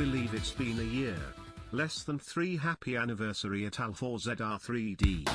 believe it's been a year. Less than 3 happy anniversary at Al4ZR3D.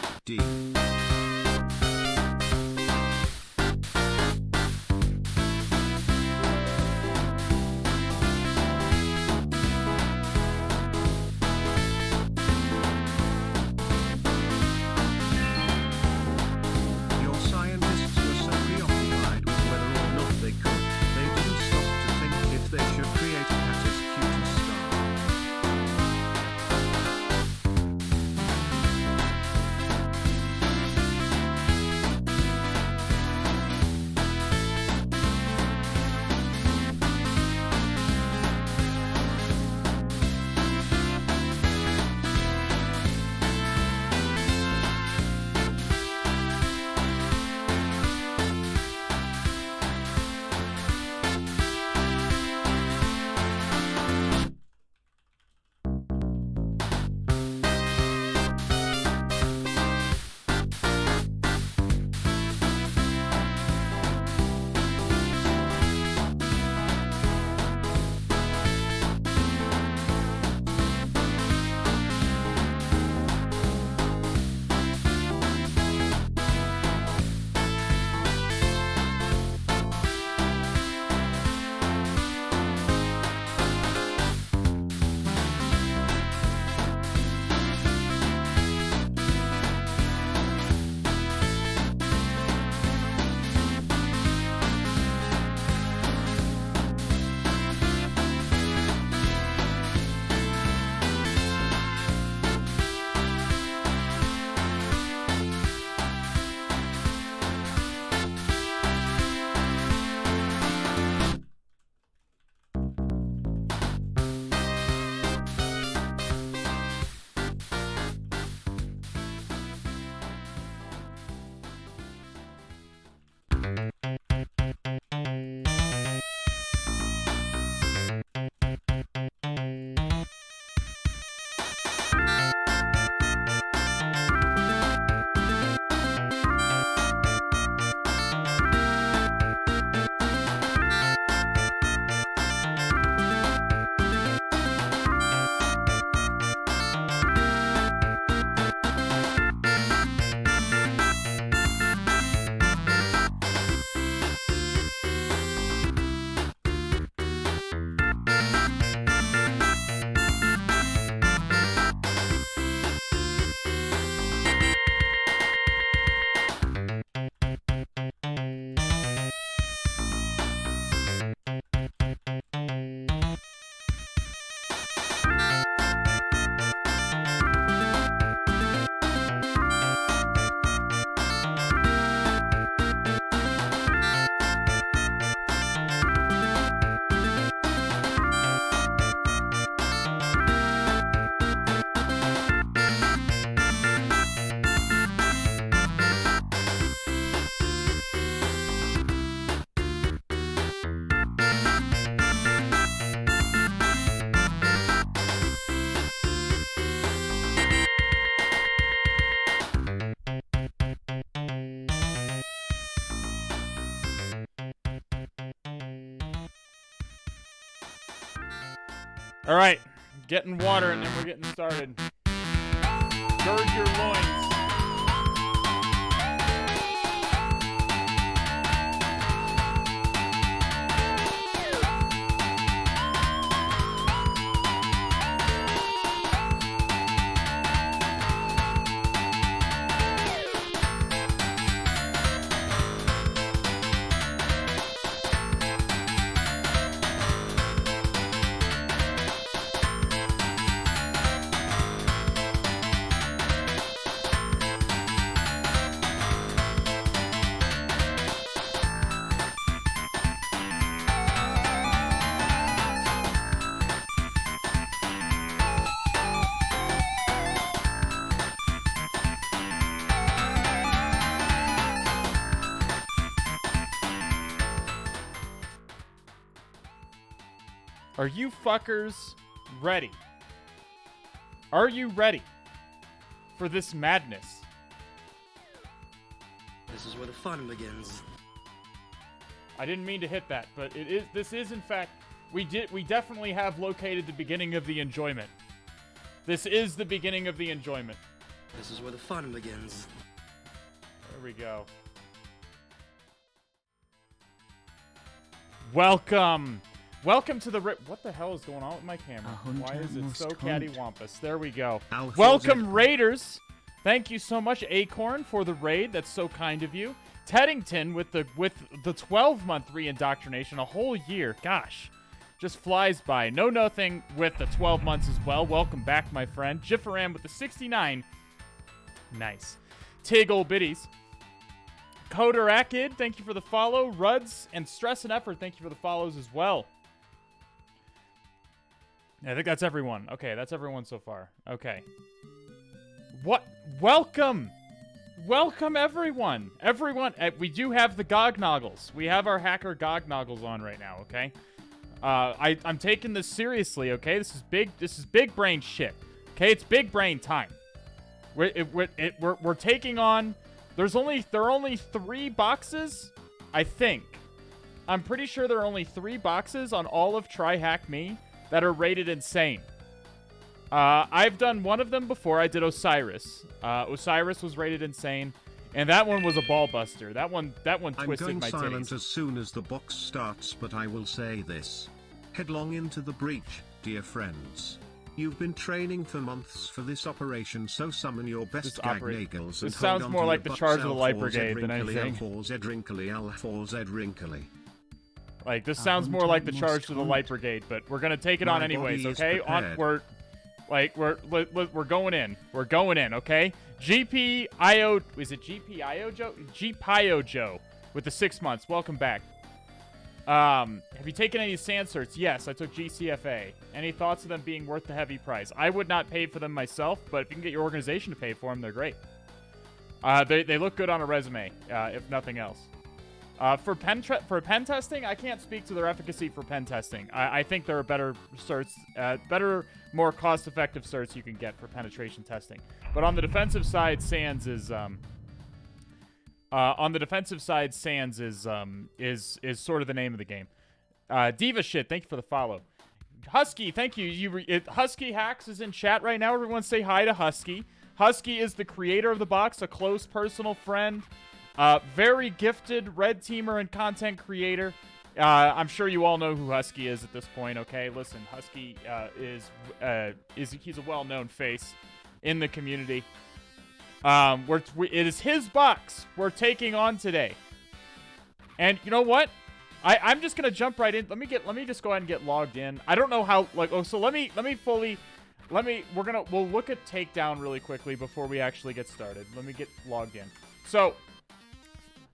All right, getting water and then we're getting started. Gird your loins. Are you fuckers ready? Are you ready for this madness? This is where the fun begins. I didn't mean to hit that, but this is in fact We definitely have located the beginning of the enjoyment. This is the beginning of the enjoyment. This is where the fun begins. There we go. Welcome to the what the hell is going on with my camera? Why is it so cattywampus? There we go. Welcome, Raiders. Thank you so much, Acorn, for the raid. That's so kind of you. Teddington with the 12-month re-indoctrination, a whole year. Gosh, just flies by. No Nothing with the 12 months as well. Welcome back, my friend. Jifferam with the 69. Nice. Tig Ol' Biddies. Coder Akid, thank you for the follow. Ruds and Stress and Effort, thank you for the follows as well. I think that's everyone. Okay, that's everyone so far. Okay. What? Welcome! Welcome, everyone! Everyone, we do have the Gognoggles. We have our hacker Gognoggles on right now, okay? I'm taking this seriously, okay? This is big brain shit. Okay, it's big brain time. We're taking on... There are only 3 boxes, I think. I'm pretty sure there are only 3 boxes on all of TryHackMe that are rated insane. I've done one of them before. I did Osiris. Osiris was rated insane, and that one was a ball buster. That one twisted my titties. I'm going silent as soon as the box starts, but I will say this. Headlong into the breach, dear friends. You've been training for months for this operation, so summon your best gagnagles and this sounds more like the charge of the Light Brigade than anything. Like, this sounds more like the charge to the Light Brigade, but we're gonna take it on anyways, okay? We're going in. We're going in, okay? GPIO, is it GPIO Joe? GPIO Joe with the 6 months. Welcome back. Have you taken any sand certs? Yes, I took GCFA. Any thoughts of them being worth the heavy price? I would not pay for them myself, but if you can get your organization to pay for them, they're great. They look good on a resume, if nothing else. For pen testing, I can't speak to their efficacy for pen testing. I think there are better certs, more cost-effective certs you can get for penetration testing. But on the defensive side, Sands is sort of the name of the game. Diva shit, thank you for the follow. Husky, thank you. HuskyHacks is in chat right now. Everyone say hi to Husky. Husky is the creator of the box, a close personal friend, very gifted red teamer and content creator. I'm sure you all know who Husky is at this point. Okay, listen, Husky he's a well-known face in the community. It is his box we're taking on today. And you know what? I'm just gonna jump right in. Let me just go ahead and get logged in. I don't know how, so we'll look at Takedown really quickly before we actually get started. Let me get logged in. So,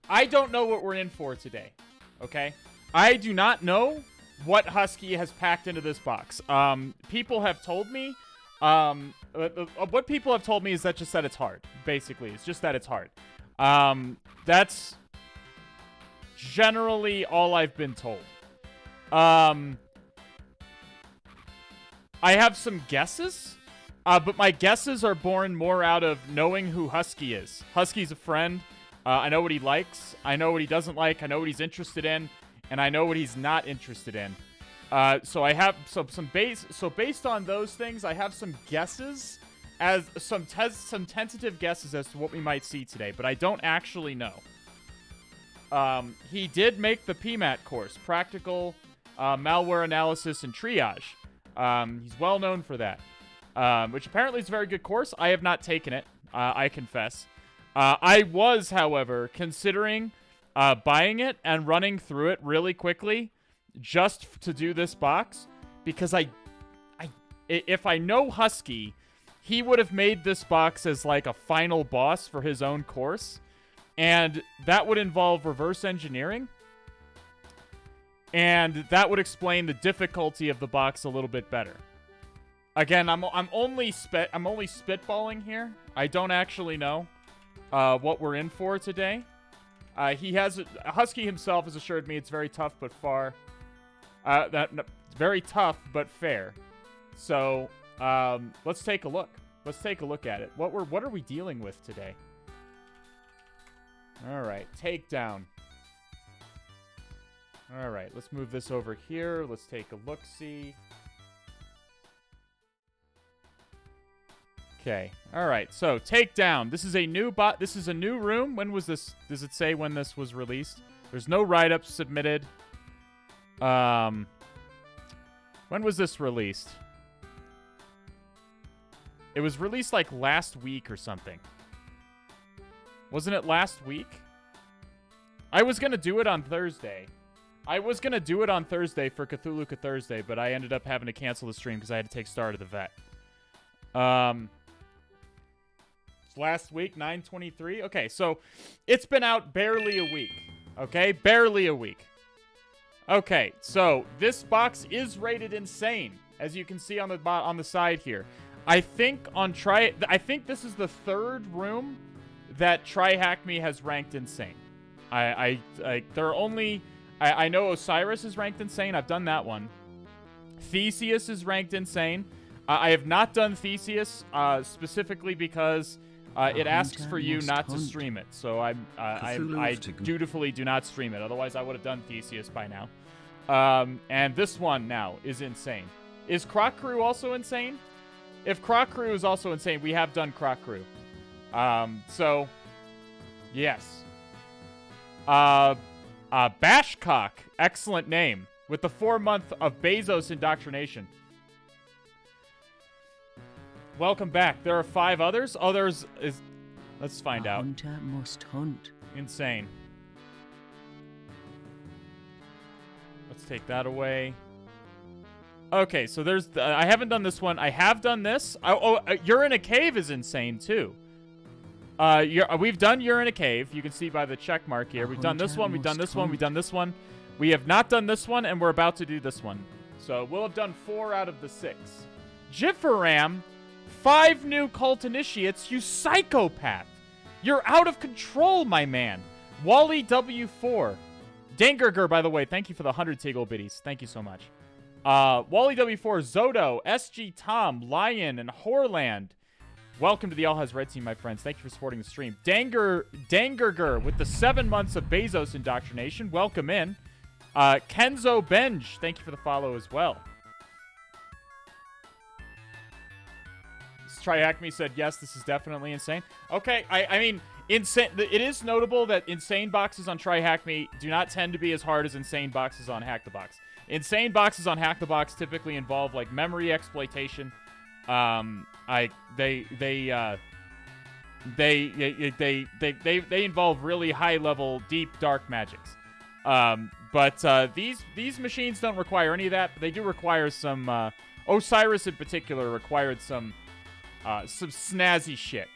I don't know what we're in for today, okay? I do not know what Husky has packed into this box. People have told me, what people have told me is that it's hard, basically. It's just that it's hard. That's generally all I've been told. I have some guesses, but my guesses are born more out of knowing who Husky is. Husky's a friend. I know what he likes. I know what he doesn't like. I know what he's interested in, and I know what he's not interested in. So I have based on those things, I have some guesses, as some tentative guesses as to what we might see today, but I don't actually know. He did make the PMAT course, Practical Malware Analysis and Triage. He's well known for that, which apparently is a very good course. I have not taken it, I confess. I was, however, considering buying it and running through it really quickly just to do this box, because if I know Husky, he would have made this box as like a final boss for his own course, and that would involve reverse engineering, and that would explain the difficulty of the box a little bit better. Again, I'm only spitballing here. I don't actually know what we're in for today. Husky himself has assured me it's very tough but very tough but fair. So let's take a look. Let's take a look at it. What are we dealing with today? All right, Takedown. All right, let's move this over here. Let's take a look-see. Okay. All right. So, Takedown. This is a new bot. This is a new room. When was this? Does it say when this was released? There's no write-ups submitted. When was this released? It was released like last week or something. Wasn't it last week? I was going to do it on Thursday. I was going to do it on Thursday for Cthulhu Thursday, but I ended up having to cancel the stream because I had to take Star to the vet. Last week, 9/23. Okay, so it's been out barely a week. Okay, barely a week. Okay, so this box is rated insane, as you can see on the side here. I think this is the third room that TryHackMe has ranked insane. I know Osiris is ranked insane. I've done that one. Theseus is ranked insane. I have not done Theseus specifically because it asks for you not to stream it. So I dutifully do not stream it. Otherwise, I would have done Theseus by now. And this one now is insane. Is Croc Crew also insane? If Croc Crew is also insane, we have done Croc Crew. So, yes. Bashcock, excellent name, with the 4-month of Bezos indoctrination. Welcome back. There are 5 others. Others is... Let's find out. Hunter must hunt. Insane. Let's take that away. Okay, so there's... I haven't done this one. I have done this. You're in a Cave is insane, too. We've done You're in a Cave. You can see by the check mark here. We've done this one. We've done this one. We've done this one. We have not done this one, and we're about to do this one. So we'll have done 4 out of the 6. Jifferam, 5 new cult initiates, you psychopath. You're out of control, my man. Wally W4. Dangerger, by the way, thank you for the 100 Tiggle biddies. Thank you so much. Wally W4, Zodo, SG Tom, Lion, and Horland. Welcome to the All Has Red Team, my friends. Thank you for supporting the stream. Dangerger with the 7 months of Bezos indoctrination. Welcome in. Kenzo Benj, thank you for the follow as well. TryHackMe said, yes, this is definitely insane. Okay, I mean, insane. It is notable that insane boxes on TryHackMe do not tend to be as hard as insane boxes on Hack the Box. Insane boxes on Hack the Box typically involve like memory exploitation. They involve really high level, deep, dark magics. But these machines don't require any of that. But they do require some. Osiris in particular required some snazzy shit.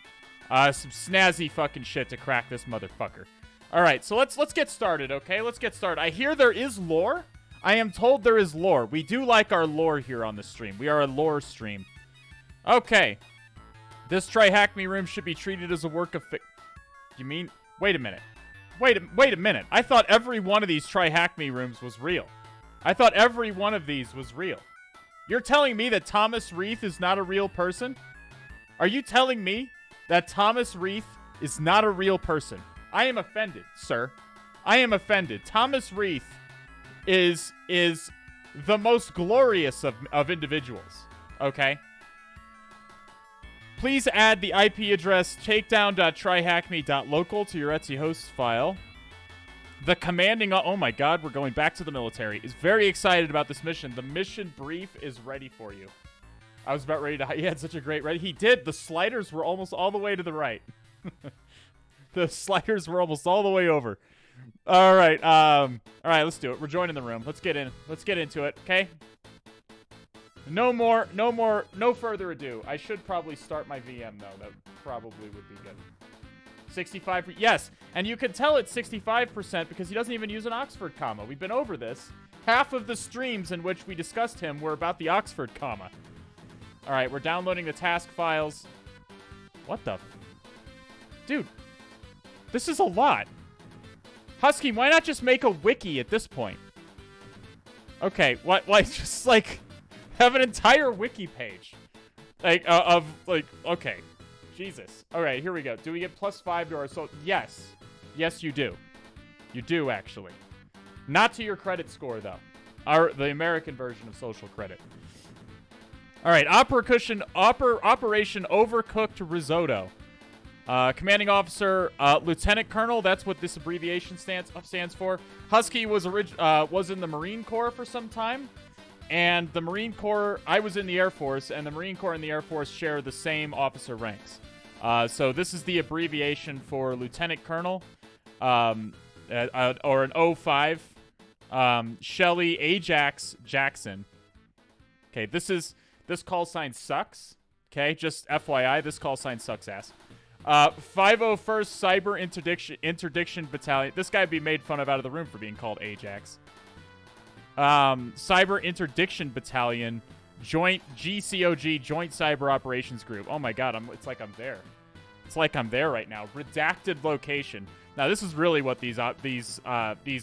Some snazzy fucking shit to crack this motherfucker. All right, so let's get started, okay? Let's get started. I hear there is lore. I am told there is lore. We do like our lore here on the stream. We are a lore stream. Okay. This TryHackMe room should be treated as a work of You mean? Wait a minute. Wait a minute. I thought every one of these TryHackMe rooms was real. I thought every one of these was real. You're telling me that Thomas Reith is not a real person? Are you telling me that Thomas Reith is not a real person? I am offended, sir. I am offended. Thomas Reith is the most glorious of individuals. Okay? Please add the IP address takedown.tryhackme.local to your Etsy hosts file. The commanding... Oh my god, we're going back to the military. Is very excited about this mission. The mission brief is ready for you. I was about ready to... He had such a great... He did. The sliders were almost all the way to the right. The sliders were almost all the way over. All right. All right, let's do it. We're joining the room. Let's get in. Let's get into it, okay? No further ado. I should probably start my VM, though. That probably would be good. 65%. Yes, and you can tell it's 65% because he doesn't even use an Oxford comma. We've been over this. Half of the streams in which we discussed him were about the Oxford comma. All right, we're downloading the task files. What the... Dude, this is a lot. Husky, why not just make a wiki at this point? Okay, what? Like, just, like, have an entire wiki page. Like, okay. Jesus. All right, here we go. Do we get +5 to our soul? Yes. Yes, you do. You do, actually. Not to your credit score, though. The American version of social credit. All right, Operation Overcooked Risotto. Commanding officer, Lieutenant Colonel. That's what this abbreviation stands for. Husky was in the Marine Corps for some time, and the Marine Corps. I was in the Air Force, and the Marine Corps and the Air Force share the same officer ranks. So this is the abbreviation for Lieutenant Colonel, or an 05. Shelly Ajax Jackson. Okay, this call sign sucks. Okay, just FYI, this call sign sucks ass. 501st Cyber Interdiction Battalion. This guy would be made fun of out of the room for being called Ajax. Cyber Interdiction Battalion, Joint GCOG, Joint Cyber Operations Group. Oh my god, it's like I'm there. It's like I'm there right now. Redacted location. Now this is really what these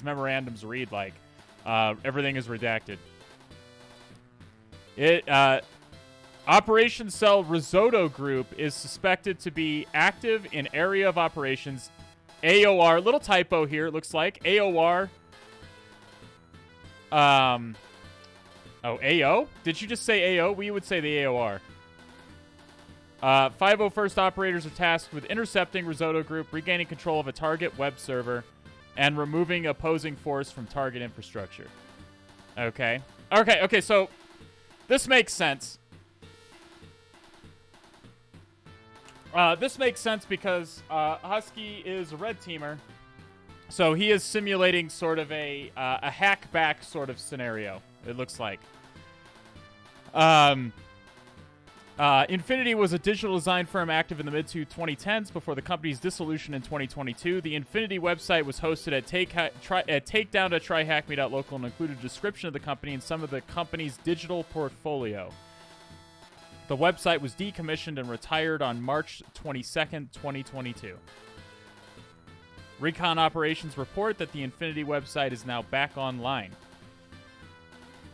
memorandums read like. Everything is redacted. Operation Cell Risotto Group is suspected to be active in area of operations. AOR, little typo here, it looks like. AOR. AO? Did you just say AO? We would say the AOR. 501st operators are tasked with intercepting Risotto Group, regaining control of a target web server, and removing opposing force from target infrastructure. Okay, so this makes sense. This makes sense because Husky is a red teamer, so he is simulating sort of a hackback sort of scenario, it looks like. Infinity was a digital design firm active in the mid-2010s before the company's dissolution in 2022. The Infinity website was hosted at Takedown at TryHackMe.local and included a description of the company and some of the company's digital portfolio. The website was decommissioned and retired on March 22nd, 2022. Recon operations report that the Infinity website is now back online.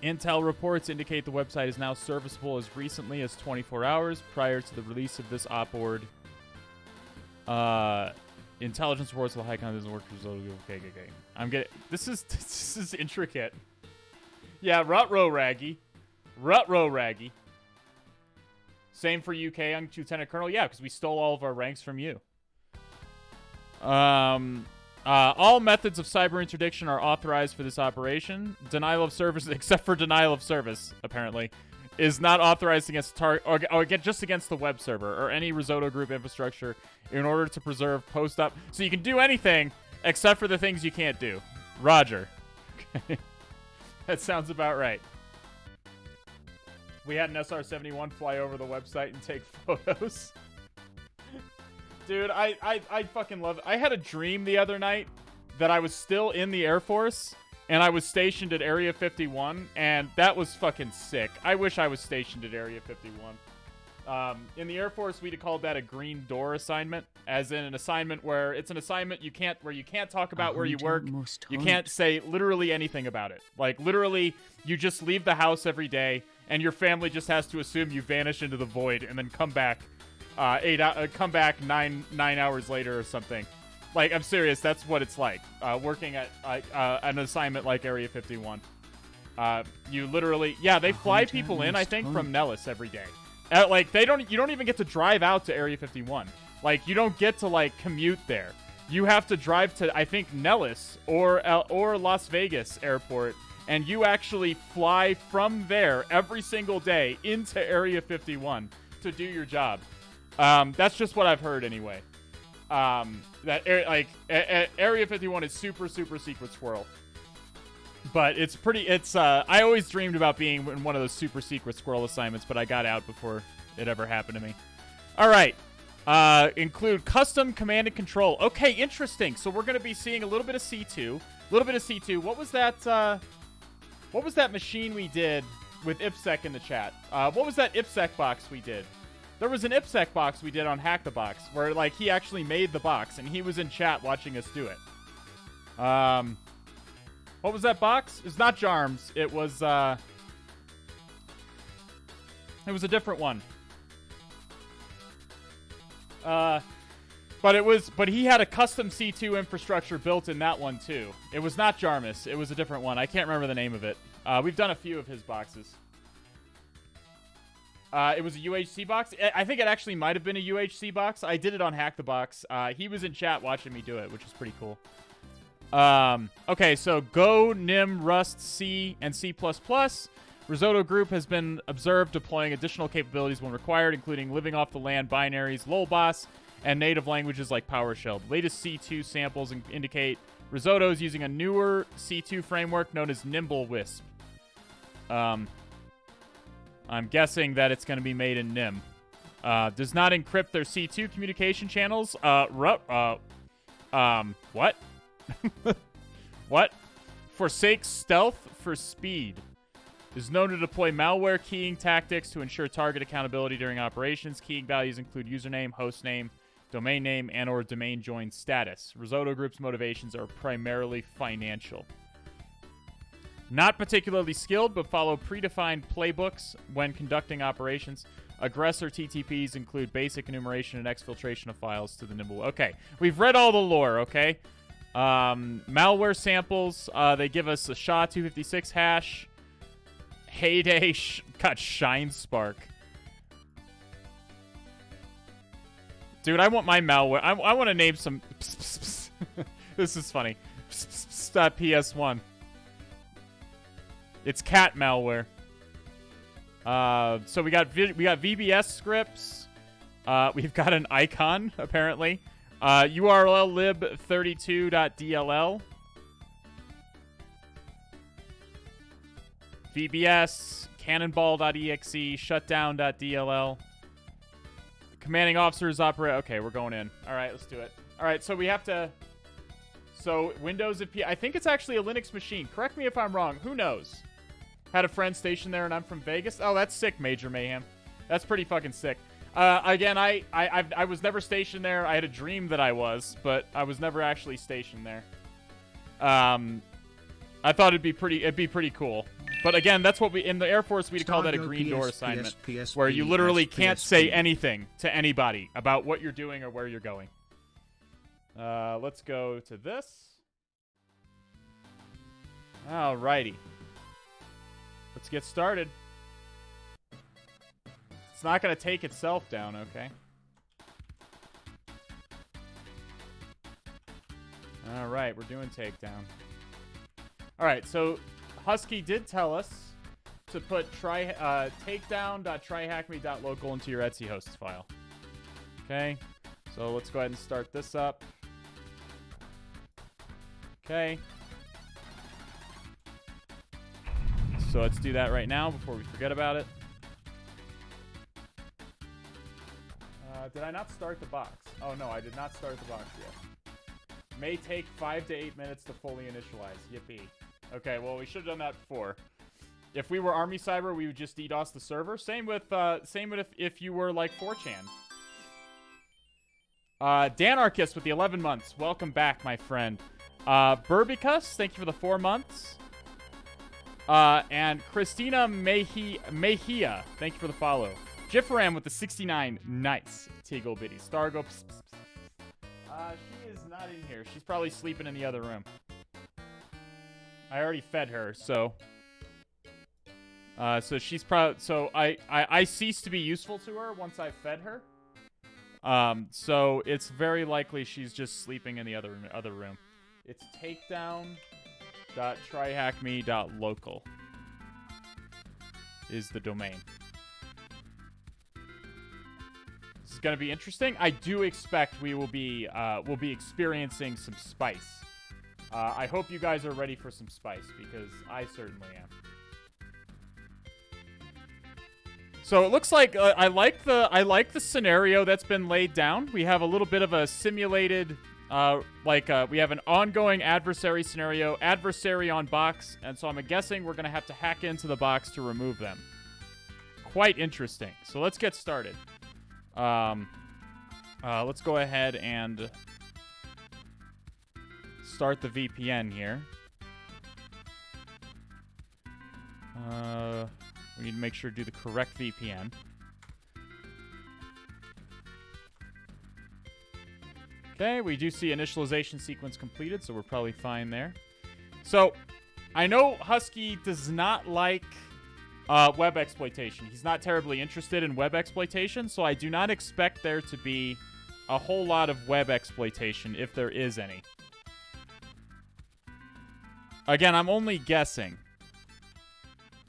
Intel reports indicate the website is now serviceable as recently as 24 hours prior to the release of this op-ord. Intelligence reports will high content work result. Okay. I'm getting this is intricate. Yeah, Rutro Raggy. Same for UK young Lieutenant Colonel. Yeah, because we stole all of our ranks from you. All methods of cyber interdiction are authorized for this operation. Denial of service, except for denial of service, apparently, is not authorized against target or just against the web server or any Risotto Group infrastructure in order to preserve post-op. So you can do anything except for the things you can't do. Roger. Okay. That sounds about right. We had an SR-71 fly over the website and take photos. Dude, I fucking love it. I had a dream the other night that I was still in the Air Force and I was stationed at Area 51, and that was fucking sick. I wish I was stationed at Area 51. In the Air Force, we'd have called that a green door assignment, as in an assignment where it's an assignment you can't talk about where you work. You can't say literally anything about it. Like, literally, you just leave the house every day, and your family just has to assume you vanish into the void and then come back. Come back nine hours later or something. Like, I'm serious. That's what it's like working at an assignment like Area 51. You literally, they fly people in, I think, from Nellis every day. Like, you don't even get to drive out to Area 51. Like, you don't get to like commute there. You have to drive to, I think, Nellis or Las Vegas airport, and you actually fly from there every single day into Area 51 to do your job. That's just what I've heard anyway. Area 51 is super secret squirrel. But I always dreamed about being in one of those super secret squirrel assignments, but I got out before it ever happened to me. All right. Include custom command and control. Okay, interesting. So we're going to be seeing a little bit of C2. What was that machine we did with IPSEC in the chat? What was that IPSEC box we did? There was an IPSEC box we did on Hack the Box where, like, he actually made the box and he was in chat watching us do it. What was that box? It's not Jarms. It was a different one. But he had a custom C2 infrastructure built in that one too. It was not Jarmus. It was a different one. I can't remember the name of it. We've done a few of his boxes. It was a UHC box. I think it actually might have been a UHC box. I did it on Hack the Box. He was in chat watching me do it, which is pretty cool. Okay, so Go, Nim, Rust, C, and C++. Risotto Group has been observed deploying additional capabilities when required, including living off the land binaries, lolboss, and native languages like PowerShell. The latest C2 samples indicate Risotto is using a newer C2 framework known as NimbleWisp. I'm guessing that it's going to be made in Nim. Does not encrypt their C2 communication channels. What? What? Forsakes stealth for speed. Is known to deploy malware keying tactics to ensure target accountability during operations. Keying values include username, hostname, domain name, and or domain join status. Risotto Group's motivations are primarily financial. Not particularly skilled, but follow predefined playbooks when conducting operations. Aggressor TTPs include basic enumeration and exfiltration of files to the Nimble. Okay, we've read all the lore, okay? Malware samples, they give us a SHA-256 hash. Heyday got Shine Spark. Dude, I want my malware. I want to name some... This is funny. PS1. It's cat malware. So we got VBS scripts. We've got an icon, apparently. URL lib32.dll. VBS, cannonball.exe, shutdown.dll. Commanding officers operate. Okay, we're going in. All right, let's do it. All right, so we have to... So Windows... I think it's actually a Linux machine. Correct me if I'm wrong. Who knows? Had a friend stationed there and I'm from Vegas. Oh, that's sick, Major Mayhem. That's pretty fucking sick. Again, I was never stationed there. I had a dream that I was, but I was never actually stationed there. I thought it'd be pretty cool. But again, that's what we in the Air Force we'd call that a green door assignment, where you literally can't say anything to anybody about what you're doing or where you're going. Let's go to this. Alrighty. Let's get started. It's not going to take itself down, okay? Alright, we're doing takedown. Alright, so Husky did tell us to put takedown.tryhackme.local into your Etsy hosts file. Okay, so let's go ahead and start this up. Okay. So let's do that right now before we forget about it. Did I not start the box? Oh no, I did not start the box yet. May take 5 to 8 minutes to fully initialize. Yippee. Okay, well, we should have done that before. If we were Army Cyber, we would just DDoS the server. Same with if you were like 4chan. Danarchist with the 11 months. Welcome back, my friend. Burbicus, thank you for the 4 months. And Christina Mejia, thank you for the follow. Jiffaram with the 69. Nice. Tiggle Bitty. Stargo. She is not in here. She's probably sleeping in the other room. I already fed her, so... so she's probably... So I ceased to be useful to her once I fed her. So it's very likely she's just sleeping in the other room. It's takedown.tryhackme.local is the domain. This is going to be interesting. I do expect we'll be experiencing some spice. I hope you guys are ready for some spice, because I certainly am. So it looks like I like the scenario that's been laid down. We have a little bit of a simulated, we have an ongoing adversary scenario, adversary on box, and so I'm guessing we're gonna have to hack into the box to remove them. Quite interesting. So let's get started. Let's go ahead and start the VPN here. We need to make sure to do the correct VPN. Okay, we do see initialization sequence completed, so we're probably fine there. So, I know Husky does not like web exploitation. He's not terribly interested in web exploitation, so I do not expect there to be a whole lot of web exploitation, if there is any. Again, I'm only guessing.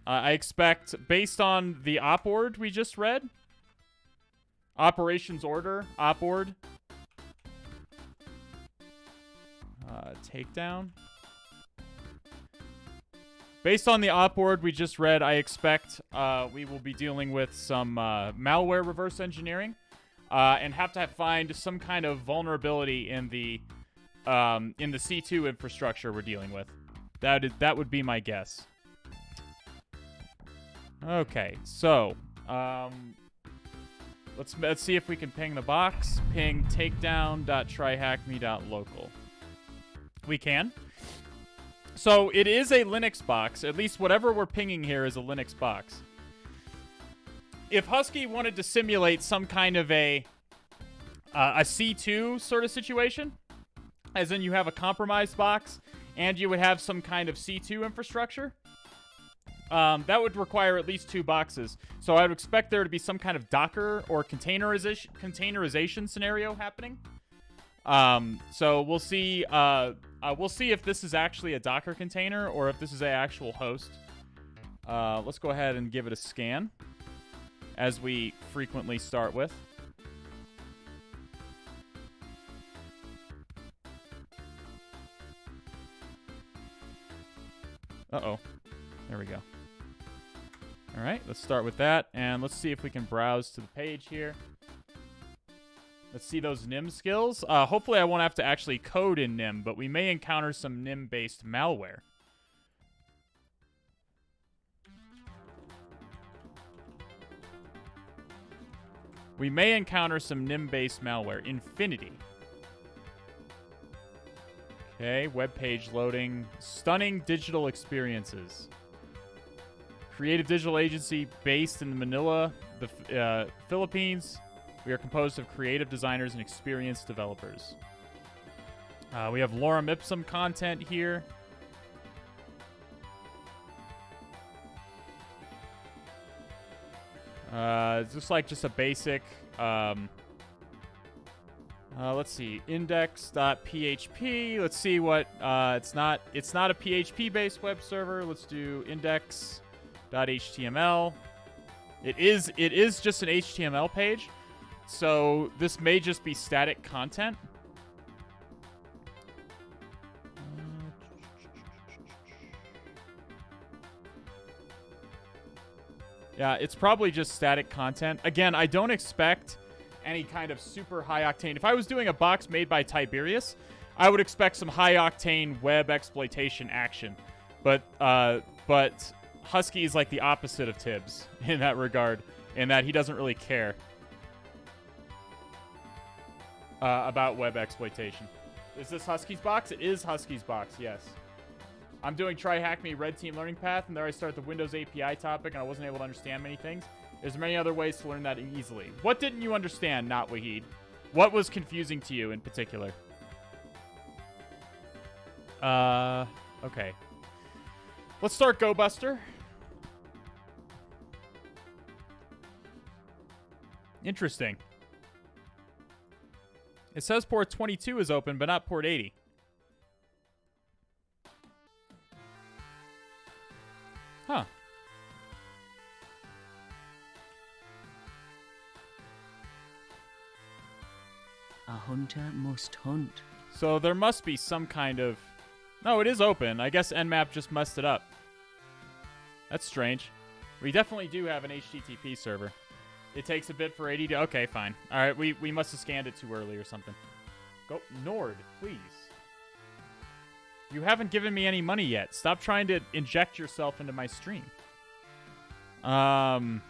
I expect, based on the op ord we just read, operations order, op ord, takedown. Based on the op ord we just read, I expect we will be dealing with some malware reverse engineering and have to find some kind of vulnerability in the C2 infrastructure we're dealing with. That would be my guess. Okay, so let's see if we can ping the box. Ping takedown.tryhackme.local. We can. So it is a Linux box. At least whatever we're pinging here is a Linux box. If Husky wanted to simulate some kind of a C2 sort of situation, as in you have a compromised box and you would have some kind of C2 infrastructure, that would require at least 2 boxes. So I would expect there to be some kind of Docker or containerization scenario happening. So we'll see. We'll see if this is actually a Docker container or if this is an actual host. Let's go ahead and give it a scan, as we frequently start with. Uh-oh. There we go. All right, let's start with that, and let's see if we can browse to the page here. Let's see those NIM skills. Hopefully I won't have to actually code in NIM, but we may encounter some NIM-based malware. We may encounter some NIM-based malware. Infinity. Okay, web page loading. Stunning digital experiences. Creative digital agency based in Manila, the Philippines. We are composed of creative designers and experienced developers. We have lorem ipsum content here. It's just a basic. Let's see, index.php. Let's see what. It's not a PHP-based web server. Let's do index.html. It is just an HTML page. So this may just be static content. Yeah, it's probably just static content. Again, I don't expect any kind of super high octane. If I was doing a box made by Tiberius, I would expect some high octane web exploitation action. But Husky is like the opposite of Tibbs in that regard, in that he doesn't really care about web exploitation. Is this Husky's box? It is Husky's box, yes. I'm doing TryHackMe Red Team Learning Path, and there I start the Windows API topic, and I wasn't able to understand many things. There's many other ways to learn that easily. What didn't you understand, not Wahid? What was confusing to you in particular? Okay. Let's start GoBuster. Interesting. It says port 22 is open, but not port 80. Huh. A hunter must hunt. So there must be some kind of... No, it is open. I guess Nmap just messed it up. That's strange. We definitely do have an HTTP server. It takes a bit for 80 to... Okay, fine. All right, we must have scanned it too early or something. Go, Nord, please. You haven't given me any money yet. Stop trying to inject yourself into my stream. I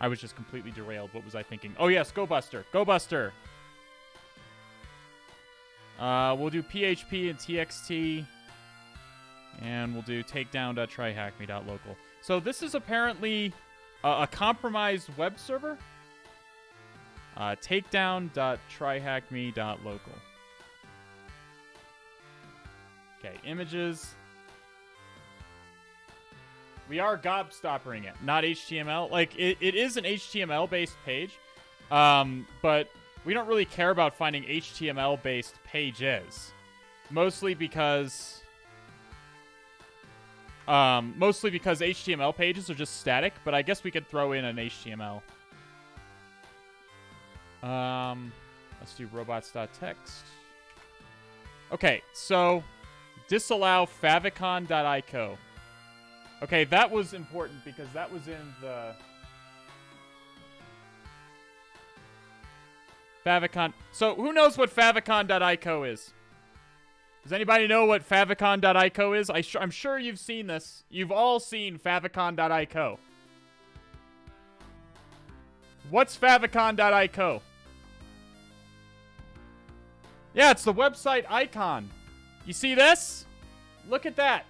was just completely derailed. What was I thinking? Oh, yes, GoBuster. GoBuster. We'll do PHP and TXT. And we'll do takedown.tryhackme.local. So this is apparently a compromised web server. Takedown.tryhackme.local. Okay, images. We are gobstoppering it, not HTML. Like, it is an HTML-based page, but we don't really care about finding HTML-based pages. Mostly because HTML pages are just static, but I guess we could throw in an HTML. Let's do robots.txt. Okay, so disallow favicon.ico. Okay, that was important because that was in the favicon. So who knows what favicon.ico is? Does anybody know what favicon.ico is? I'm sure you've seen this. You've all seen favicon.ico. What's favicon.ico? Yeah, it's the website icon. You see this? Look at that.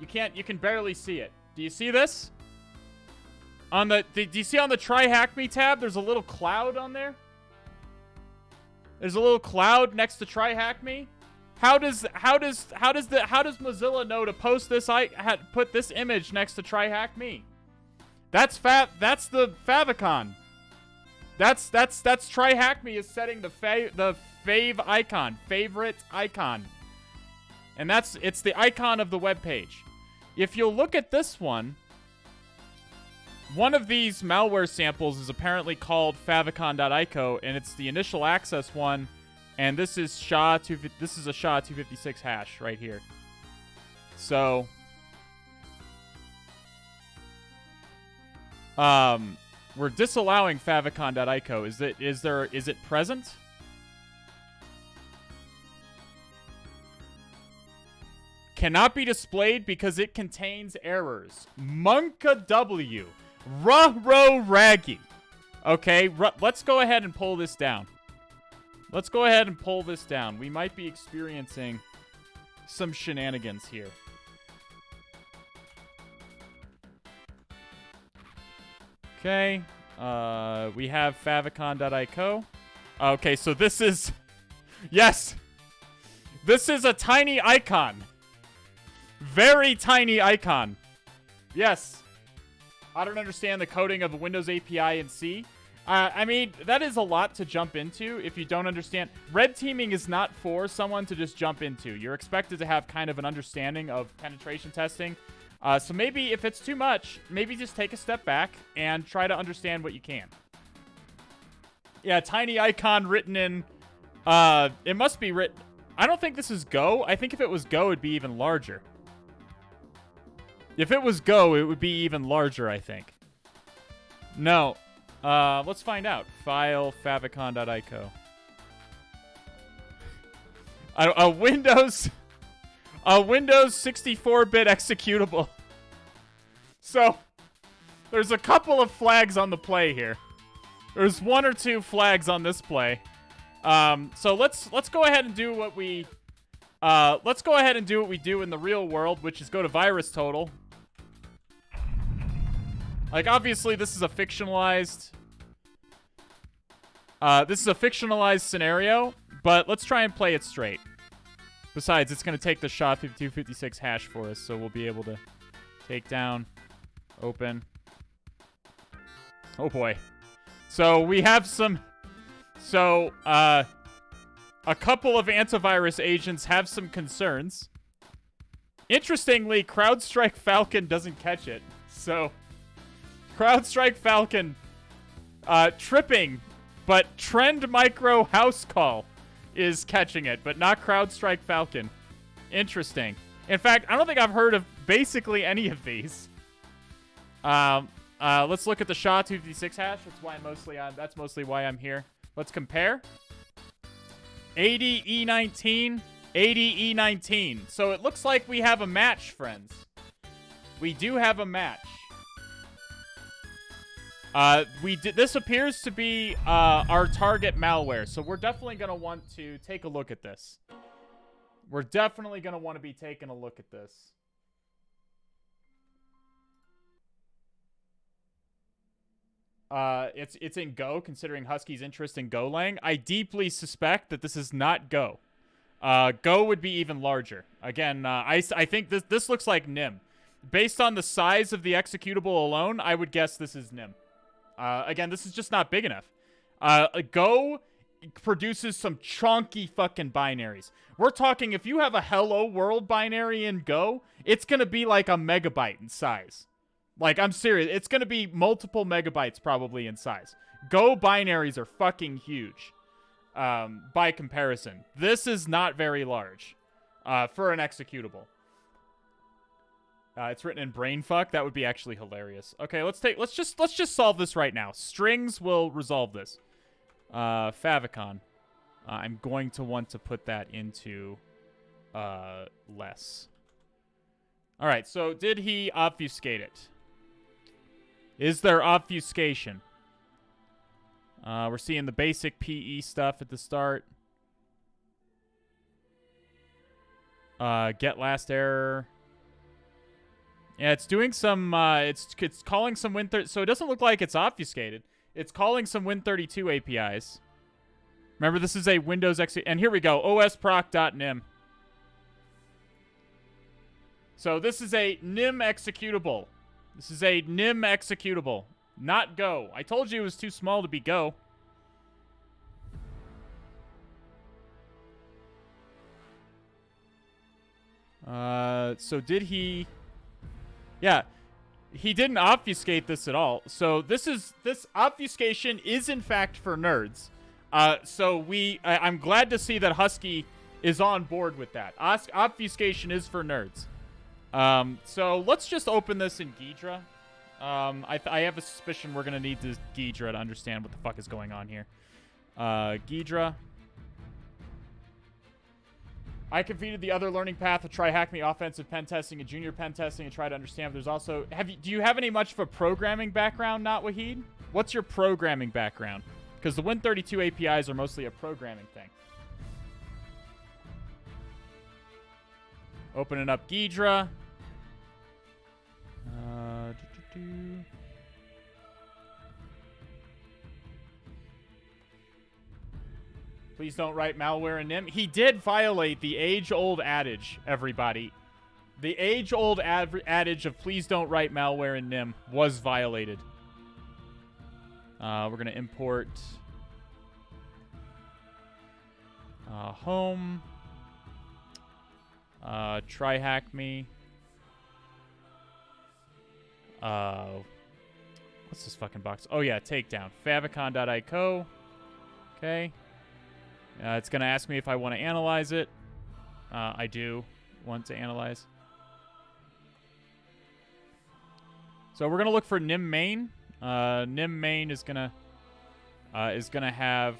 You can barely see it. Do you see this? Do you see on the TryHackMe tab, there's a little cloud on there? There's a little cloud next to TryHackMe. How does Mozilla know to post this put this image next to TryHackMe? That's the favicon. That's TryHackMe is setting the fave icon, favorite icon. And it's the icon of the web page. If you'll look at this one of these malware samples is apparently called favicon.ico, and it's the initial access one, and this is a SHA-256 hash right here. So we're disallowing favicon.ico. Is it present? Cannot be displayed because it contains errors. Monka W. Ruh-roh raggy. Okay, let's go ahead and pull this down. We might be experiencing some shenanigans here. Okay, we have favicon.ico. Okay, so this is... Yes! This is a tiny icon. Very tiny icon. Yes. I don't understand the coding of a Windows API in C. I mean, that is a lot to jump into if you don't understand. Red teaming is not for someone to just jump into. You're expected to have kind of an understanding of penetration testing. So maybe if it's too much, maybe just take a step back and try to understand what you can. Yeah, tiny icon written in... it must be written... I don't think this is Go. I think if it was Go, it'd be even larger. If it was Go, it would be even larger, I think. No. Let's find out. File favicon.ico. A Windows 64-bit executable. So, there's a couple of flags on the play here. There's one or two flags on this play. So let's go ahead and do what we do in the real world, which is go to VirusTotal. Like, obviously, this is a fictionalized scenario, but let's try and play it straight. Besides, it's going to take the SHA-256 hash for us, so we'll be able to take down, open. Oh, boy. So, we have some... So, a couple of antivirus agents have some concerns. Interestingly, CrowdStrike Falcon doesn't catch it. So... CrowdStrike Falcon tripping, but Trend Micro House Call is catching it, but not CrowdStrike Falcon. Interesting. In fact, I don't think I've heard of basically any of these. Let's look at the SHA-256 hash. That's mostly why I'm here. Let's compare. 80E19, 80E19. So it looks like we have a match, friends. We do have a match. This appears to be our target malware, so we're definitely going to want to take a look at this. We're definitely going to want to be taking a look at this. It's in Go, considering Husky's interest in Golang. I deeply suspect that this is not Go. Go would be even larger. Again, I think this looks like Nim. Based on the size of the executable alone, I would guess this is Nim. Again, this is just not big enough. Go produces some chunky fucking binaries. We're talking, if you have a hello world binary in Go, it's going to be like a megabyte in size. Like, I'm serious. It's going to be multiple megabytes probably in size. Go binaries are fucking huge by comparison. This is not very large for an executable. It's written in brainfuck. That would be actually hilarious. Okay, let's just solve this right now. Strings will resolve this. Favicon. I'm going to want to put that into less. All right, so did he obfuscate it? Is there obfuscation? We're seeing the basic PE stuff at the start. Get last error. Yeah, it's doing some, it's calling some Win30, so it doesn't look like it's obfuscated. It's calling some Win32 APIs. Remember, this is a Windows and here we go, osproc.nim. So this is a nim executable. This is a nim executable, not Go. I told you it was too small to be Go. So did he... Yeah, he didn't obfuscate this at all. So this obfuscation is in fact for nerds. So I'm glad to see that Husky is on board with that. Obfuscation is for nerds. So let's just open this in Ghidra. I have a suspicion we're gonna need this Ghidra to understand what the fuck is going on here. Ghidra. I completed the other learning path of TryHackMe offensive pen testing and junior pen testing and try to understand if there's also... Do you have any much of a programming background, Not Wahid? What's your programming background? Because the Win32 APIs are mostly a programming thing. Opening up Ghidra. Please don't write malware in NIM. He did violate the age-old adage, everybody. The age-old adage of please don't write malware in NIM was violated. We're going to import home. TryHackMe. What's this fucking box? Oh, yeah, Takedown. Favicon.ico. Okay. It's going to ask me if I want to analyze it. I do want to analyze. So we're going to look for nim main. Nim main is going to have...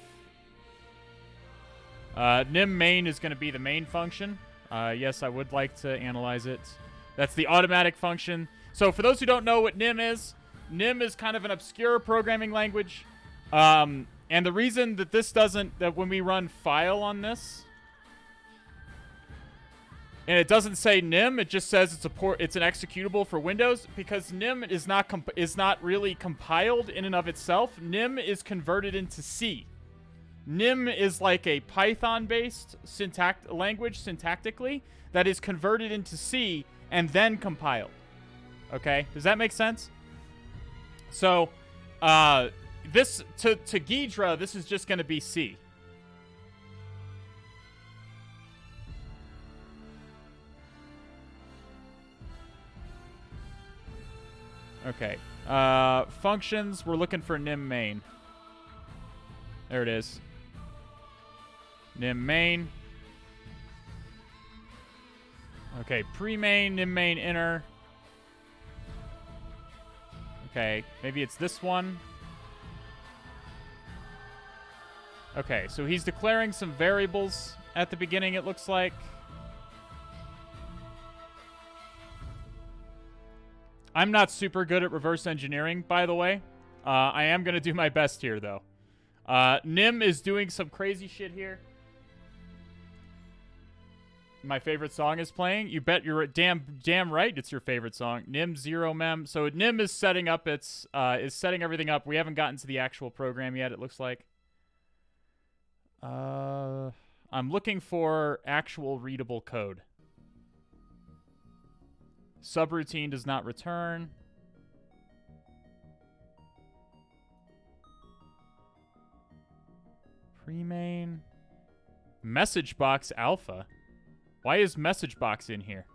nim main is going to be the main function. Yes, I would like to analyze it. That's the automatic function. So for those who don't know what nim is kind of an obscure programming language. And the reason that this doesn't, that when we run file on this, and it doesn't say nim, it just says it's an executable for Windows, because nim is not really compiled in and of itself. Nim is converted into C. Nim is like a Python-based language syntactically that is converted into C and then compiled. Okay, does that make sense? So, this to Ghidra, this is just going to be C. Okay. Functions, we're looking for nim main. There it is. Nim main. Okay, pre-main, nim main inner. Okay, maybe it's this one. Okay, so he's declaring some variables at the beginning, it looks like. I'm not super good at reverse engineering, by the way. I am going to do my best here, though. Nim is doing some crazy shit here. My favorite song is playing. You bet you're damn right. It's your favorite song. Nim 0 mem. So Nim is setting up is setting everything up. We haven't gotten to the actual program yet. It looks like. I'm looking for actual readable code. Subroutine does not return. Pre-main. Message box alpha. Why is message box in here?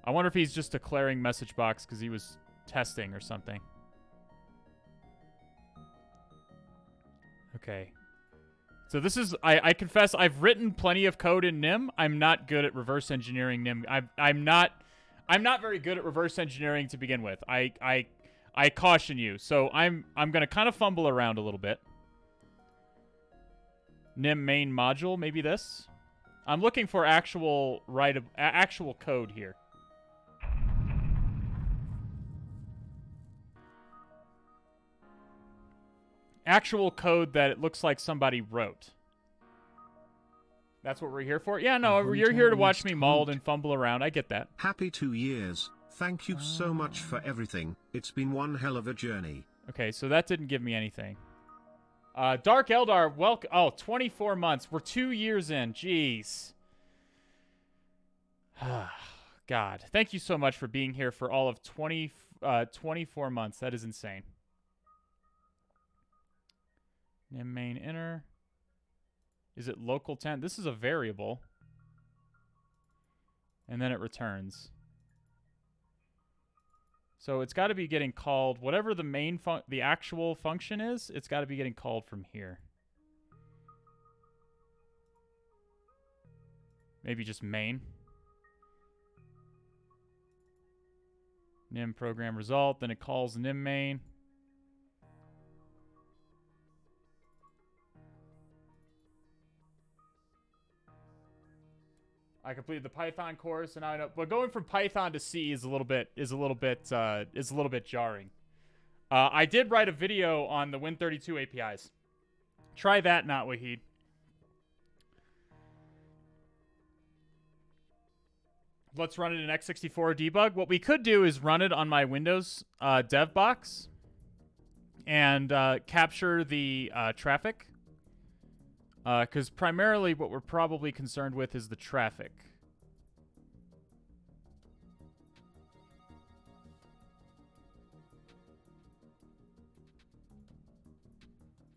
I wonder if he's just declaring message box because he was testing or something. Okay. So this is, I confess, I've written plenty of code in Nim. I'm not good at reverse engineering Nim. I'm not very good at reverse engineering to begin with. I caution you. So I'm gonna kind of fumble around a little bit. Nim main module, maybe this. I'm looking for actual code here. Actual code that it looks like somebody wrote. That's what we're here for? Yeah, no, you're here to watch me mauled and fumble around. I get that. Happy 2 years. Thank you so much for everything. It's been one hell of a journey. Okay, so that didn't give me anything. Dark Eldar, welcome. Oh, 24 months. We're 2 years in. Jeez. God. Thank you so much for being here for all of 24 months. That is insane. Nim main inner. Is it local 10? This is a variable. And then it returns. So it's got to be getting called, whatever the main the actual function is, it's got to be getting called from here. Maybe just main. Nim program result, then it calls nim main. I completed the Python course, and I know, but going from Python to C is a little bit jarring. I did write a video on the Win32 APIs. Try that, not Wahid. Let's run it in x64 debug. What we could do is run it on my Windows dev box and capture the traffic. Because primarily what we're probably concerned with is the traffic.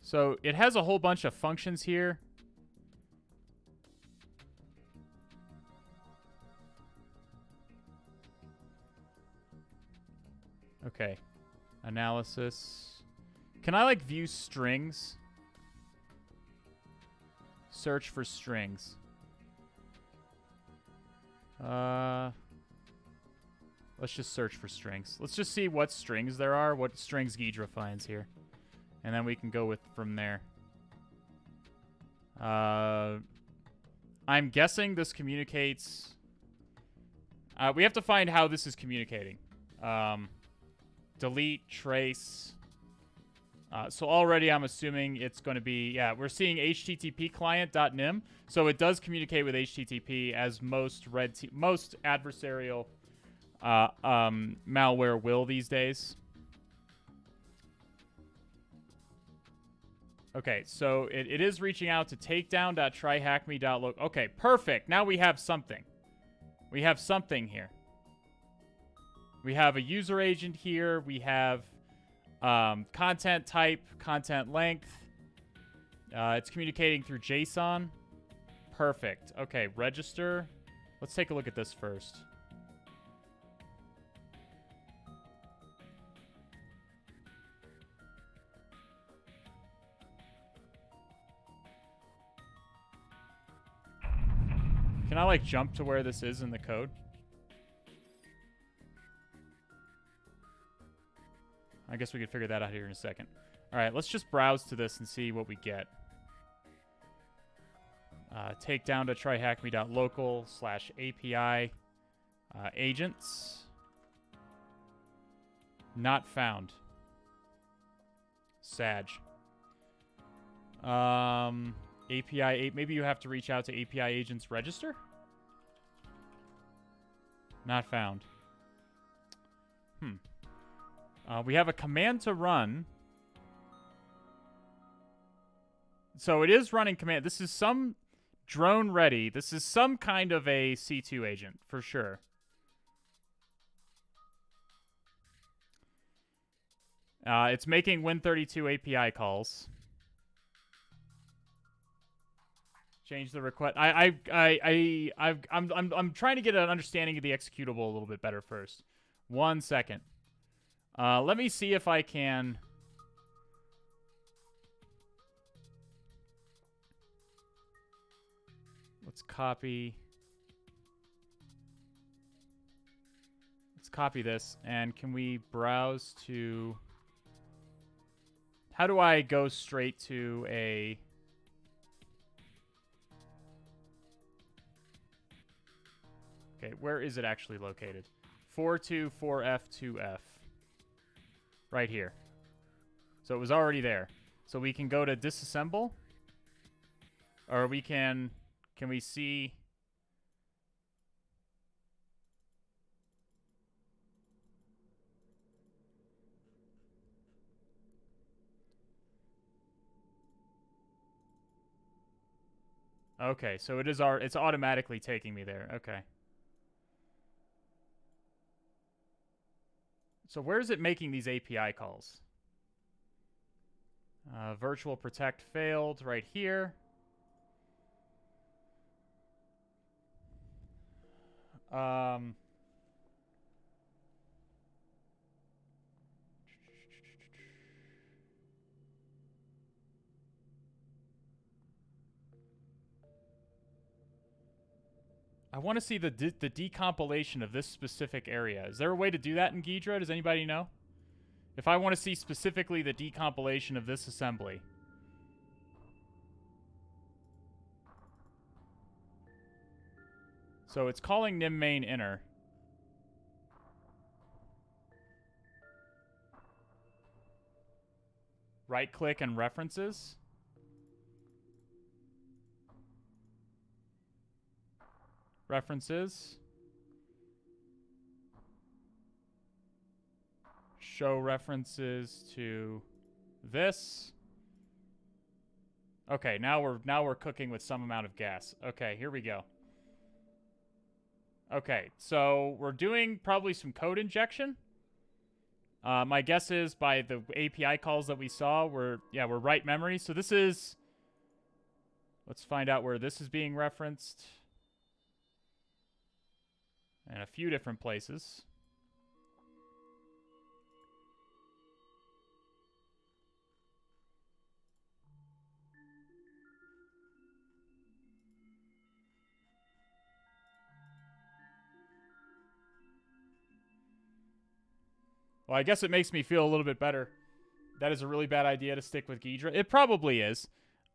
So it has a whole bunch of functions here. Okay. Analysis. Can I, like, view strings? Search for strings. Let's just search for strings. Let's just see what strings there are, what strings Ghidra finds here. And then we can go with from there. I'm guessing this communicates... we have to find how this is communicating. Delete, trace... so already I'm assuming it's going to be, yeah, we're seeing HTTP client.nim. So it does communicate with HTTP as most most adversarial malware will these days. Okay, so it is reaching out to takedown.tryhackme.loc. Okay, perfect. Now we have something. We have something here. We have a user agent here. We have... content type, content length. It's communicating through JSON. Perfect. Okay, register. Let's take a look at this first. Can I, like, jump to where this is in the code? I guess we could figure that out here in a second. All right, let's just browse to this and see what we get. Takedown to tryhackme.local/API agents. Not found. API, maybe you have to reach out to API agents register? Not found. We have a command to run. So it is running command. This is some drone ready. This is some kind of a C2 agent, for sure. It's making Win32 API calls. Change the request. I'm trying to get an understanding of the executable a little bit better first. 1 second. Let me see if I can. Let's copy. Let's copy this, and can we browse to? How do I go straight to a? Okay, where is it actually located? 424F2F. Right here. So it was already there. So we can go to disassemble. Or we can we see? Okay, so it's automatically taking me there. Okay. So where is it making these API calls? Virtual protect failed right here. I want to see the decompilation of this specific area. Is there a way to do that in Ghidra? Does anybody know? If I want to see specifically the decompilation of this assembly. So it's calling nim main inner. Right click and references. References. Show references to this. Okay, now we're cooking with some amount of gas. Okay, here we go. Okay, so we're doing probably some code injection. My guess is by the API calls that we saw, we're right memory. So this is, let's find out where this is being referenced. And a few different places. Well, I guess it makes me feel a little bit better. That is a really bad idea to stick with Ghidra. It probably is.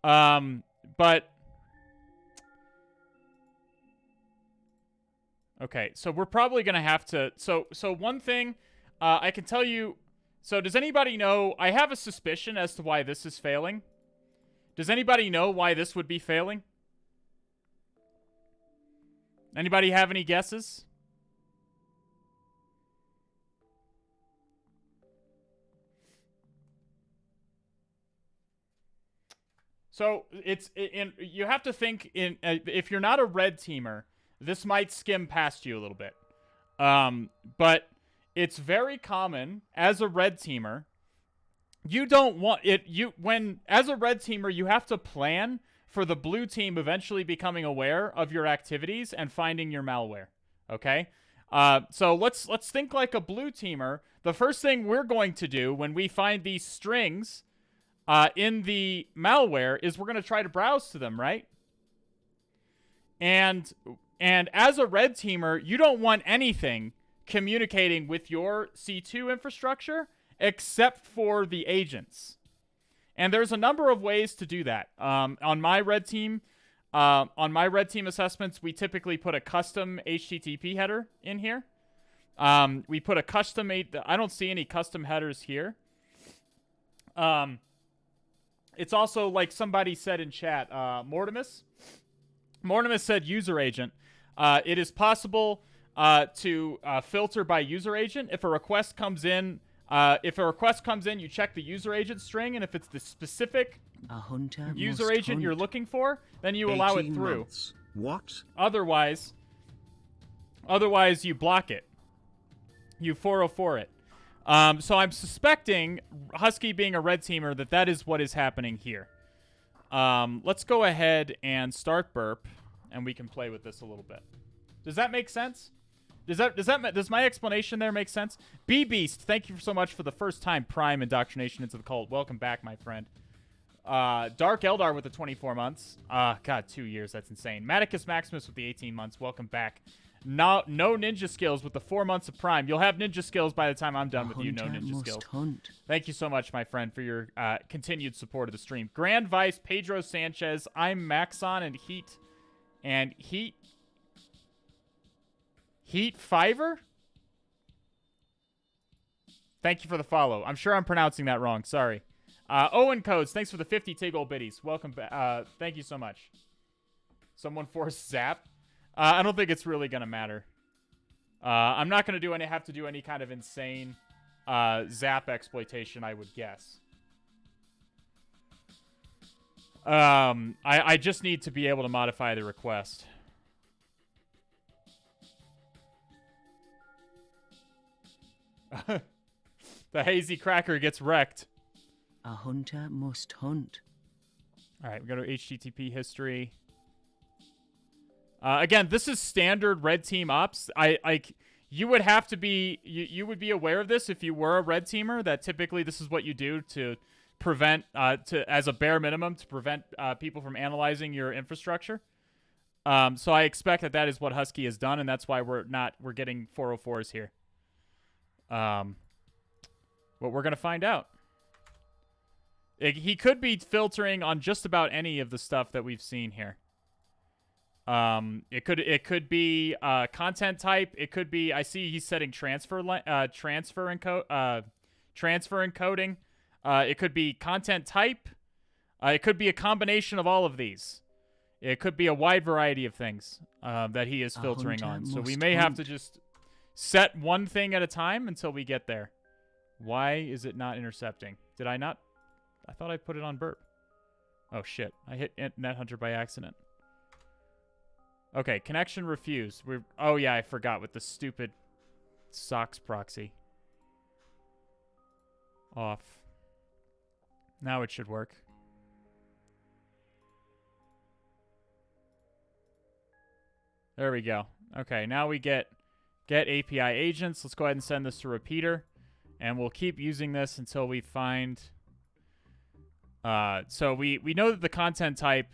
But... Okay, so we're probably going to have to... So one thing I can tell you... So does anybody know... I have a suspicion as to why this is failing. Does anybody know why this would be failing? Anybody have any guesses? So you have to think if you're not a red teamer, this might skim past you a little bit. But it's very common as a red teamer. You don't want it. As a red teamer, you have to plan for the blue team eventually becoming aware of your activities and finding your malware. Okay. So let's think like a blue teamer. The first thing we're going to do when we find these strings in the malware is we're going to try to browse to them, right? And as a red teamer, you don't want anything communicating with your C2 infrastructure except for the agents. And there's a number of ways to do that. On my red team assessments, we typically put a custom HTTP header in here. We put a custom... I don't see any custom headers here. It's also like somebody said in chat, Mortimus said user agent. It is possible to filter by user agent. If a request comes in, you check the user agent string, and if it's the specific user agent you're looking for, then you allow it through. Months. What? Otherwise you block it. You 404 it. So I'm suspecting, Husky being a red teamer, that is what is happening here. Let's go ahead and start burp, and we can play with this a little bit. Does that make sense? Does my explanation there make sense? B-Beast, thank you so much for the first time Prime indoctrination into the cult. Welcome back, my friend. Dark Eldar with the 24 months. God, 2 years. That's insane. Maticus Maximus with the 18 months. Welcome back. No ninja skills with the 4 months of Prime. You'll have ninja skills by the time I'm done with you. No ninja skills. Thank you so much, my friend, for your continued support of the stream. Grand Vice, Pedro Sanchez. I'm Maxon and Heat Fiver? Thank you for the follow. I'm sure I'm pronouncing that wrong. Sorry. Owen Codes, thanks for the 50 Tiggle biddies. Welcome back. Thank you so much. Someone forced Zap. I don't think it's really going to matter. I'm not going to have to do any kind of insane Zap exploitation, I would guess. I just need to be able to modify the request. The hazy cracker gets wrecked. A hunter must hunt. All right, we go to HTTP history. Again, this is standard red team ops. You would have to be you would be aware of this if you were a red teamer. That typically this is what you do to prevent as a bare minimum to prevent people from analyzing your infrastructure. So I expect that is what Husky has done, and that's why we're getting 404s here. But we're gonna find out. He could be filtering on just about any of the stuff that we've seen here. It could be content type. It could be. I see he's setting transfer encoding. It could be content type. It could be a combination of all of these. It could be a wide variety of things that he is filtering on. So we may have to just set one thing at a time until we get there. Why is it not intercepting? Did I not? I thought I put it on burp. Oh, shit. I hit NetHunter by accident. Okay, connection refused. Oh, yeah, I forgot with the stupid socks proxy. Off. Now it should work. There we go. Okay, now we get API agents. Let's go ahead and send this to repeater. And we'll keep using this until we find... So we know that the content type...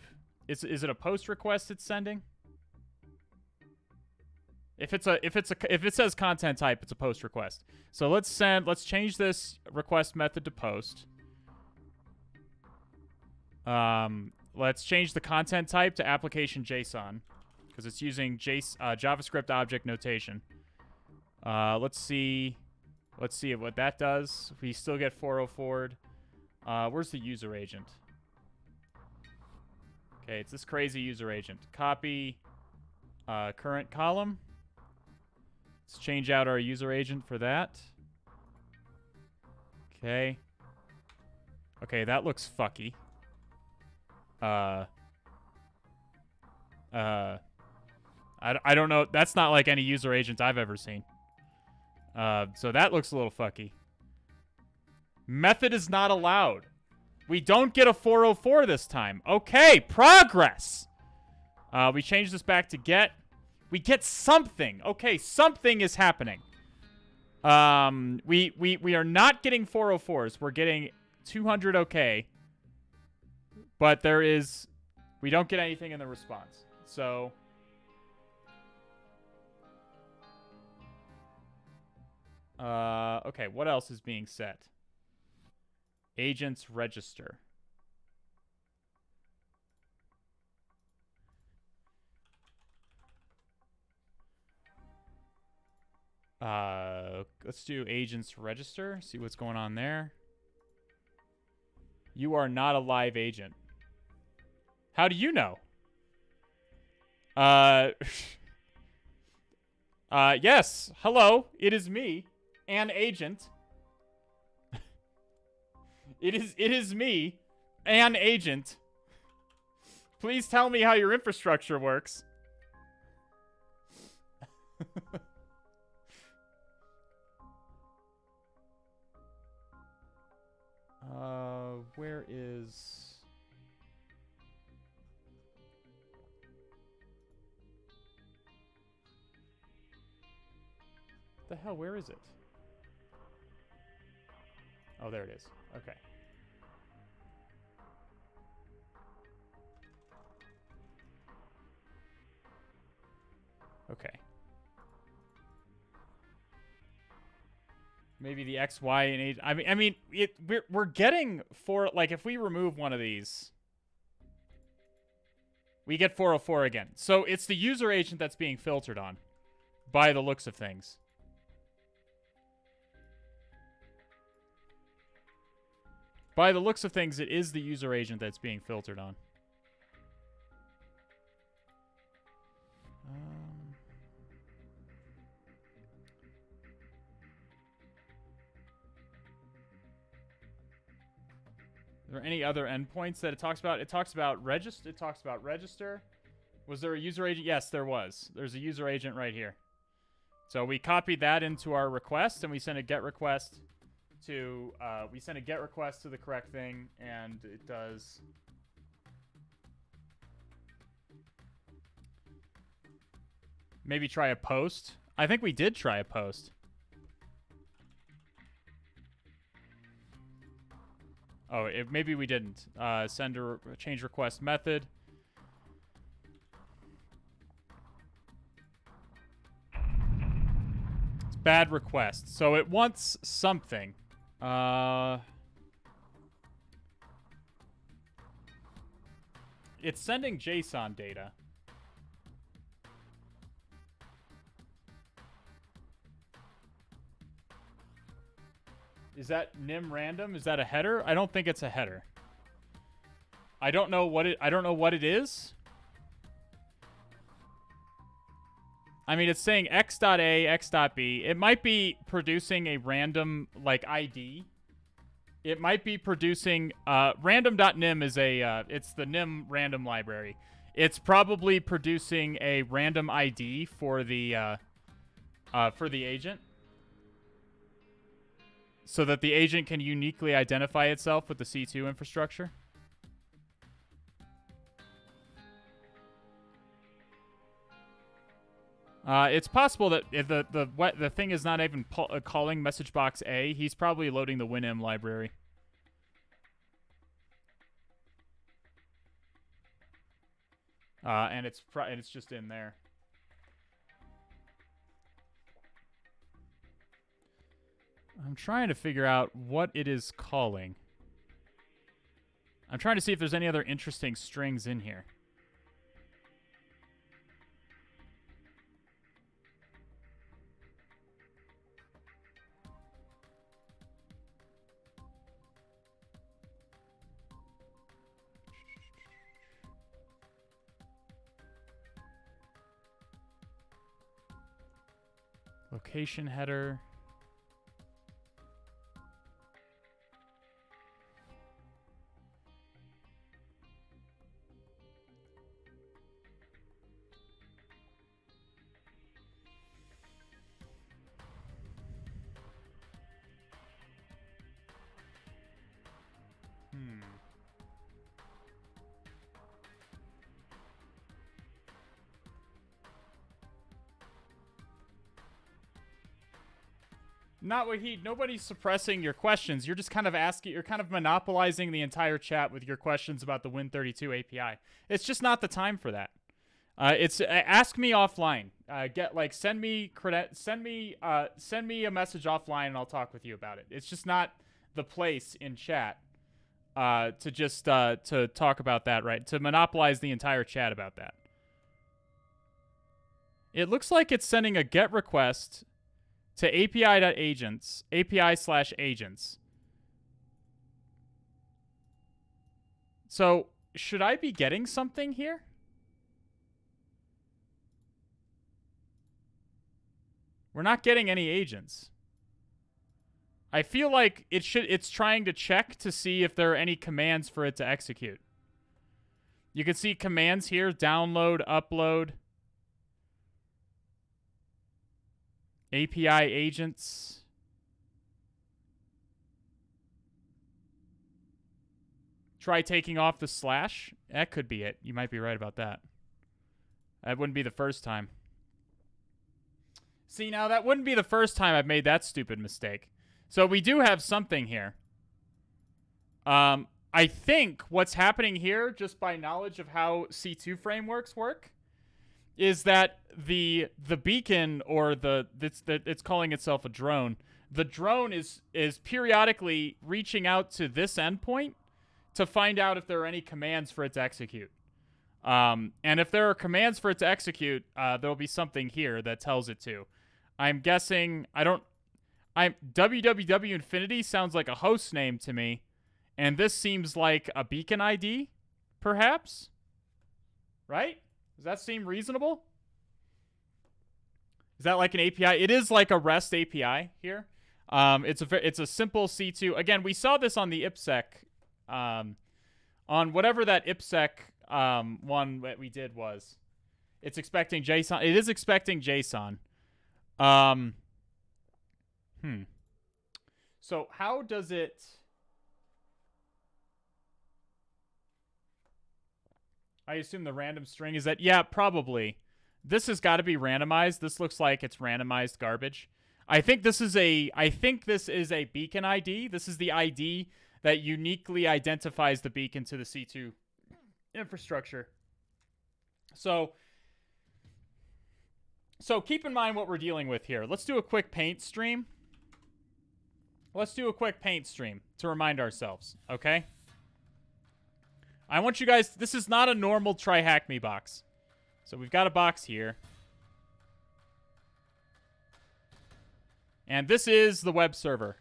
Is it a post request it's sending? If it says content type, it's a post request. So let's change this request method to post. Let's change the content type to application JSON because it's using JavaScript object notation. Let's see what that does. We still get 404'd. Where's the user agent? Okay, it's this crazy user agent. Copy current column. Let's change out our user agent for that. Okay. Okay, that looks fucky. I don't know. That's not like any user agent I've ever seen. So that looks a little fucky. Method is not allowed. We don't get a 404 this time. Okay, progress. We change this back to get. We get something. Okay, something is happening. We are not getting 404s. We're getting 200 okay. But we don't get anything in the response. So okay, what else is being set? Agents register. Let's do agents register. See what's going on there. You are not a live agent. How do you know? Yes. Hello. It is me, an agent. It is me, an agent. Please tell me how your infrastructure works. Where is... the hell, where is it? Oh, there it is. Okay. Okay. Maybe the X, Y, and H. I mean, we're getting like if we remove one of these, we get 404 again. So it's the user agent that's being filtered on, by the looks of things. By the looks of things, it is the user agent that's being filtered on. Are there any other endpoints that it talks about? It talks about register. It talks about register. Was there a user agent? Yes, there was. There's a user agent right here. So we copied that into our request, and we sent a get request to the correct thing, and it does. Maybe try a post. I think we did try a post. Oh, maybe we didn't. Send a change request method. It's bad request. So it wants something. It's sending JSON data. Is that nim random? Is that a header? I don't think it's a header. I don't know what it is. I mean, it's saying x.a, x.b. It might be producing a random like ID. It might be producing random.nim is it's the nim random library. It's probably producing a random ID for the agent, so that the agent can uniquely identify itself with the C2 infrastructure. It's possible that if the thing is not even calling message box A, he's probably loading the WinM library. And it's just in there. I'm trying to figure out what it is calling. I'm trying to see if there's any other interesting strings in here. Location header. Not Wahid. Nobody's suppressing your questions. You're just kind of asking. You're kind of monopolizing the entire chat with your questions about the Win32 API. It's just not the time for that. It's ask me offline. Send me a message offline, and I'll talk with you about it. It's just not the place in chat to talk about that. Right? To monopolize the entire chat about that. It looks like it's sending a GET request to API.agents, API/agents. So, should I be getting something here? We're not getting any agents. I feel like it's trying to check to see if there are any commands for it to execute. You can see commands here: download, upload, API agents. Try taking off the slash. That could be it. You might be right about that. That wouldn't be the first time. See, now that wouldn't be the first time I've made that stupid mistake. So we do have something here. I think what's happening here, just by knowledge of how C2 frameworks work, is that the beacon, or it's calling itself a drone. The drone is periodically reaching out to this endpoint to find out if there are any commands for it to execute. And if there are commands for it to execute, there'll be something here that tells it to. I'm guessing, www Infinity sounds like a host name to me, and this seems like a beacon ID, perhaps? Right? Does that seem reasonable? Is that like an API? It is like a REST API here. It's a simple C2. Again, we saw this on the IPsec, on whatever that IPsec one that we did was. It's expecting JSON. It is expecting JSON. So how does it... I assume the random string is that... Yeah, probably. This has got to be randomized. This looks like it's randomized garbage. I think this is a beacon ID. This is the ID that uniquely identifies the beacon to the C2 infrastructure. So keep in mind what we're dealing with here. Let's do a quick paint stream. Let's do a quick paint stream to remind ourselves, okay? I want you guys... This is not a normal TryHackMe box. So we've got a box here. And this is the web server.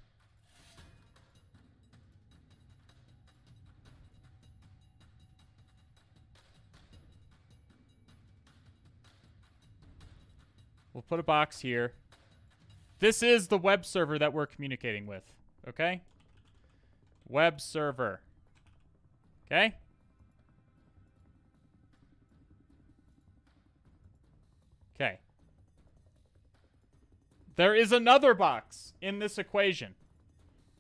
We'll put a box here. This is the web server that we're communicating with. Okay? Web server. Okay? Okay. There is another box in this equation.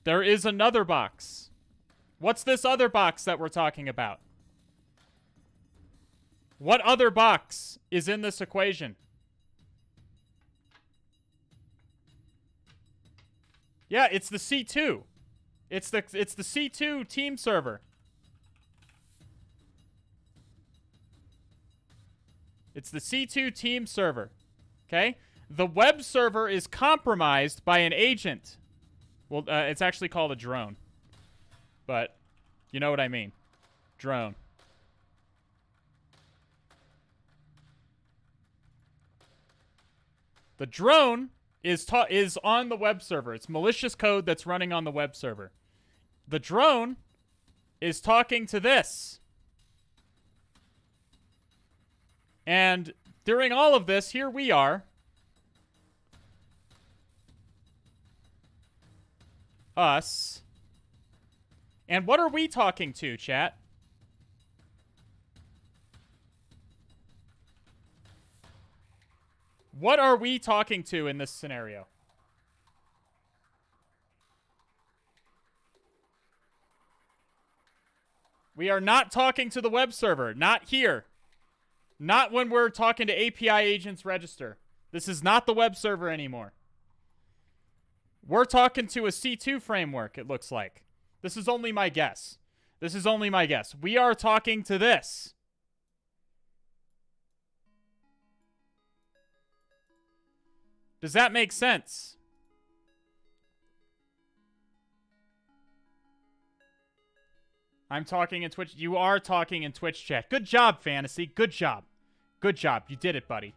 There is another box. What's this other box that we're talking about? What other box is in this equation? Yeah, it's the C2. It's the C2 team server. It's the C2 team server. Okay? The web server is compromised by an agent. Well, it's actually called a drone. But you know what I mean. Drone. The drone is on the web server. It's malicious code that's running on the web server. The drone is talking to this. And during all of this, here we are. Us. And what are we talking to, chat? What are we talking to in this scenario? We are not talking to the web server. Not here. Not when we're talking to API agents register. This is not the web server anymore. We're talking to a C2 framework, it looks like. This is only my guess. This is only my guess. We are talking to this. Does that make sense? I'm talking in Twitch. You are talking in Twitch chat. Good job, Fantasy. Good job. Good job. You did it, buddy.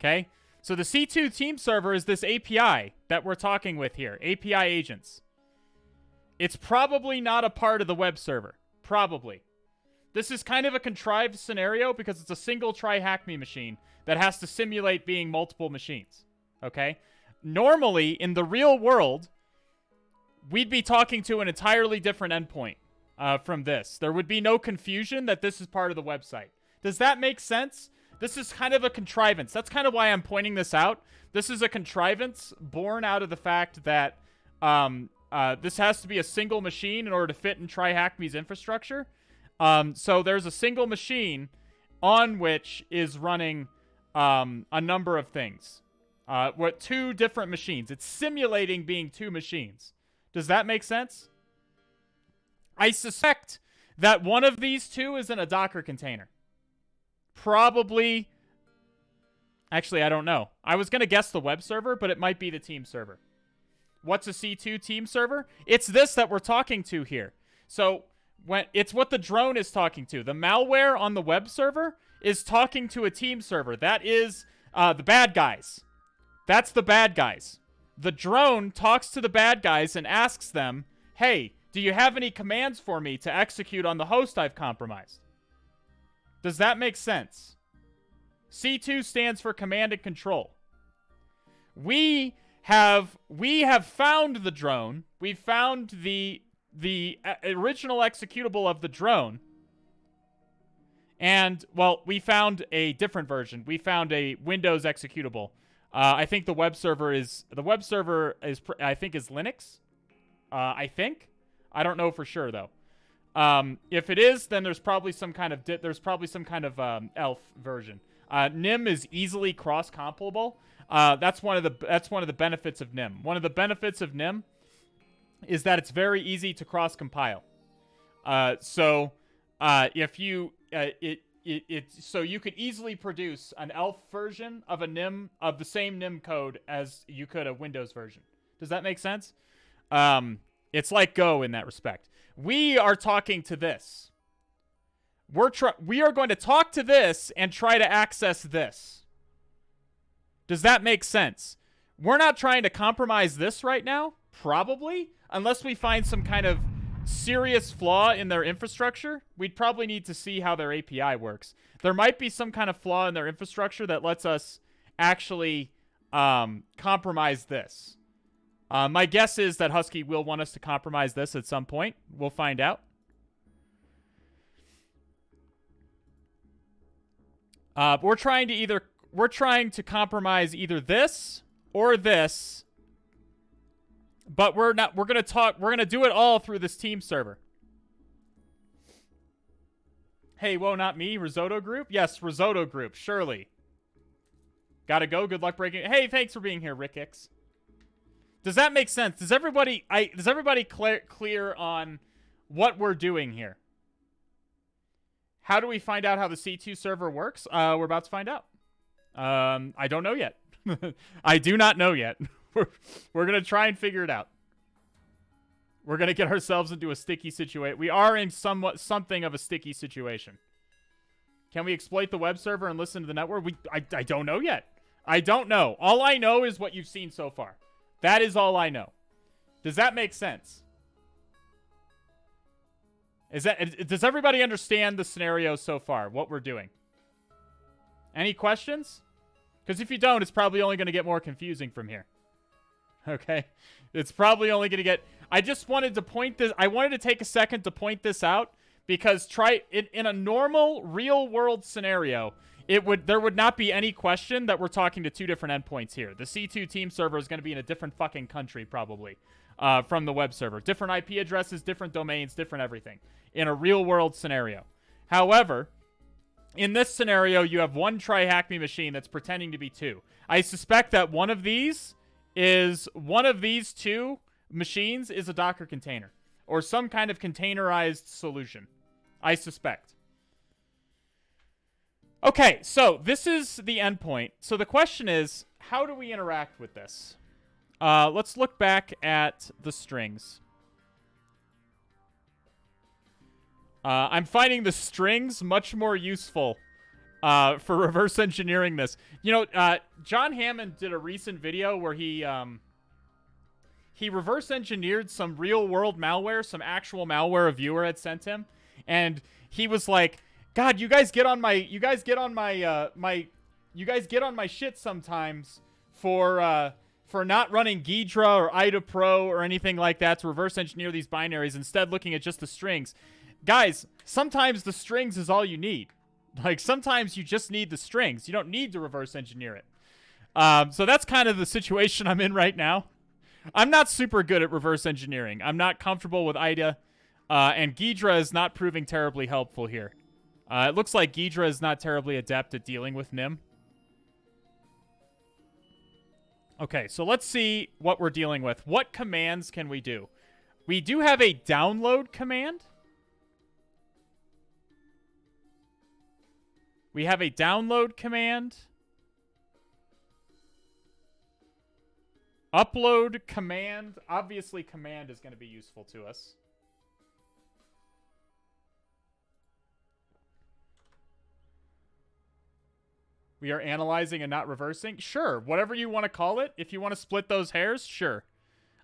Okay? So the C2 team server is this API that we're talking with here. API agents. It's probably not a part of the web server. Probably. This is kind of a contrived scenario because it's a single TryHackMe machine that has to simulate being multiple machines. Okay? Normally, in the real world, we'd be talking to an entirely different endpoint from this. There would be no confusion that this is part of the website. Does that make sense? This is kind of a contrivance. That's kind of why I'm pointing this out. This is a contrivance born out of the fact that this has to be a single machine in order to fit in TryHackMe's infrastructure. So there's a single machine on which is running a number of things. What, 2 different machines. It's simulating being 2 machines. Does that make sense? I suspect that one of these 2 is in a Docker container. Probably. Actually, I don't know. I was going to guess the web server, but it might be the team server. What's a C2 team server? It's this that we're talking to here. So it's what the drone is talking to. The malware on the web server is talking to a team server. That is the bad guys. That's the bad guys. The drone talks to the bad guys and asks them, hey, do you have any commands for me to execute on the host I've compromised? Does that make sense? C2 stands for command and control. We have found the drone. We've found the original executable of the drone. And, well, we found a different version. We found a Windows executable. I think the web server is I think is Linux. I think. I don't know for sure though. If it is, then there's probably some kind of ELF version. NIM is easily cross-compilable. That's one of the benefits of NIM. One of the benefits of NIM is that it's very easy to cross-compile. So you could easily produce an ELF version of a NIM of the same NIM code as you could a Windows version. Does that make sense? It's like Go in that respect. We are talking to this. We are going to talk to this and try to access this. Does that make sense? We're not trying to compromise this right now, probably, unless we find some kind of serious flaw in their infrastructure. We'd probably need to see how their API works. There might be some kind of flaw in their infrastructure that lets us actually compromise this. My guess is that Husky will want us to compromise this at some point. We'll find out. We're trying to compromise either this or this. But we're going to do it all through this team server. Hey, whoa, not me. Risotto group? Yes, Risotto group. Surely. Gotta go. Good luck breaking. Hey, thanks for being here, Rick X. Does that make sense? Does everybody clear on what we're doing here? How do we find out how the C2 server works? We're about to find out. I don't know yet. I do not know yet. We're going to try and figure it out. We're going to get ourselves into a sticky situation. We are in something of a sticky situation. Can we exploit the web server and listen to the network? I don't know yet. I don't know. All I know is what you've seen so far. That is all I know. Does that make sense? Does everybody understand the scenario so far, what we're doing? Any questions? Because if you don't, it's probably only going to get more confusing from here. Okay? It's probably only going to get... I just wanted to point this... I wanted to take a second to point this out because in a normal, real-world scenario, there would not be any question that we're talking to 2 different endpoints here. The C2 team server is going to be in a different fucking country, probably, from the web server. Different IP addresses, different domains, different everything in a real-world scenario. However, in this scenario, you have one TryHackMe machine that's pretending to be 2. I suspect that one of these 2 machines is a Docker container or some kind of containerized solution. I suspect. Okay, so this is the endpoint. So the question is, how do we interact with this? Let's look back at the strings. I'm finding the strings much more useful for reverse engineering this. You know, John Hammond did a recent video where he reverse engineered some real world malware, some actual malware a viewer had sent him, and he was like, God, you guys get on my shit sometimes for not running Ghidra or IDA Pro or anything like that to reverse engineer these binaries, instead looking at just the strings. Guys, sometimes the strings is all you need. Like, sometimes you just need the strings. You don't need to reverse engineer it. So that's kind of the situation I'm in right now. I'm not super good at reverse engineering. I'm not comfortable with IDA, and Ghidra is not proving terribly helpful here. It looks like Ghidra is not terribly adept at dealing with Nim. Okay, so let's see what we're dealing with. What commands can we do? We do have a download command. We have a download command. Upload command. Obviously, command is going to be useful to us. We are analyzing and not reversing. Sure, whatever you want to call it. If you want to split those hairs, sure.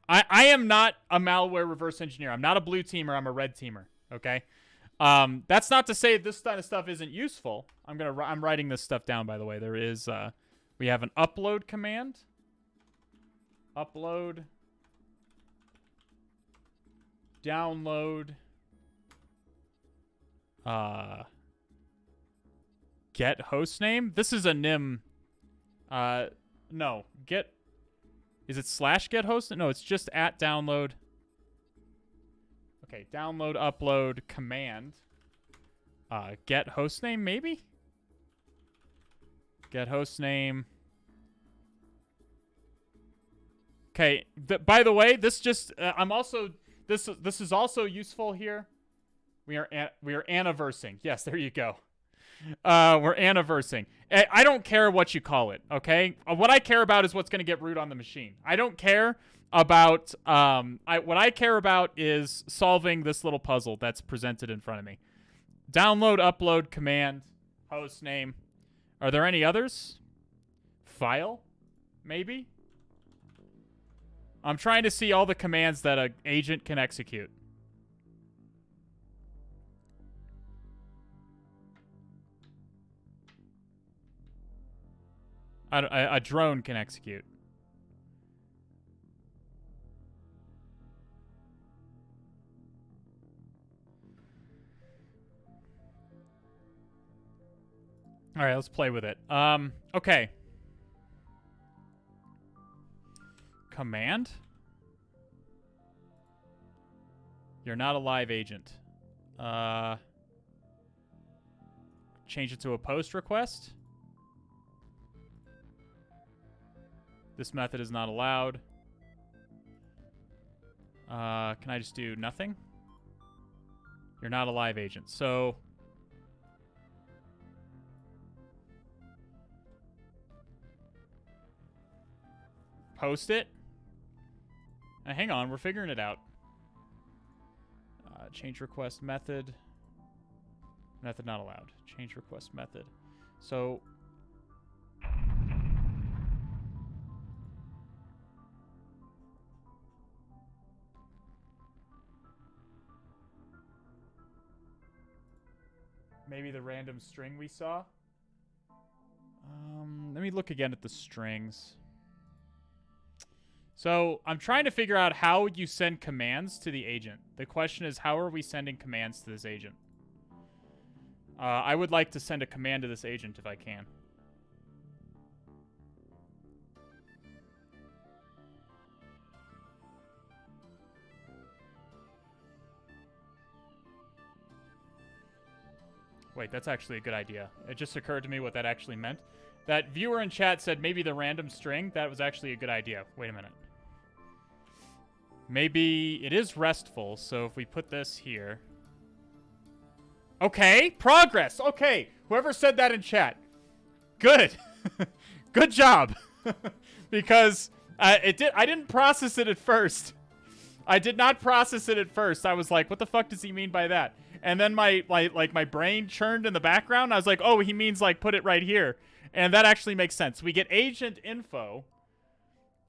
I am not a malware reverse engineer. I'm not a blue teamer. I'm a red teamer. Okay. That's not to say this kind of stuff isn't useful. I'm writing this stuff down, by the way. There is we have an upload command. Upload. Download. Get hostname. This is a nim. No. Get. Is it /get host? No, it's just at download. Okay, download, upload, command. Get hostname, maybe? Get hostname. Okay, by the way, this just I'm also this is also useful here. We are anniversing. Yes, there you go. We're anniversing. I don't care what you call it, okay? What I care about is what's going to get root on the machine. I don't care about what I care about is solving this little puzzle that's presented in front of me. Download, upload, command, host name. Are there any others? File, maybe? I'm trying to see all the commands that an agent can execute. A drone can execute. All right, let's play with it. Okay. Command. You're not a live agent. Change it to a post request. This method is not allowed. Can I just do nothing? You're not a live agent. So post it. Hang on, we're figuring it out. Change request method. Method not allowed. Change request method. So maybe the random string we saw. Let me look again at the strings. So I'm trying to figure out how you send commands to the agent. The question is, how are we sending commands to this agent? I would like to send a command to this agent if I can. Wait, that's actually a good idea. It just occurred to me what that actually meant. That viewer in chat said maybe the random string. That was actually a good idea. Wait a minute. Maybe it is restful, so if we put this here. Okay, progress. Okay, whoever said that in chat. Good. Good job. Because I didn't process it at first. I did not process it at first. I was like, what the fuck does he mean by that? And then my brain churned in the background. I was like, oh, he means like put it right here. And that actually makes sense. We get agent info.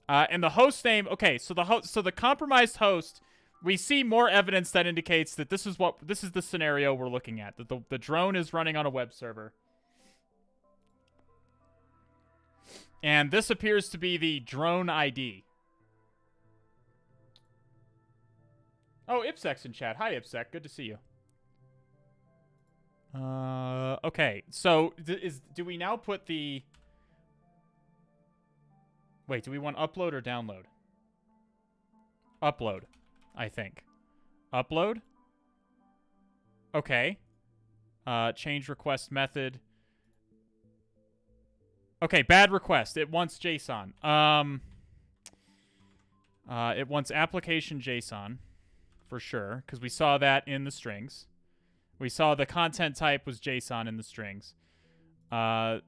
And the host name, okay, so the compromised host we see more evidence that indicates that this is the scenario we're looking at. That the drone is running on a web server. And this appears to be the drone ID. Oh, Ipsek's in chat. Hi, Ipsek. Good to see you. Okay. So, do we now put the... Wait, do we want upload or download? Upload, I think. Upload? Okay. Change request method. Okay, bad request. It wants JSON. It wants application JSON, for sure, because we saw that in the strings. We saw the content type was JSON in the strings. What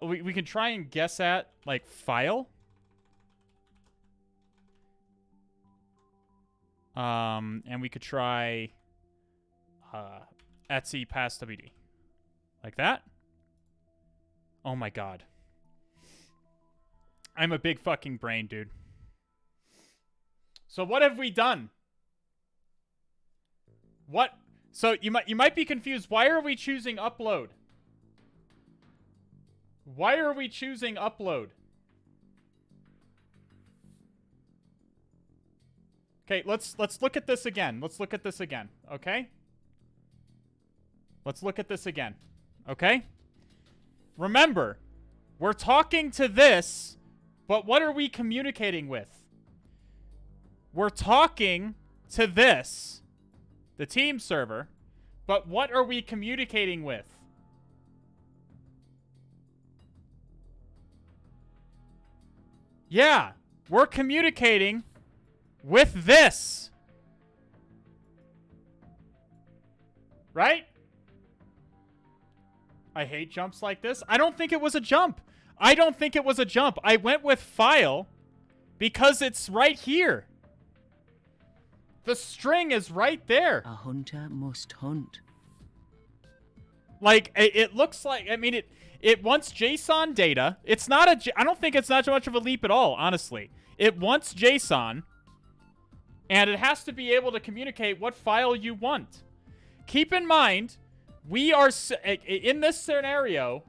we can try and guess at, like, file. And we could try Etsy pass WD. Like that? Oh my god. I'm a big fucking brain, dude. So what have we done? What? So you might be confused. Why are we choosing upload? Why are we choosing upload? Okay, let's look at this again. Let's look at this again, okay? Let's look at this again, okay? Remember, we're talking to this, but what are we communicating with? We're talking to this, the team server, but what are we communicating with? Yeah, we're communicating with this. Right? I hate jumps like this. I don't think it was a jump. I don't think it was a jump. I went with file because it's right here. The string is right there. A hunter must hunt. Like, it looks like, I mean, it wants JSON data. It's not I don't think it's not much of a leap at all, honestly. It wants JSON, and it has to be able to communicate what file you want. Keep in mind, we are, in this scenario,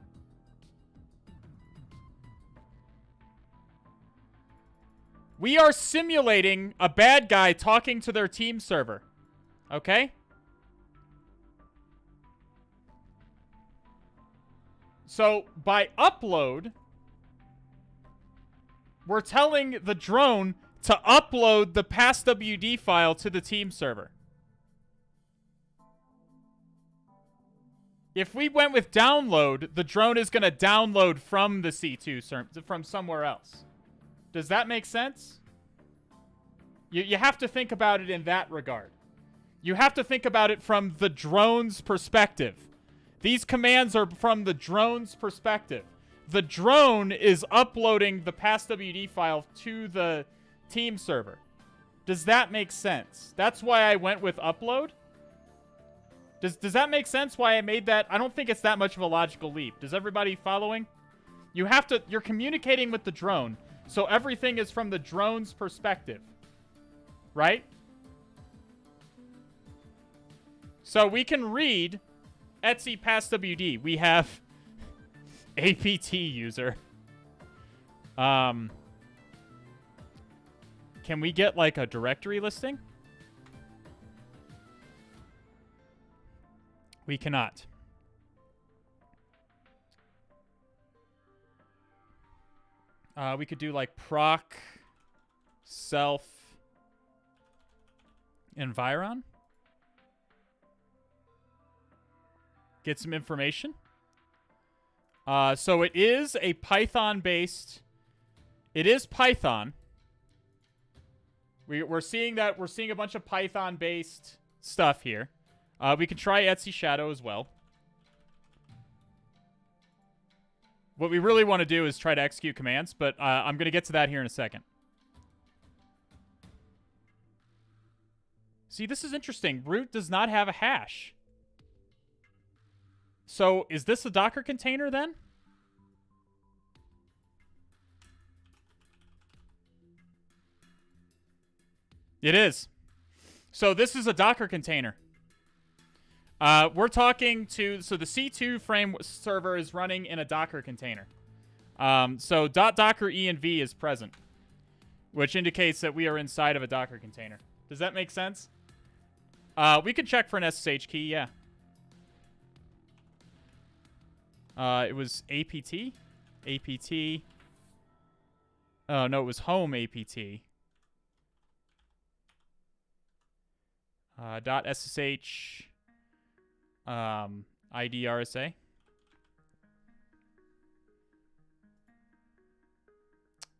we are simulating a bad guy talking to their team server. Okay? So, by upload, we're telling the drone to upload the passwd file to the team server. If we went with download, the drone is going to download from the C2 from somewhere else. Does that make sense? You have to think about it in that regard. You have to think about it from the drone's perspective. These commands are from the drone's perspective. The drone is uploading the passwd file to the team server. Does that make sense? That's why I went with upload. Does that make sense why I made that? I don't think it's that much of a logical leap. Does everybody following? You're communicating with the drone, so everything is from the drone's perspective. Right? So we can read Etsy passwd. We have apt user. Can we get like a directory listing? We cannot. We could do like proc self environ. Get some information. So it is a Python-based... It is Python. We're seeing that. We're seeing a bunch of Python-based stuff here. We can try Etsy Shadow as well. What we really want to do is try to execute commands, but I'm going to get to that here in a second. See, this is interesting. Root does not have a hash. So, is this a Docker container then? It is. So this is a Docker container. We're talking to... So the C2 frame server is running in a Docker container. So .docker env is present, which indicates that we are inside of a Docker container. Does that make sense? We could check for an SSH key, yeah. It was apt? Apt. Oh, no, it was home apt. .ssh ID RSA.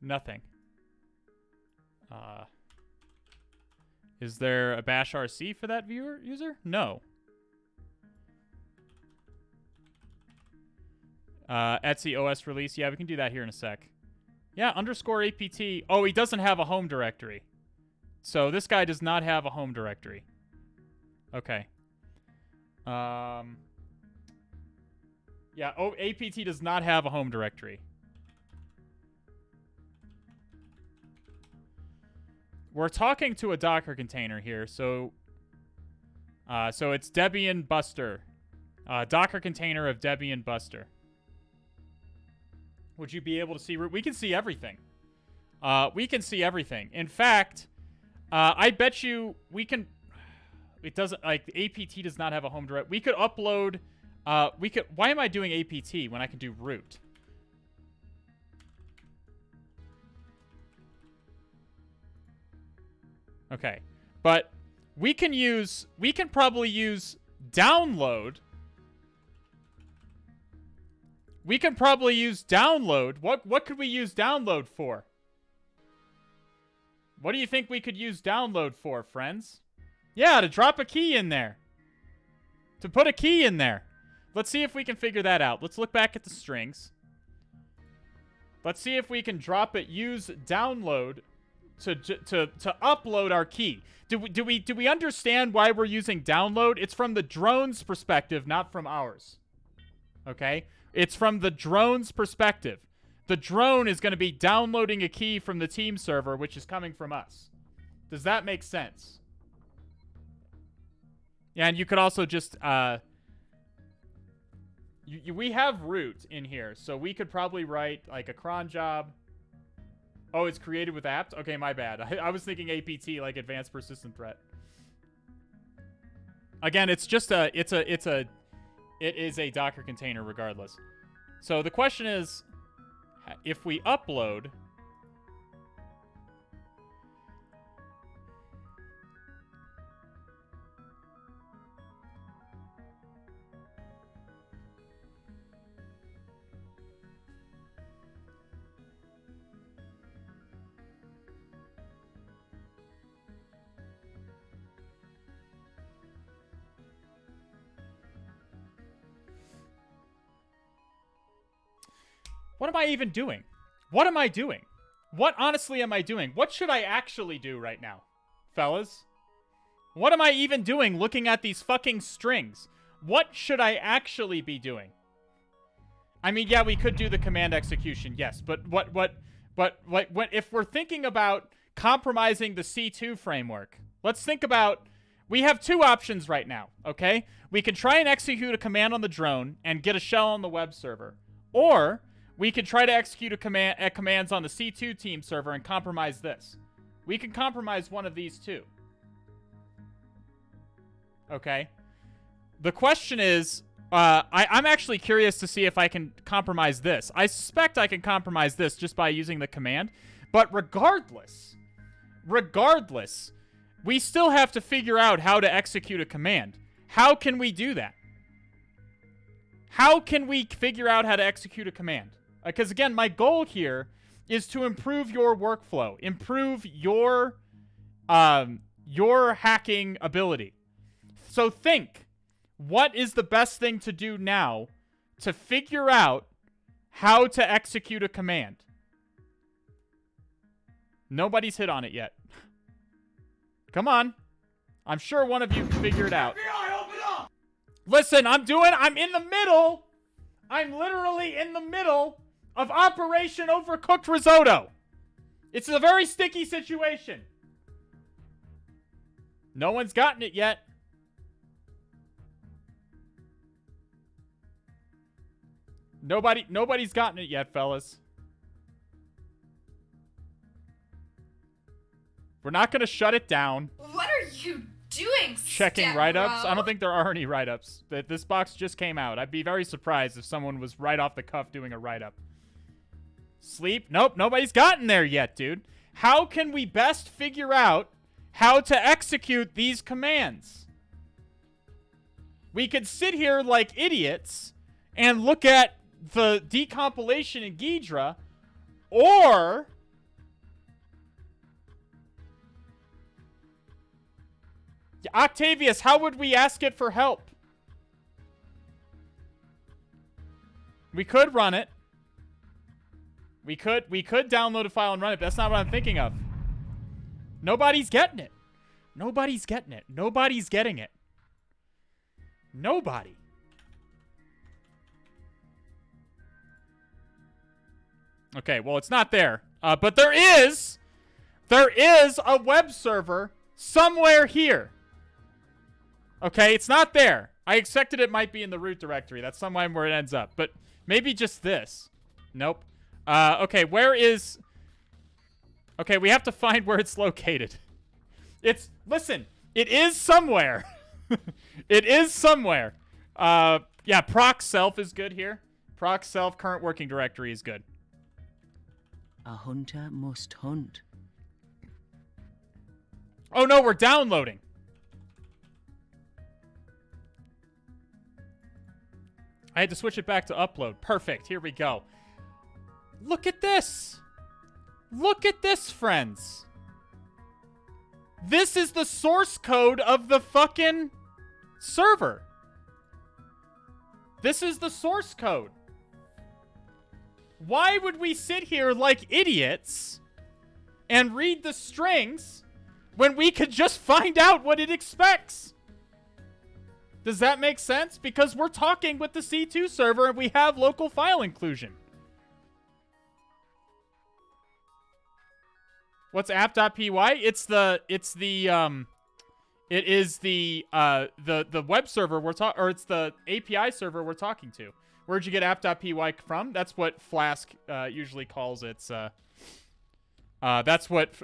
Nothing. Is there a bash RC for that user? No. Etsy OS release. Yeah, we can do that here in a sec. Yeah, underscore apt. Oh, he doesn't have a home directory. So this guy does not have a home directory. Okay. Yeah, apt does not have a home directory. We're talking to a Docker container here, so it's Debian Buster. Docker container of Debian Buster. Would you be able to see root? We can see everything. We can see everything. In fact, I bet you we can... It doesn't... Like, apt does not have a home direct. We could upload... we could... Why am I doing apt when I can do root? Okay. But we can use... We can probably use download... We can probably use download. What could we use download for? What do you think we could use download for, friends? Yeah, to drop a key in there. To put a key in there. Let's see if we can figure that out. Let's look back at the strings. Let's see if we can drop it, use download to upload our key. Do we understand why we're using download? It's from the drone's perspective, not from ours. Okay? It's from the drone's perspective. The drone is going to be downloading a key from the team server, which is coming from us. Does that make sense? Yeah, and you could also just... we have root in here, so we could probably write, like, a cron job. Oh, it's created with apt? Okay, my bad. I was thinking apt, like advanced persistent threat. Again, it's just it is a Docker container regardless. So the question is, if we upload... What am I even doing? What am I doing? What honestly am I doing? What should I actually do right now, fellas? What am I even doing looking at these fucking strings? What should I actually be doing? I mean, yeah, we could do the command execution, yes, but what if we're thinking about compromising the C2 framework, let's think about, we have two options right now, okay? We can try and execute a command on the drone and get a shell on the web server, or we can try to execute commands on the C2 team server and compromise this. We can compromise one of these two. Okay? The question is, I'm actually curious to see if I can compromise this. I suspect I can compromise this just by using the command. But regardless, we still have to figure out how to execute a command. How can we do that? How can we figure out how to execute a command? Because, again, my goal here is to improve your workflow, improve your hacking ability. So think, what is the best thing to do now to figure out how to execute a command? Nobody's hit on it yet. Come on. I'm sure one of you can figure it out. FBI, open up! Listen, I'm in the middle. I'm literally in the middle of Operation Overcooked Risotto. It's a very sticky situation. No one's gotten it yet. Nobody's gotten it yet, fellas. We're not going to shut it down. What are you doing, Checking write-ups? I don't think there are any write-ups. This box just came out. I'd be very surprised if someone was right off the cuff doing a write-up. Sleep? Nope, nobody's gotten there yet, dude. How can we best figure out how to execute these commands? We could sit here like idiots and look at the decompilation in Ghidra, or Octavius, how would we ask it for help? We could run it. We could download a file and run it, but that's not what I'm thinking of. Nobody's getting it. Nobody's getting it. Nobody's getting it. Nobody. Okay, well, it's not there. But there is a web server somewhere here. Okay, it's not there. I expected it might be in the root directory. That's somewhere where it ends up. But maybe just this. Nope. Okay, where is... Okay, we have to find where it's located. Listen, it is somewhere. It is somewhere. Yeah, proc self is good here. Proc self current working directory is good. A hunter must hunt. Oh no, we're downloading. I had to switch it back to upload. Perfect. Here we go. Look at this. Look at this, friends. This is the source code of the fucking server. This is the source code. Why would we sit here like idiots and read the strings when we could just find out what it expects? Does that make sense? Because we're talking with the C2 server and we have local file inclusion. What's app.py? It is the web server it's the API server we're talking to. Where'd you get app.py from? That's what Flask usually calls its. That's what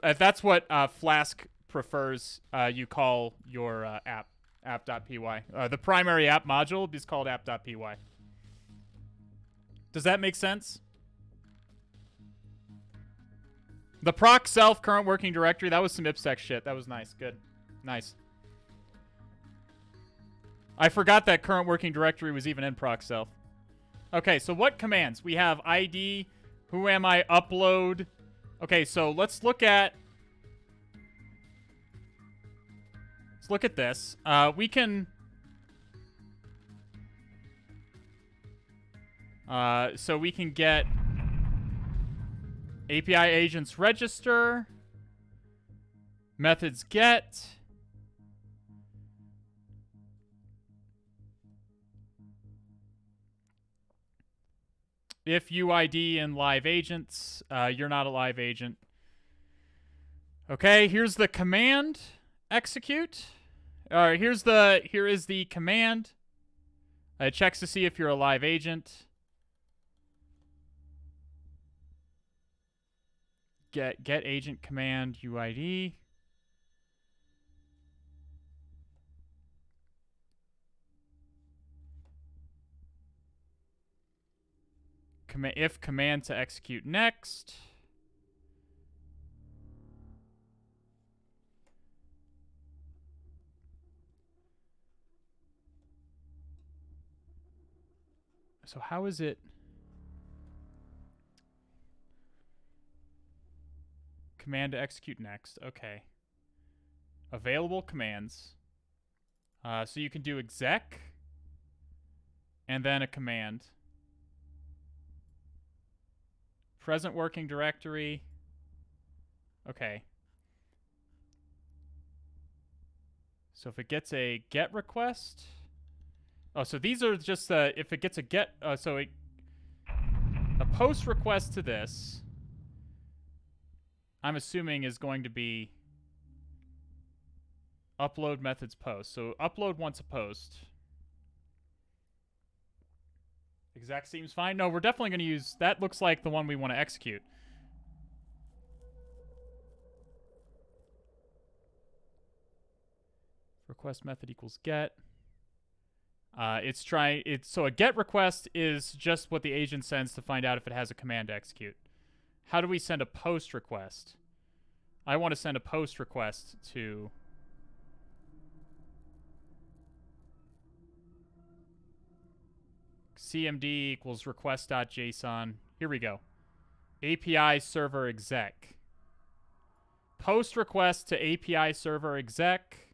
Flask prefers. You call your app.py. The primary app module is called app.py. Does that make sense? The proc self current working directory. That was some IPsec shit. That was nice. Good. Nice. I forgot that current working directory was even in proc self. Okay, so what commands? We have ID, who am I, upload. Okay, so let's look at this. We can so we can get API agents register, methods get, if UID in live agents, you're not a live agent. Okay, here's the command, execute. All right, here is the command. It checks to see if you're a live agent. Get agent command UID. If command to execute next. So how is it? Command to execute next. Okay. Available commands. So you can do exec and then a command. Present working directory. Okay. So if it gets a get request. Oh, so these are just if it gets a get. A post request to this, I'm assuming is going to be Upload methods post. So upload once a post. Exec seems fine. No, we're definitely going to use... That looks like the one we want to execute. Request method equals get. So a get request is just what the agent sends to find out if it has a command to execute. How do we send a post request? I want to send a post request to... cmd equals request.json. Here we go. API server exec. Post request to API server exec.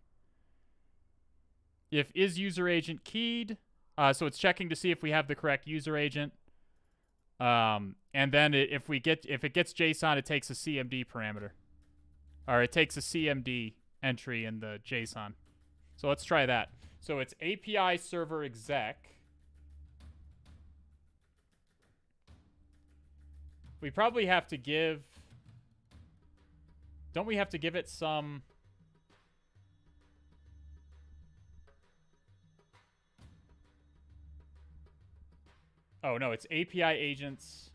If is user agent keyed, so it's checking to see if we have the correct user agent. And then if it gets JSON, it takes a CMD parameter, or it takes a CMD entry in the JSON. So let's try that. So it's API server exec. We probably have to give... Don't we have to give it some... Oh, no, it's API agents.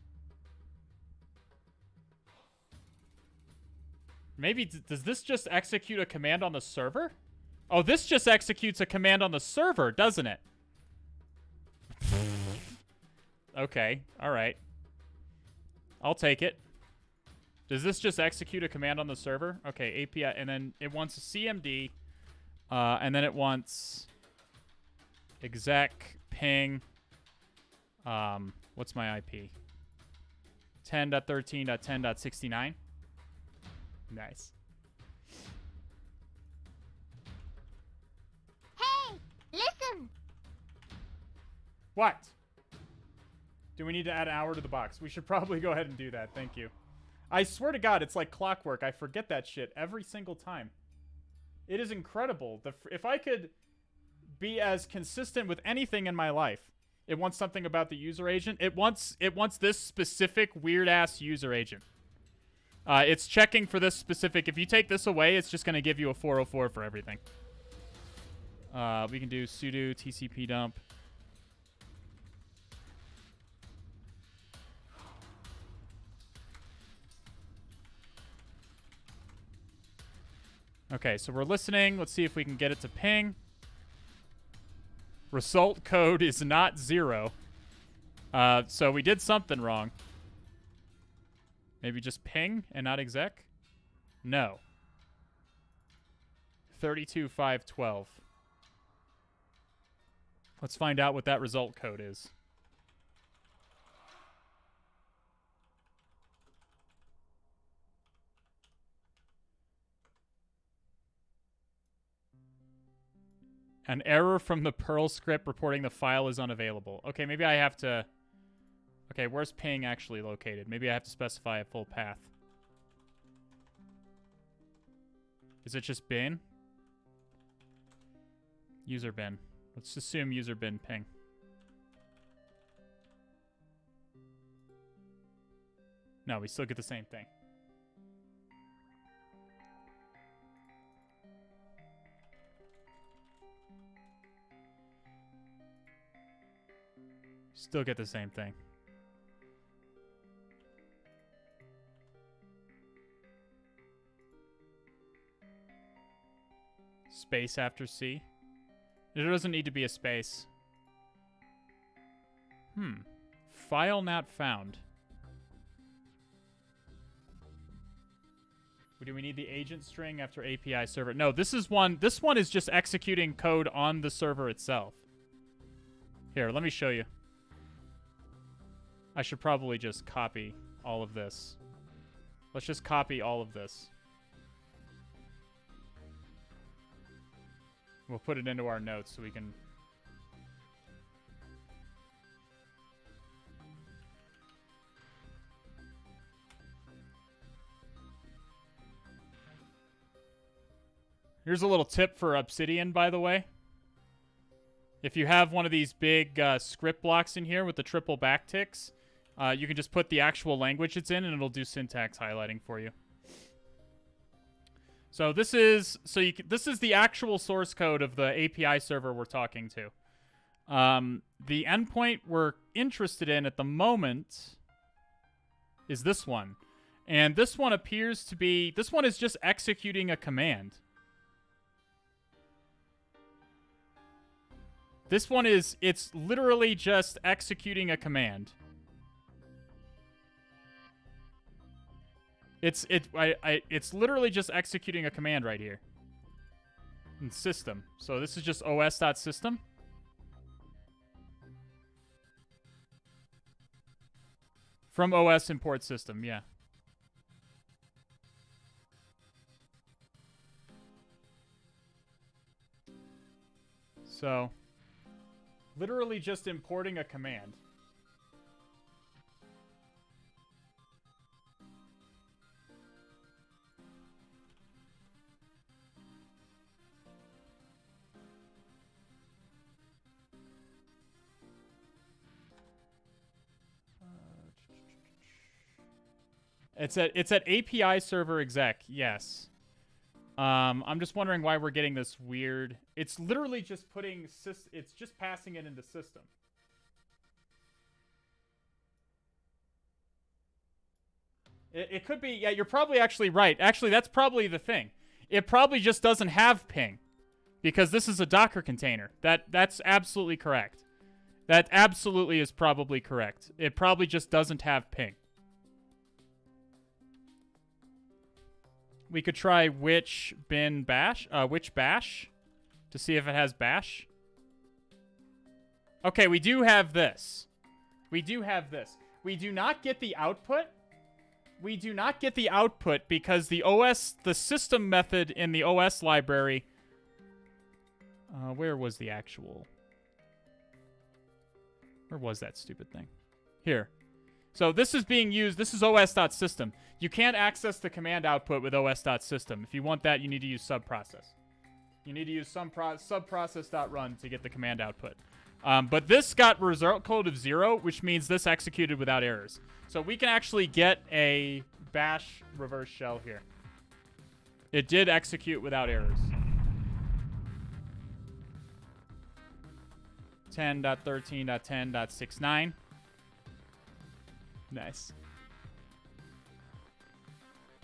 Maybe, does this just execute a command on the server? Oh, this just executes a command on the server, doesn't it? Okay, all right. I'll take it. Does this just execute a command on the server? Okay, API, and then it wants a CMD, and then it wants exec ping. What's my IP? 10.13.10.69. Nice. Hey, listen. What? Do we need to add an hour to the box? We should probably go ahead and do that. Thank you. I swear to God, it's like clockwork. I forget that shit every single time. It is incredible. If I could be as consistent with anything in my life, it wants something about the user agent. It wants this specific weird-ass user agent. It's checking for this specific... If you take this away, it's just going to give you a 404 for everything. We can do sudo tcp dump. Okay, so we're listening. Let's see if we can get it to ping. Result code is not 0. So we did something wrong. Maybe just ping and not exec? No. 32.512. Let's find out what that result code is. An error from the Perl script reporting the file is unavailable. Okay, maybe I have to... Okay, where's ping actually located? Maybe I have to specify a full path. Is it just bin? User bin. Let's assume user bin ping. No, we still get the same thing. Still get the same thing. Space after C. There doesn't need to be a space. File not found. Do we need the agent string after API server? No, this one is just executing code on the server itself. Here, let me show you. I should probably just copy all of this. Let's just copy all of this. We'll put it into our notes so we can... Here's a little tip for Obsidian, by the way. If you have one of these big script blocks in here with the triple backticks, you can just put the actual language it's in and it'll do syntax highlighting for you. So this is this is the actual source code of the API server we're talking to. The endpoint we're interested in at the moment is this one. And this one appears to be... This one is just executing a command. This one is... It's literally just executing a command. It's literally just executing a command right here. In system. So this is just os.system. From OS import system, yeah. So, literally just importing a command. It's at API server exec, yes. I'm just wondering why we're getting this weird... It's literally just putting... It's just passing it into system. It could be... Yeah, you're probably actually right. Actually, that's probably the thing. It probably just doesn't have ping. Because this is a Docker container. That's absolutely correct. That absolutely is probably correct. It probably just doesn't have ping. We could try which bash to see if it has bash. Okay, we do have this. We do have this. We do not get the output. We do not get the output because the system method in the OS library. Where was the actual? Where was that stupid thing? Here. So this is being used. This is os.system. You can't access the command output with os.system. If you want that, you need to use subprocess. You need to use subprocess.run to get the command output. But this got result code of 0, which means this executed without errors. So we can actually get a bash reverse shell here. It did execute without errors. 10.13.10.69. Nice.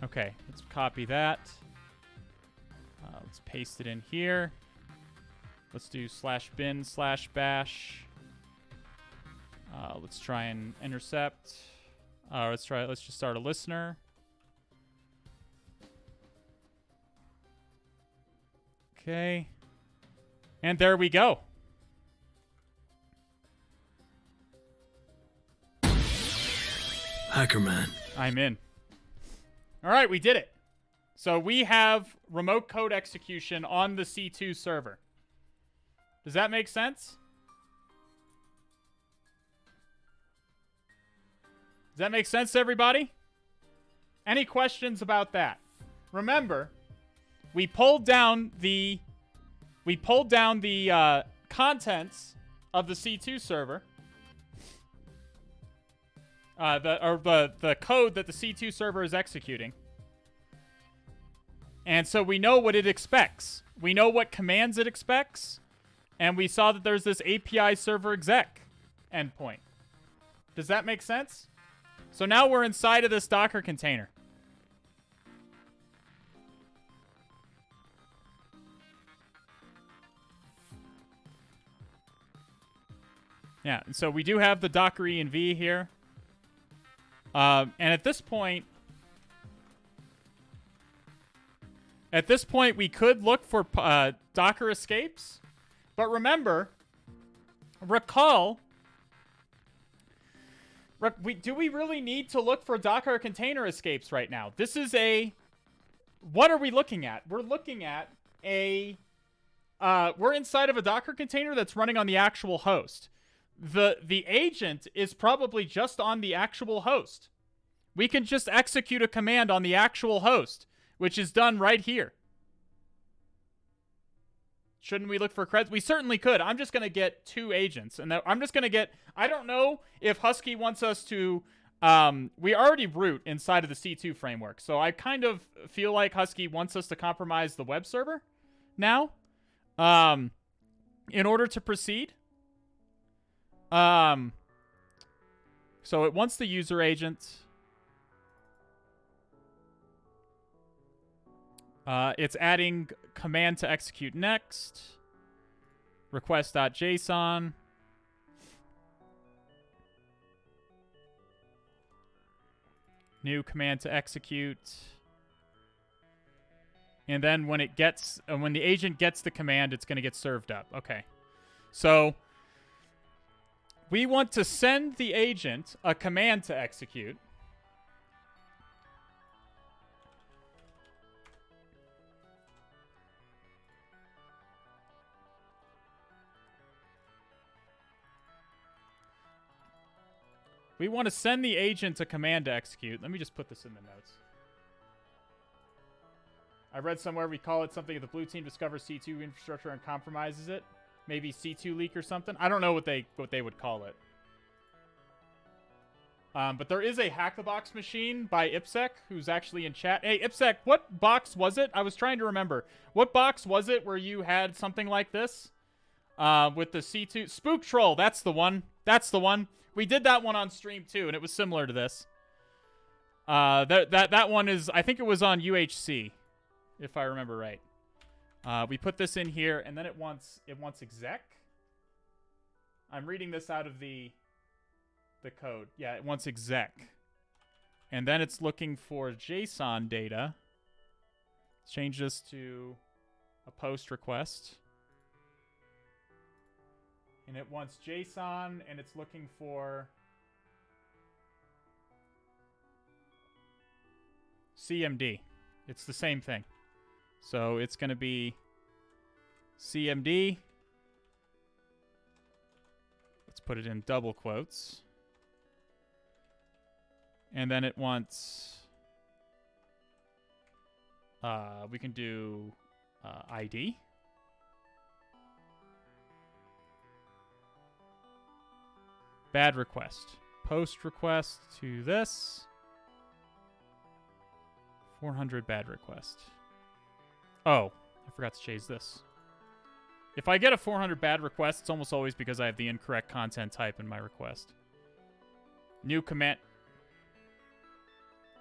Okay, let's copy that. Let's paste it in here. Let's do /bin/bash. Let's try and intercept. Let's just start a listener. Okay. And there we go. Hackerman. I'm in. All right, we did it. So we have remote code execution on the C2 server. Does that make sense? Does that make sense to everybody? Any questions about that? Remember, we pulled down the contents of the C2 server. The code that the C2 server is executing. And so we know what it expects. We know what commands it expects. And we saw that there's this API server exec endpoint. Does that make sense? So now we're inside of this Docker container. Yeah, and so we do have the Docker env here. And at this point, we could look for Docker escapes. But remember, recall, do we really need to look for Docker container escapes right now? This is what are we looking at? We're looking at we're inside of a Docker container that's running on the actual host. The agent is probably just on the actual host. We can just execute a command on the actual host, which is done right here. Shouldn't we look for creds? We certainly could. I'm just going to get 2 agents. And I'm just going to get... I don't know if Husky wants us to we already root inside of the C2 framework. So I kind of feel like Husky wants us to compromise the web server now, in order to proceed. So it wants the user agent. It's adding command to execute next. Request.json. New command to execute. And then when it gets, when the agent gets the command, it's going to get served up. Okay. So we want to send the agent a command to execute. We want to send the agent a command to execute. Let me just put this in the notes. I read somewhere we call it something if the blue team discovers C2 infrastructure and compromises it. Maybe C2 leak or something. I don't know what they would call it. But there is a Hack the Box machine by Ipsec who's actually in chat. Hey, Ipsec, what box was it? I was trying to remember. What box was it where you had something like this? With the C2... Spook Troll, that's the one. That's the one. We did that one on stream too, and it was similar to this. That one is... I think it was on UHC, if I remember right. We put this in here, and then it wants exec. I'm reading this out of the code. Yeah, it wants exec. And then it's looking for JSON data. Let's change this to a post request. And it wants JSON, and it's looking for CMD. It's the same thing. So it's going to be CMD. Let's put it in double quotes. And then it wants... we can do ID. Bad request. Post request to this. 400 bad request. Oh, I forgot to change this. If I get a 400 bad request, it's almost always because I have the incorrect content type in my request. New command.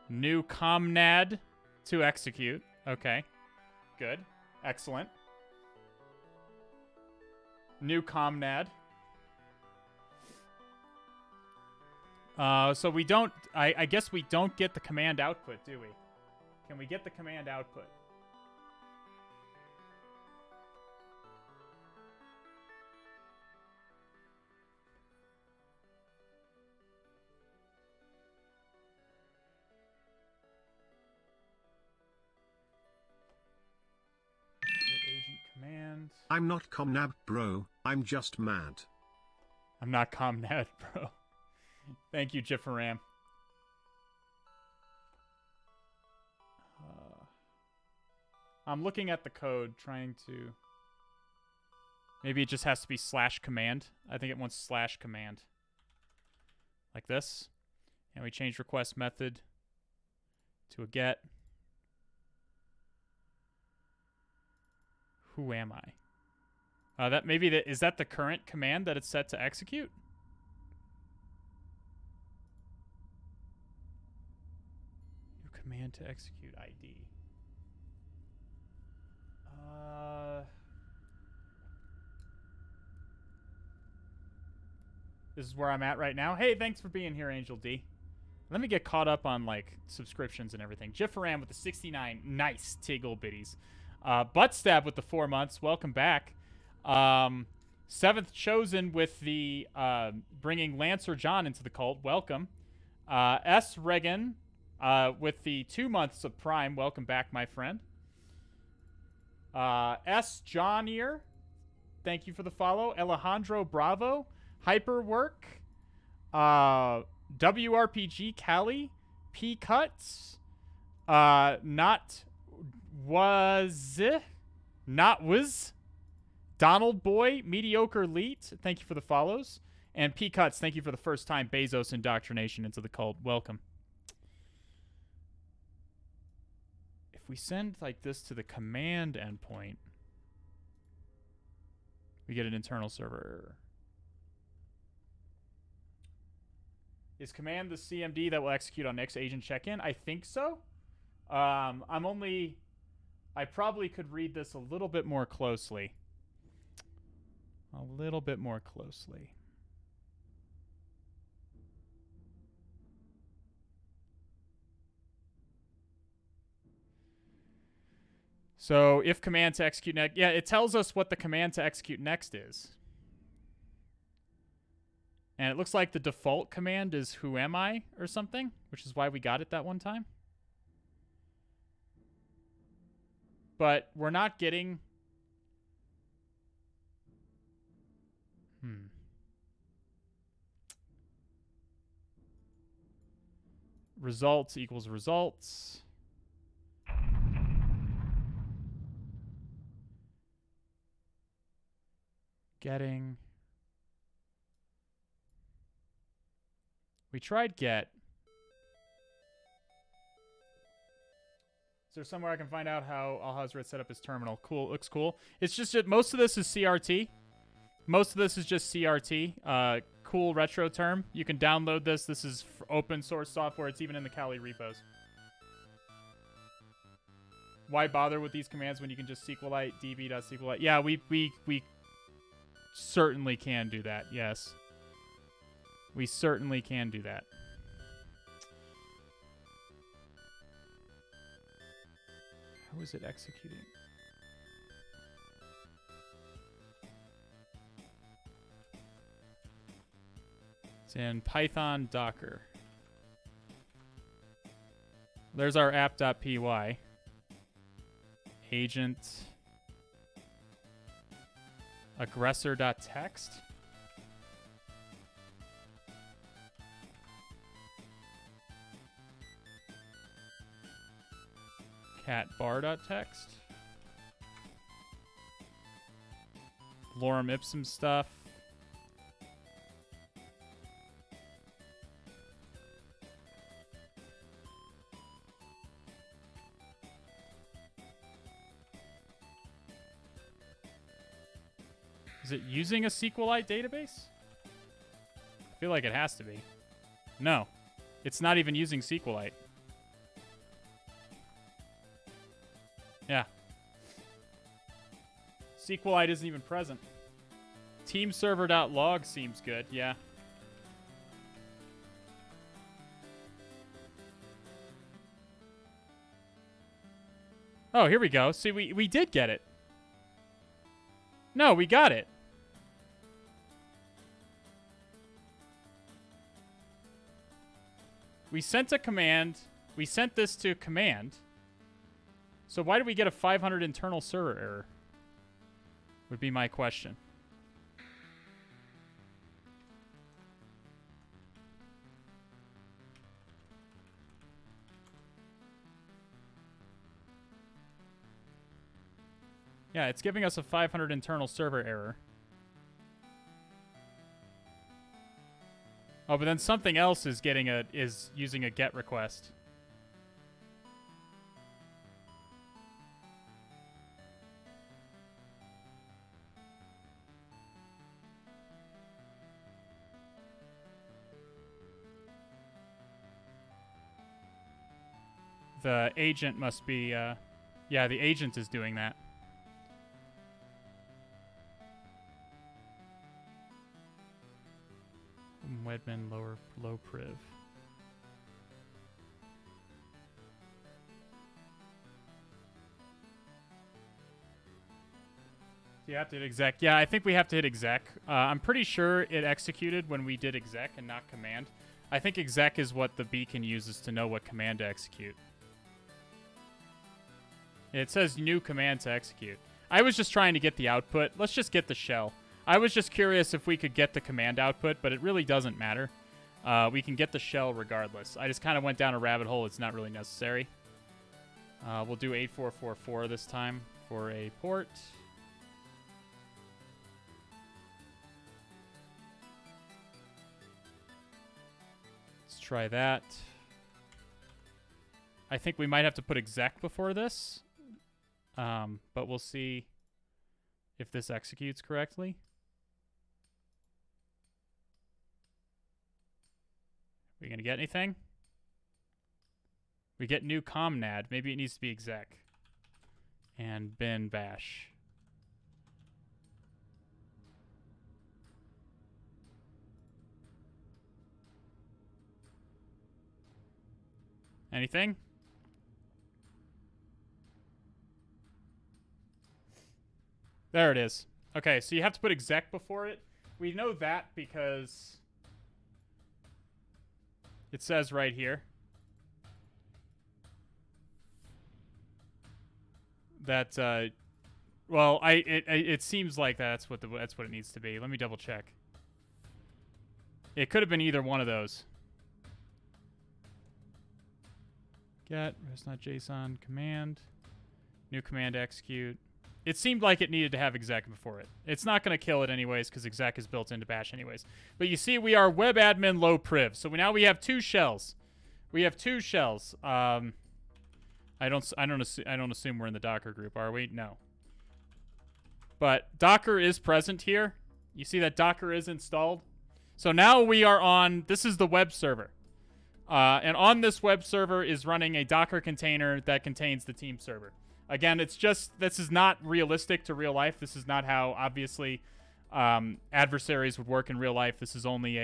New comnad to execute. Okay. Good. Excellent. New comnad. So we don't... I guess we don't get the command output, do we? Can we get the command output? Agent command. I'm not comnab, bro. I'm just mad. I'm not comnab, bro. Thank you, Jiffaram. I'm looking at the code, trying to... Maybe it just has to be /command. I think it wants /command. Like this. And we change request method to a get. Who am I? Is that the current command that it's set to execute? Command to execute ID. This is where I'm at right now. Hey, thanks for being here, Angel D. Let me get caught up on, like, subscriptions and everything. Jiffaram with the 69. Nice. Tiggle bitties. Buttstab with the 4 months. Welcome back. Seventh Chosen with the bringing Lancer John into the cult. Welcome. S. Regan with the 2 months of Prime. Welcome back, my friend. S. Johnier. Thank you for the follow. Alejandro Bravo. Hyperwork. WRPG Cali. P. Cuts. Not was. Donald Boy. Mediocre Leet. Thank you for the follows. And Peacuts, thank you for the first time Bezos indoctrination into the cult. Welcome. If we send like this to the command endpoint, we get an internal server error. Is command the CMD that will execute on next agent check-in? I think so. I probably could read this a little bit more closely. So if command to execute next, yeah, it tells us what the command to execute next is. And it looks like the default command is who am I or something, which is why we got it that one time. But we're not getting... Results equals results. Getting... We tried get. Is there somewhere I can find out how Al-Hazred set up his terminal? Cool, looks cool. It's just that most of this is CRT. Most of this is just CRT. Cool retro term. You can download this. This is open source software. It's even in the Kali repos. Why bother with these commands when you can just SQLite db.SQLite? Yeah, we certainly can do that. Yes. We certainly can do that. How is it executing? It's in Python Docker. There's our app.py. Agent. Aggressor.txt. Cat bar.txt. Lorem ipsum stuff. Is it using a SQLite database? I feel like it has to be. No, it's not even using SQLite. Yeah. SQLite isn't even present. Teamserver.log seems good, yeah. Oh, here we go. See, we did get it. No, we got it. We sent a command. We sent this to command. So why did we get a 500 internal server error? Would be my question. Yeah, it's giving us a 500 internal server error. Oh, but then something else is using a GET request. The agent must be, yeah, the agent is doing that. Wedman, low priv. Do you have to hit exec? Yeah, I think we have to hit exec. I'm pretty sure it executed when we did exec and not command. I think exec is what the beacon uses to know what command to execute. It says new command to execute. I was just trying to get the output. Let's just get the shell. I was just curious if we could get the command output, but it really doesn't matter. We can get the shell regardless. I just kind of went down a rabbit hole. It's not really necessary. We'll do 8444 this time for a port. try that. I think we might have to put exec before this. But we'll see if this executes correctly. Are we going to get anything? We get new comnad. Maybe it needs to be exec. And bin bash. Anything? There it is. Okay, so you have to put exec before it. We know that because it says right here that well, it seems like that's what it needs to be. Let me double check. It could have been either one of those. Get rest not JSON command, new command execute. It seemed like it needed to have exec before it. It's not going to kill it anyways because exec is built into bash anyways. But you see, we are web admin low priv. So now we have 2 shells. We have 2 shells. I don't assume we're in the Docker group, are we? No. But Docker is present here. You see that Docker is installed. So now we are on. This is the web server. And on this web server is running a Docker container that contains the team server. Again, it's just, this is not realistic to real life. This is not how, obviously, adversaries would work in real life. This is only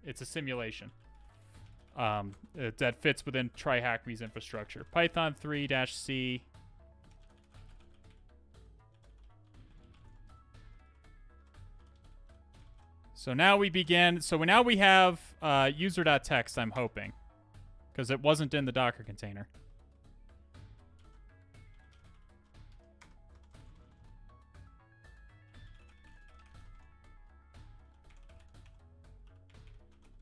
it's a simulation that fits within TryHackMe's infrastructure. Python 3-C. So now we begin. So now we have user.txt, I'm hoping, because it wasn't in the Docker container.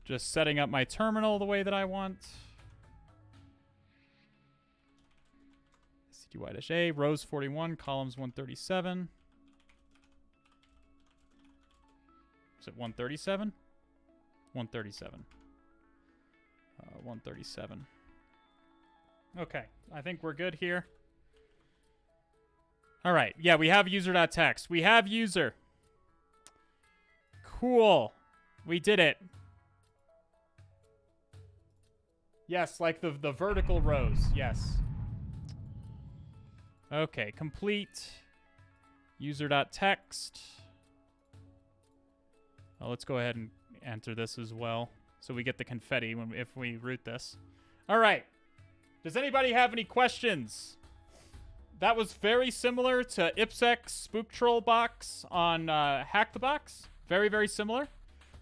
Just setting up my terminal the way that I want. cdy-a, rows 41, columns 137. Is it 137? 137. 137. Okay, I think we're good here. All right, yeah, we have user.txt. We have user. Cool. We did it. Yes, like the vertical rows. Yes. Okay, complete. User.txt. Well, let's go ahead and enter this as well, so we get the confetti if we root this. All right. Does anybody have any questions? That was very similar to IPSEC Spook Troll box on Hack the Box. Very, very similar.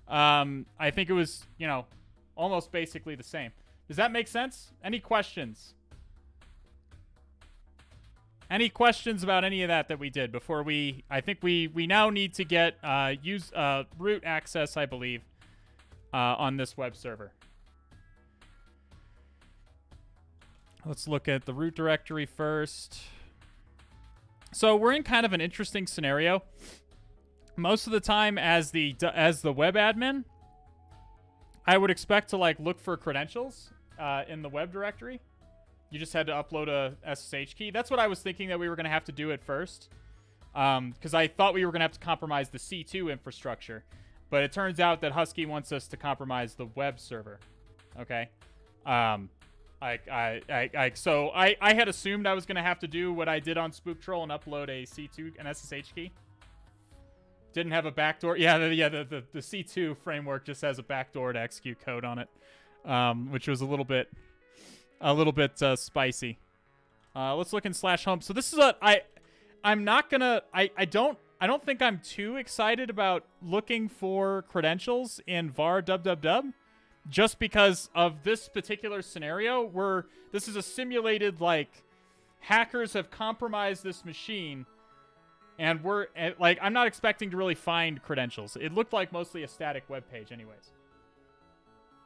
I think it was, almost basically the same. Does that make sense? Any questions? Any questions about any of that we did before I think we now need to get root access, I believe, on this web server. Let's look at the root directory first. So we're in kind of an interesting scenario. Most of the time as the web admin, I would expect to look for credentials in the web directory. You just had to upload a SSH key. That's what I was thinking that we were going to have to do at first. Because I thought we were going to have to compromise the C2 infrastructure. But it turns out that Husky wants us to compromise the web server. Okay? So I had assumed I was going to have to do what I did on Spook Troll and upload a C2, an SSH key. Didn't have a backdoor. Yeah, the C2 framework just has a backdoor to execute code on it, which was a little bit spicy. Let's look in /home. So this is I'm not gonna. I don't think I'm too excited about looking for credentials in var www, just because of this particular scenario where this is a simulated hackers have compromised this machine. And I'm not expecting to really find credentials. It looked like mostly a static web page anyways.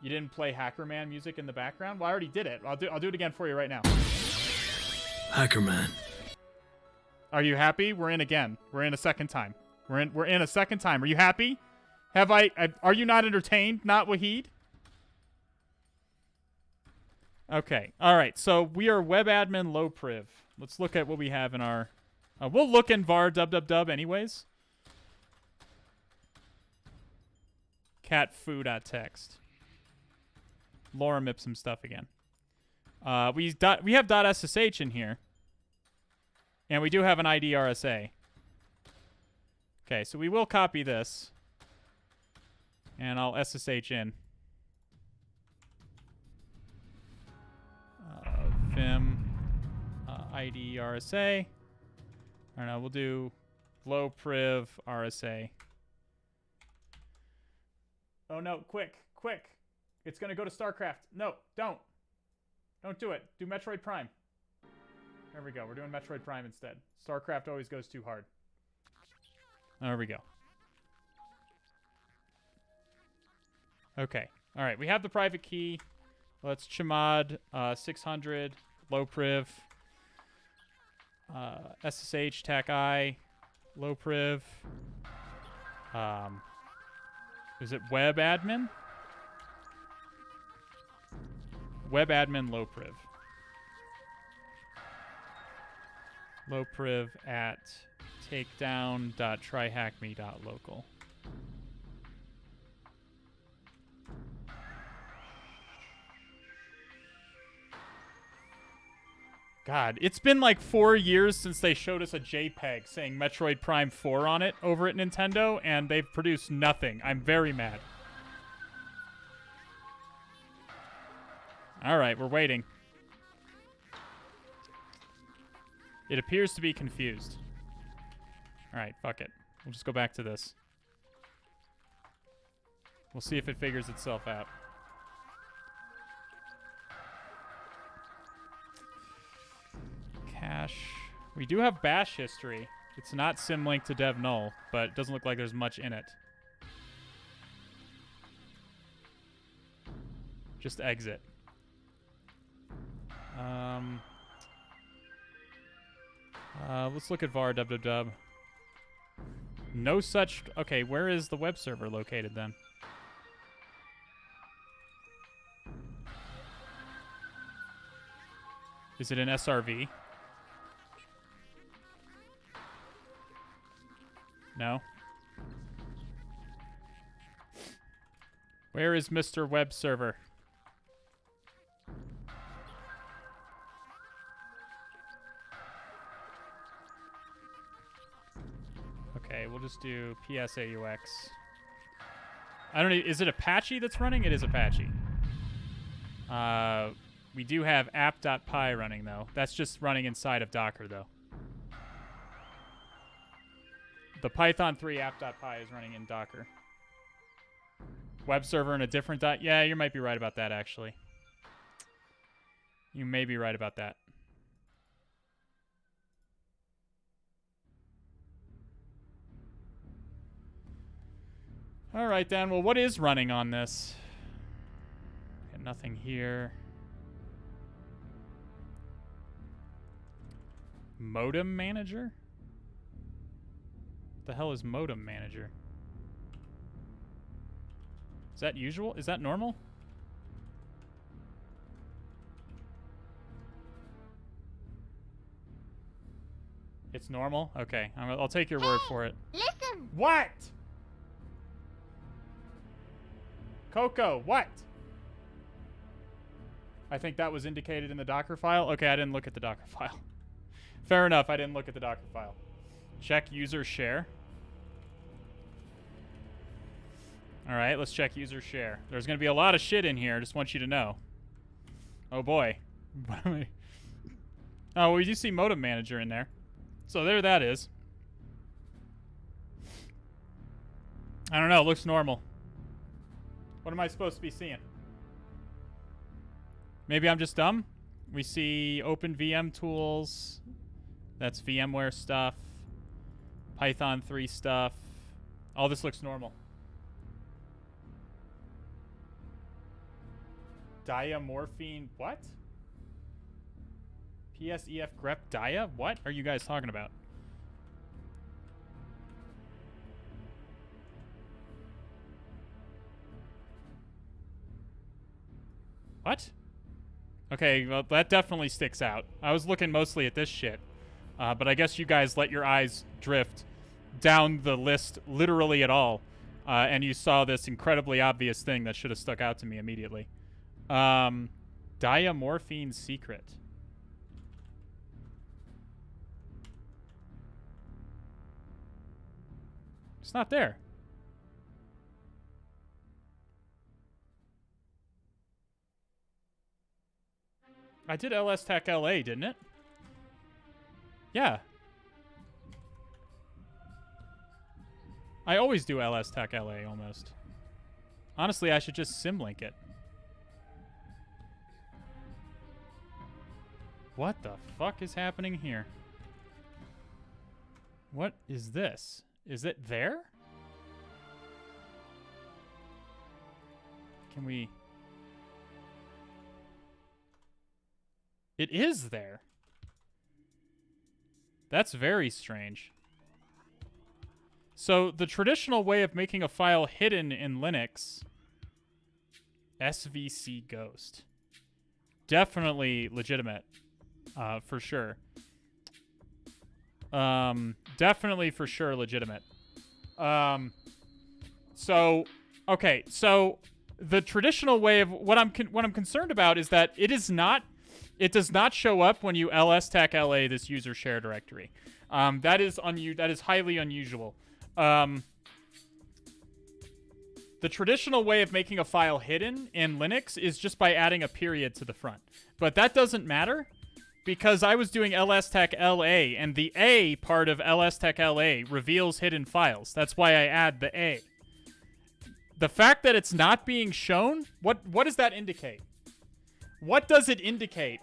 You didn't play Hackerman music in the background? Well, I already did it. I'll do it again for you right now. Hackerman. Are you happy? We're in again. We're in a second time. We're in a second time. Are you happy? Are you not entertained? Not Wahid? Okay. All right. So we are web admin low priv. Let's look at what we have in our... we'll look in var dub anyways. Cat foo.text. Lorem ipsum stuff again. We have .ssh in here. And we do have an ID RSA. Okay, so we will copy this. And I'll SSH in. Vim ID RSA. I don't know, we'll do low priv RSA. Oh no, quick. It's gonna go to StarCraft. No, don't. Don't do it. Do Metroid Prime. There we go. We're doing Metroid Prime instead. StarCraft always goes too hard. There we go. Okay. All right. We have the private key. Let's chmod 600 low priv. SSH tac I low priv. Is it web admin? Web admin low priv. Low priv at takedown.tryhackme.local. God, it's been like 4 years since they showed us a JPEG saying Metroid Prime 4 on it over at Nintendo, and they've produced nothing. I'm very mad. All right, we're waiting. It appears to be confused. All right, fuck it. We'll just go back to this. We'll see if it figures itself out. Cache. We do have bash history. It's not symlink to dev null, but it doesn't look like there's much in it. Just exit. Let's look at var dub. No such... Okay, where is the web server located then? Is it an SRV? No. Where is Mr. Web Server? Okay, we'll just do PSAUX. I don't know, is it Apache that's running? It is Apache. We do have app.py running, though. That's just running inside of Docker, though. The Python 3 app.py is running in Docker. Web server in a different dot. Yeah, you might be right about that, actually. You may be right about that. All right, then. Well, what is running on this? Got nothing here. Modem manager? What the hell is modem manager? Is that usual? Is that normal? It's normal? Okay, I'll take your word for it. Listen! What? Coco, what? I think that was indicated in the Docker file. Okay, I didn't look at the Docker file. Fair enough, I didn't look at the Docker file. Check user share. All right, let's check user share. There's going to be a lot of shit in here. I just want you to know. Oh, boy. Oh, well, we do see modem manager in there. So there that is. I don't know. It looks normal. What am I supposed to be seeing? Maybe I'm just dumb? We see open VM tools. That's VMware stuff. Python 3 stuff. All this looks normal. Diamorphine, what? PSEF grep dia? What are you guys talking about? What? Okay, well, that definitely sticks out. I was looking mostly at this shit. But I guess you guys let your eyes drift down the list literally at all. And you saw this incredibly obvious thing that should have stuck out to me immediately. Diamorphine secret. It's not there. I did LS-TAC LA, didn't it? Yeah. I always do LS-TAC LA, almost. Honestly, I should just symlink it. What the fuck is happening here? What is this? Is it there? Can we... It is there. That's very strange. So the traditional way of making a file hidden in Linux, SVC Ghost. Definitely legitimate, for sure. Definitely for sure legitimate. So the traditional way of what I'm concerned about is that it does not show up when you ls-tac la this user share directory. That is highly unusual. The traditional way of making a file hidden in Linux is just by adding a period to the front. But that doesn't matter because I was doing ls-tac la, and the A part of ls-tac la reveals hidden files. That's why I add the A. The fact that it's not being shown, what does that indicate? What does it indicate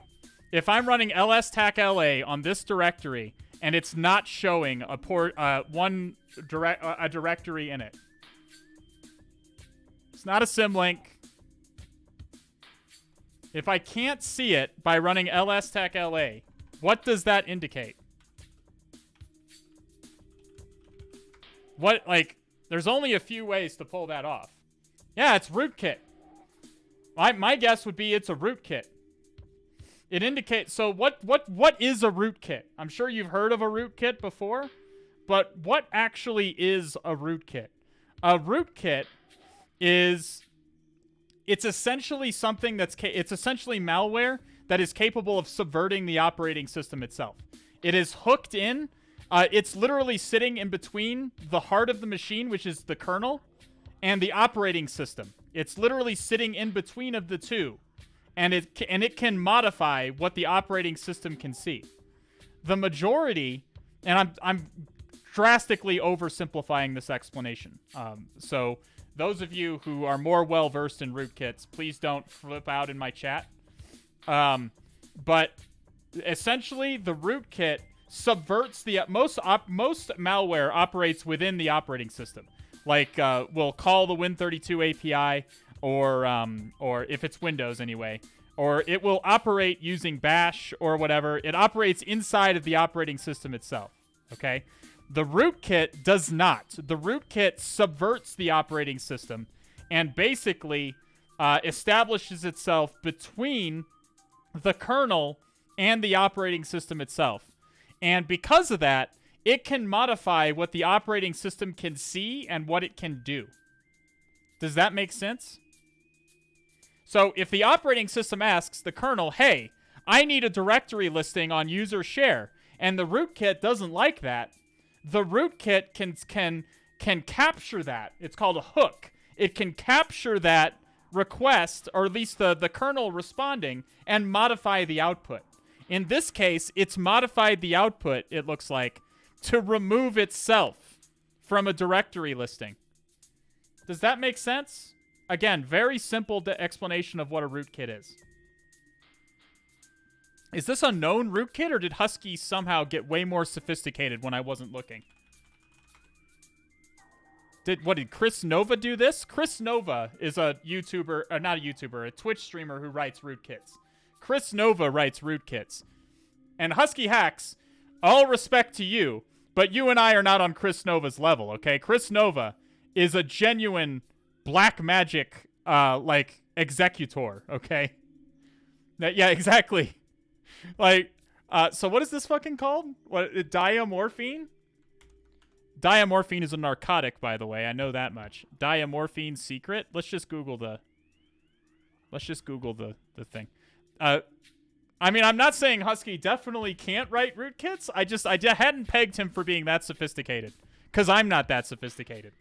if I'm running ls-tac la on this directory and it's not showing a directory in it? It's not a symlink. If I can't see it by running ls-tac la, what does that indicate? There's only a few ways to pull that off. Yeah, it's rootkit. My guess would be it's a rootkit. It indicates... So what is a rootkit? I'm sure you've heard of a rootkit before, but what actually is a rootkit? A rootkit is... It's essentially something it's essentially malware that is capable of subverting the operating system itself. It is hooked in. It's literally sitting in between the heart of the machine, which is the kernel, and the operating system. It's literally sitting in between of the two, and it can modify what the operating system can see. The majority, and I'm drastically oversimplifying this explanation. So those of you who are more well versed in rootkits, please don't flip out in my chat. But essentially, the rootkit subverts the most malware operates within the operating system. Like we'll call the Win32 API, or if it's Windows anyway, or it will operate using Bash or whatever. It operates inside of the operating system itself. Okay. The rootkit does not. The rootkit subverts the operating system and basically establishes itself between the kernel and the operating system itself. And because of that, it can modify what the operating system can see and what it can do. Does that make sense? So if the operating system asks the kernel, hey, I need a directory listing on user share, and the rootkit doesn't like that, the rootkit can capture that. It's called a hook. It can capture that request, or at least the kernel responding, and modify the output. In this case, it's modified the output, it looks like, to remove itself from a directory listing. Does that make sense? Again, very simple explanation of what a rootkit is. Is this a known rootkit, or did Husky somehow get way more sophisticated when I wasn't looking? Did Chris Nova do this? Chris Nova is a YouTuber, not a YouTuber, a Twitch streamer who writes rootkits. Chris Nova writes rootkits. And HuskyHacks, all respect to you, but you and I are not on Chris Nova's level, okay? Chris Nova is a genuine black magic, executor, okay? Yeah, exactly. Like, so what is this fucking called? What, diamorphine? Diamorphine is a narcotic, by the way. I know that much. Diamorphine secret. Let's just Google the thing. I mean, I'm not saying Husky definitely can't write rootkits. I hadn't pegged him for being that sophisticated, because I'm not that sophisticated.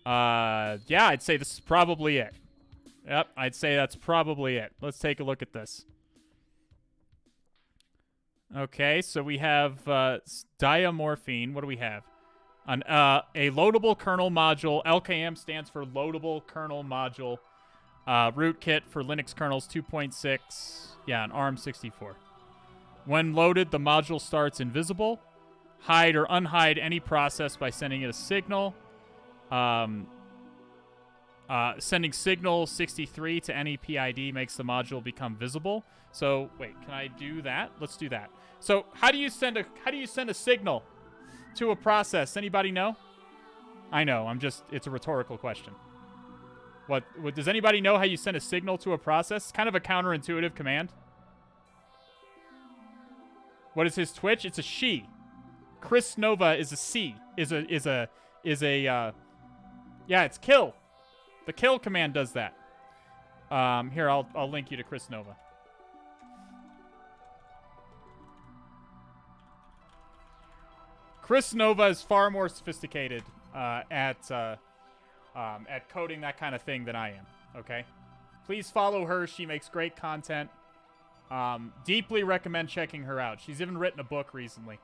Yeah, I'd say this is probably it. Yep, I'd say that's probably it. Let's take a look at this. Okay, so we have diamorphine. What do we have? A loadable kernel module. LKM stands for loadable kernel module. Rootkit for Linux kernels 2.6. Yeah, an ARM64. When loaded, the module starts invisible. Hide or unhide any process by sending it a signal. Sending signal 63 to any PID makes the module become visible. So wait, can I do that? Let's do that. So how do you send a signal to a process? Anybody know? I know. It's a rhetorical question. What does anybody know how you send a signal to a process? It's kind of a counterintuitive command. What is his Twitch? It's a she. Chris Nova is a C. Yeah, it's kill. The kill command does that. Here, I'll link you to Chris Nova. Chris Nova is far more sophisticated at coding that kind of thing than I am. Okay, please follow her. She makes great content. Deeply recommend checking her out. She's even written a book recently.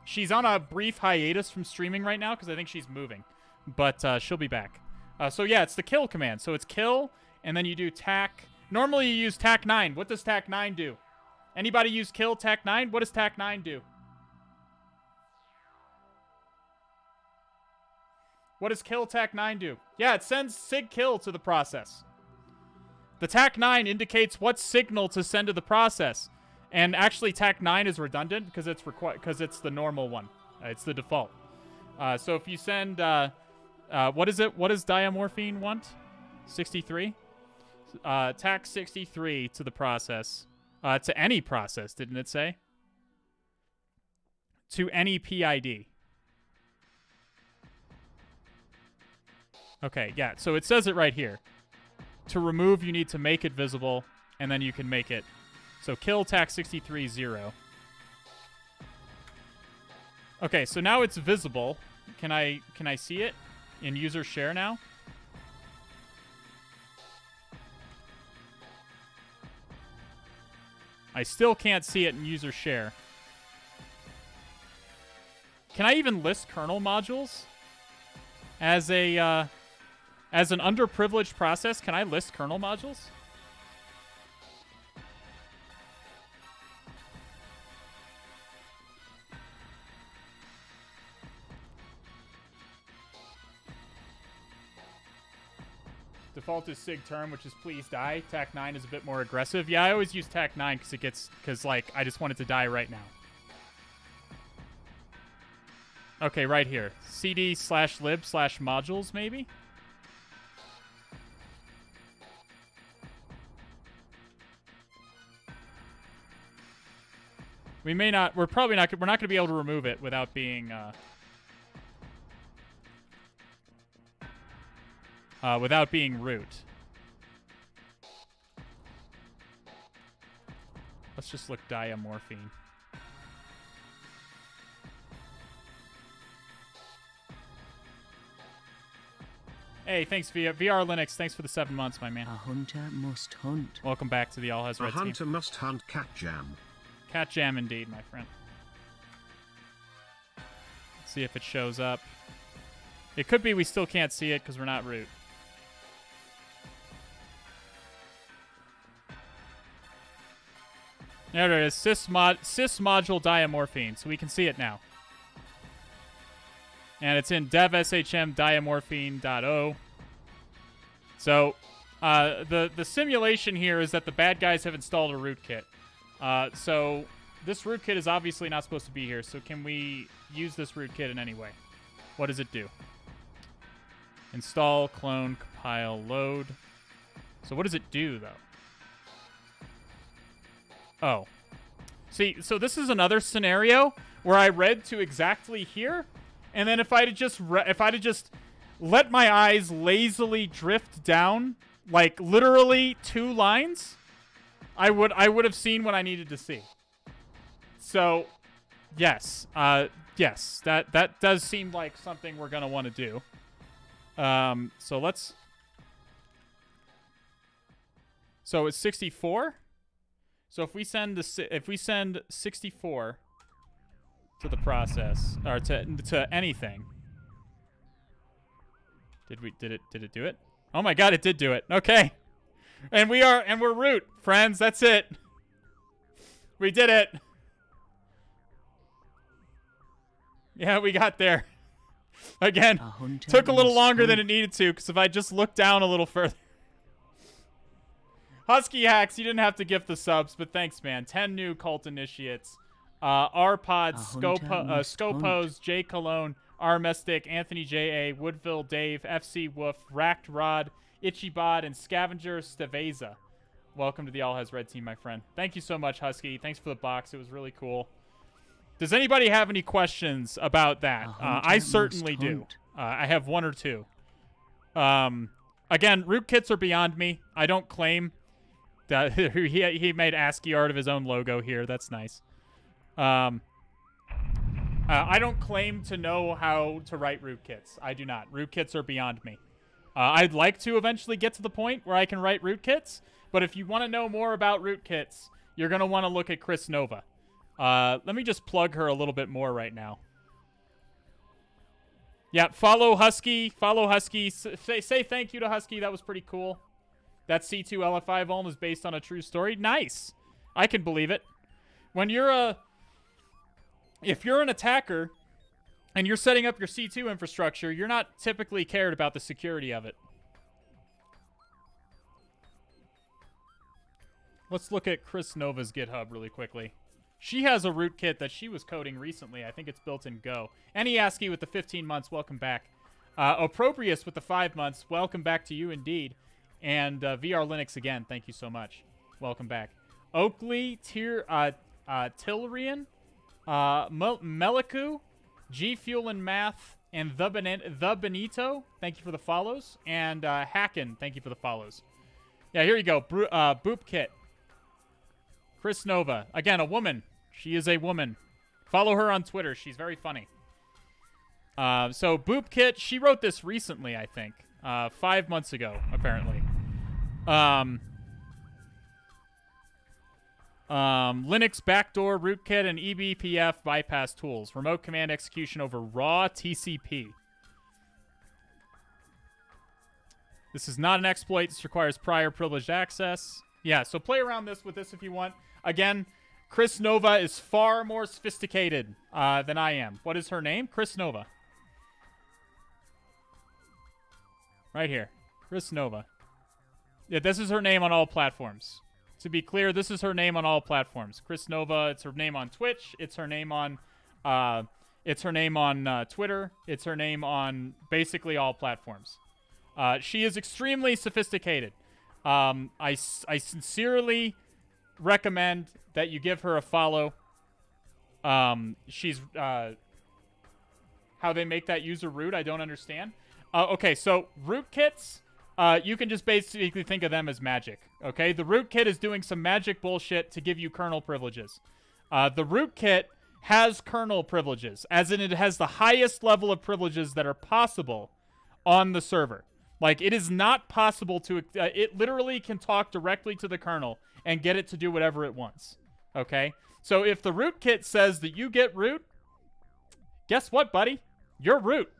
She's on a brief hiatus from streaming right now because I think she's moving, but she'll be back. So yeah, it's the kill command. So it's kill, and then you do tac. Normally you use tac9. What does tac9 do? Anybody use kill tac9? What does tac9 do? What does kill tac9 do? Yeah, it sends sig kill to the process. The tac9 indicates what signal to send to the process. And actually tac9 is redundant because it's the normal one. It's the default. So if you send what is it? What does diamorphine want? 63? Tac 63 to the process. To any process, didn't it say? To any PID. Okay, yeah, so it says it right here. To remove, you need to make it visible, and then you can make it. So kill tac 63 0. Okay, so now it's visible. Can I see it in user share now? I still can't see it in user share. Can I even list kernel modules as a as an underprivileged process? Can I list kernel modules? Default is sig term, which is please die. Tac9 is a bit more aggressive. Yeah, I always use Tac9 because like I just want it to die right now. Okay, right here. cd/lib/modules maybe. We may not. We're probably not. We're not going to be able to remove it without being root. Let's just look diamorphine. Hey, thanks VR Linux. Thanks for the 7 months, my man. A hunter must hunt. Welcome back to the All Has A Red team. hunter must hunt cat jam. Cat jam indeed, my friend. Let's see if it shows up. It could be we still can't see it because we're not root. There it is. Sys module diamorphine. So we can see it now. And it's in dev shm diamorphine.o. So the simulation here is that the bad guys have installed a rootkit. So this rootkit is obviously not supposed to be here. So can we use this rootkit in any way? What does it do? Install, clone, compile, load. So what does it do, though? Oh. See, so this is another scenario where I read to exactly here, and then if I'd have just let my eyes lazily drift down, like literally 2 lines, I would have seen what I needed to see. So, yes, yes, that does seem like something we're gonna want to do. So let's. So it's 64. So if we send 64 to the process or to anything, did it do it? Oh my God, it did do it. Okay, and we're root friends. That's it. We did it. Yeah, we got there. Again, took a little longer than it needed to, because if I just looked down a little further. HuskyHacks, you didn't have to gift the subs, but thanks, man. 10 new cult initiates. Rpod, Scopos, J Cologne, Armestic, Anthony J.A., Woodville, Dave, FC Woof, Racked Rod, Itchybod, and Scavenger Steveza. Welcome to the All Has Red team, my friend. Thank you so much, Husky. Thanks for the box. It was really cool. Does anybody have any questions about that? I certainly do. I have 1 or 2. Again, rootkits are beyond me. I don't claim that he made ASCII art of his own logo here. That's nice. I don't claim to know how to write rootkits. I do not. Rootkits are beyond me. I'd like to eventually get to the point where I can write rootkits, but if you want to know more about rootkits, you're going to want to look at Chris Nova. Let me just plug her a little bit more right now. Yeah, follow Husky. Follow Husky. Say thank you to Husky. That was pretty cool. That C2 LFI vuln is based on a true story. Nice. I can believe it. When you're if you're an attacker and you're setting up your C2 infrastructure, you're not typically cared about the security of it. Let's look at Chris Nova's GitHub really quickly. She has a rootkit that she was coding recently. I think it's built in Go. Any ASCII with the 15 months, welcome back. Opprobrious with the 5 months, welcome back to you indeed. And VR Linux again, thank you so much. Welcome back. Oakley, Tillerian, Meliku, G Fuel and Math, and the Benito, thank you for the follows. And Hackin, thank you for the follows. Yeah, here you go. Boop Kit. Chris Nova. Again, a woman. She is a woman. Follow her on Twitter. She's very funny. So, Boop Kit, she wrote this recently, I think. 5 months ago, apparently. Linux backdoor rootkit and eBPF bypass tools. Remote command execution over raw TCP. This is not an exploit. This requires prior privileged access. Yeah, so play around with this if you want. Again, Chris Nova is far more sophisticated than I am. What is her name? Chris Nova. Right here. Chris Nova. Yeah, this is her name on all platforms. To be clear, this is her name on all platforms. Chris Nova, it's her name on Twitch. It's her name on Twitter. It's her name on basically all platforms. She is extremely sophisticated. I sincerely recommend that you give her a follow. She's how they make that user root, I don't understand. Okay, so rootkits, you can just basically think of them as magic. Okay, the rootkit is doing some magic bullshit to give you kernel privileges. The rootkit has kernel privileges, as in it has the highest level of privileges that are possible on the server. Like, it is not possible to... it literally can talk directly to the kernel and get it to do whatever it wants. Okay? So if the rootkit says that you get root, guess what, buddy? You're root.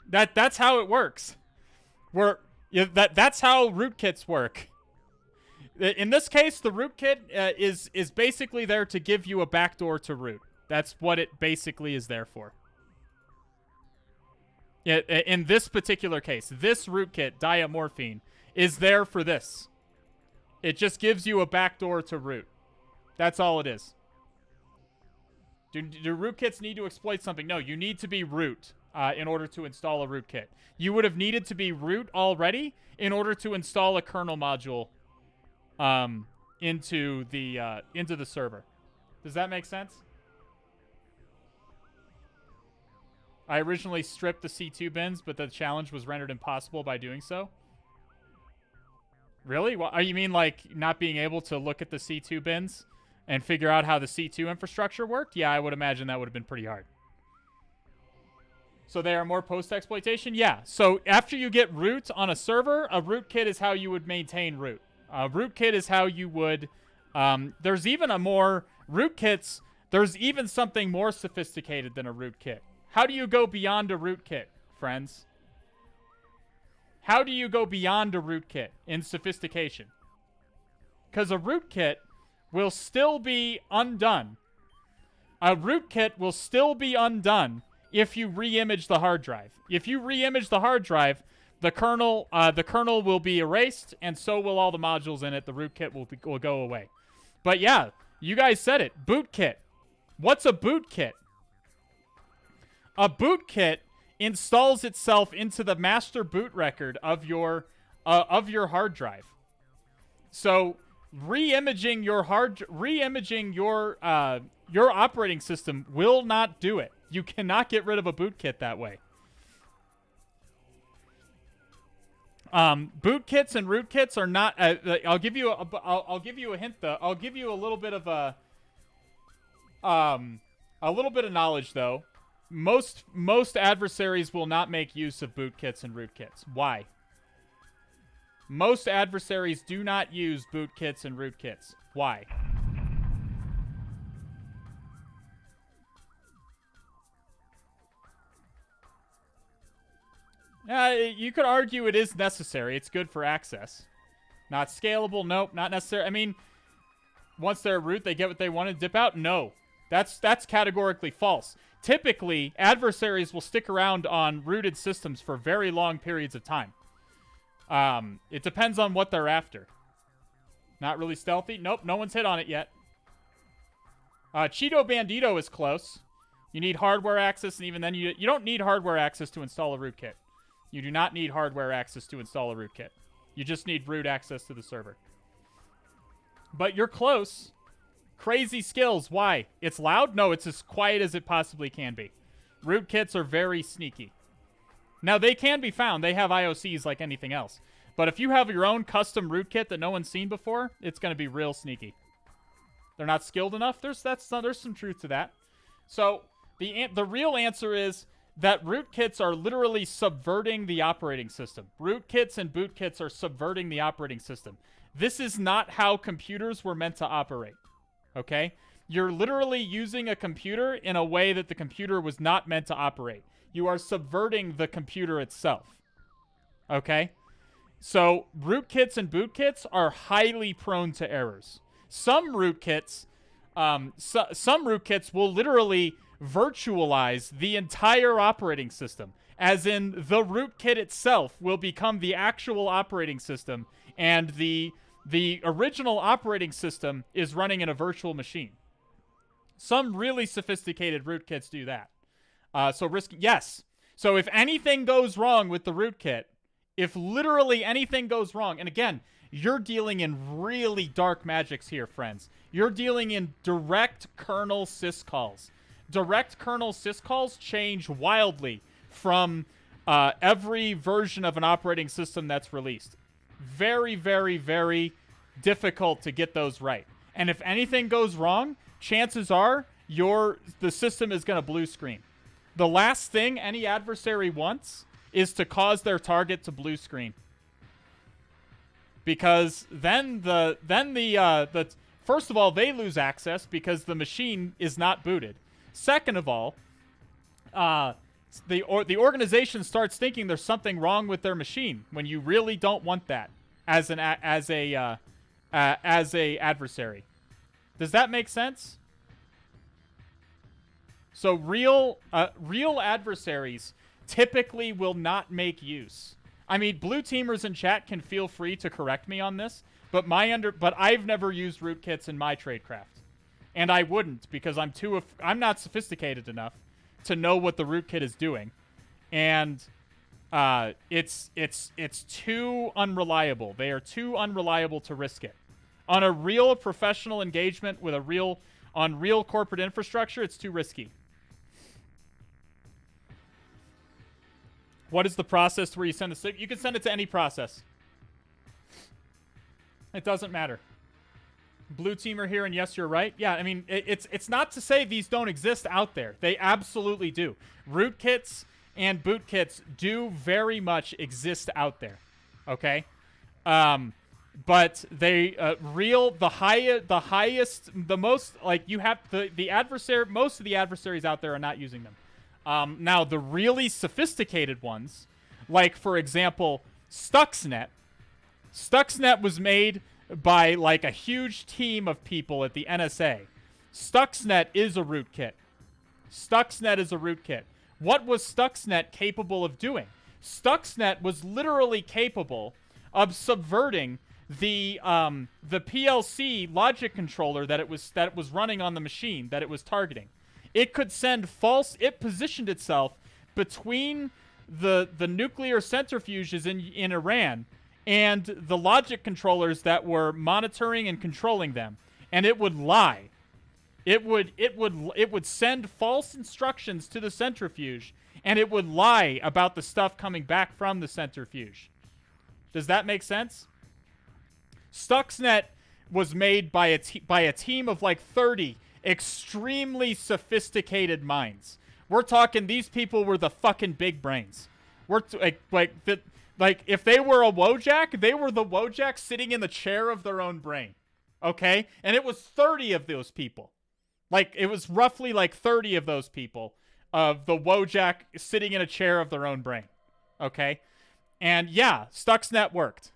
That's how it works. That's how rootkits work. In this case, the rootkit is basically there to give you a backdoor to root. That's what it basically is there for. In this particular case, this rootkit, diamorphine, is there for this. It just gives you a backdoor to root. That's all it is. Do rootkits need to exploit something? No, you need to be root in order to install a rootkit. You would have needed to be root already in order to install a kernel module into the server. Does that make sense? I originally stripped the C2 bins, but the challenge was rendered impossible by doing so. Really? What, you mean like not being able to look at the C2 bins and figure out how the C2 infrastructure worked? Yeah, I would imagine that would have been pretty hard. So they are more post-exploitation? Yeah. So after you get root on a server, a rootkit is how you would maintain root. A rootkit is how you would... there's even a more... Rootkits, there's even something more sophisticated than a rootkit. How do you go beyond a rootkit, friends? How do you go beyond a rootkit in sophistication? Because a rootkit will still be undone. A rootkit will still be undone if you re-image the hard drive. If you re-image the hard drive, the kernel will be erased, and so will all the modules in it. The rootkit will go away. But yeah, you guys said it. Bootkit. What's a bootkit? A bootkit installs itself into the master boot record of your hard drive. So re-imaging your your operating system will not do it. You cannot get rid of a bootkit that way. Bootkits and rootkits are not. I'll give you a hint though. I'll give you a little bit of knowledge though. Most adversaries will not make use of bootkits and rootkits. Why? Most adversaries do not use bootkits and rootkits. Why? You could argue it is necessary. It's good for access. Not scalable? Nope, not necessary. I mean, once they're root, they get what they want to dip out? No. That's categorically false. Typically, adversaries will stick around on rooted systems for very long periods of time. It depends on what they're after. Not really stealthy? Nope, no one's hit on it yet. Cheeto Bandito is close. You need hardware access, and even then, you don't need hardware access to install a rootkit. You do not need hardware access to install a rootkit. You just need root access to the server. But you're close. Crazy skills. Why? It's loud? No, it's as quiet as it possibly can be. Rootkits are very sneaky. Now, they can be found. They have IOCs like anything else. But if you have your own custom rootkit that no one's seen before, it's going to be real sneaky. They're not skilled enough? There's some truth to that. So, the real answer is that rootkits are literally subverting the operating system. Rootkits and bootkits are subverting the operating system. This is not how computers were meant to operate. Okay? You're literally using a computer in a way that the computer was not meant to operate. You are subverting the computer itself. Okay? So, rootkits and bootkits are highly prone to errors. Some rootkits will literally virtualize the entire operating system, as in the rootkit itself will become the actual operating system, and the original operating system is running in a virtual machine. Some really sophisticated rootkits do that. Yes. So if anything goes wrong with the rootkit, if literally anything goes wrong, and again, you're dealing in really dark magics here, friends. You're dealing in direct kernel syscalls. Direct kernel syscalls change wildly from every version of an operating system that's released. Very, very, very difficult to get those right. And if anything goes wrong, chances are the system is going to blue screen. The last thing any adversary wants is to cause their target to blue screen. Because then first of all, they lose access because the machine is not booted. Second of all, the organization starts thinking there's something wrong with their machine when you really don't want that as a adversary. Does that make sense? So real adversaries typically will not make use. I mean, blue teamers in chat can feel free to correct me on this, but I've never used rootkits in my tradecraft. And I wouldn't, because I'm not sophisticated enough to know what the rootkit is doing. And it's too unreliable. They are too unreliable to risk it. On a real professional engagement with on real corporate infrastructure, it's too risky. What is the process where you send a signal? You can send it to any process. It doesn't matter. Blue teamer here, and yes, you're right. Yeah, I mean, it's not to say these don't exist out there. They absolutely do. Rootkits and bootkits do very much exist out there. Okay? But they the most, like, you have the adversary, most of the adversaries out there are not using them. Now, the really sophisticated ones, like, for example, Stuxnet. Stuxnet was made by, like, a huge team of people at the NSA. Stuxnet is a rootkit. Stuxnet is a rootkit. What was Stuxnet capable of doing? Stuxnet was literally capable of subverting the PLC logic controller that it was running on the machine that it was targeting. It could send it positioned itself between the nuclear centrifuges in Iran and the logic controllers that were monitoring and controlling them, and it would lie. It would send false instructions to the centrifuge, and it would lie about the stuff coming back from the centrifuge. Does that make sense? Stuxnet was made by a team of like 30 extremely sophisticated minds. We're talking, these people were the fucking big brains. Like if they were a Wojak, they were the Wojak sitting in the chair of their own brain. Okay? And it was 30 of those people. Like, it was roughly like 30 of those people of the Wojak sitting in a chair of their own brain. Okay? And yeah, Stuxnet worked.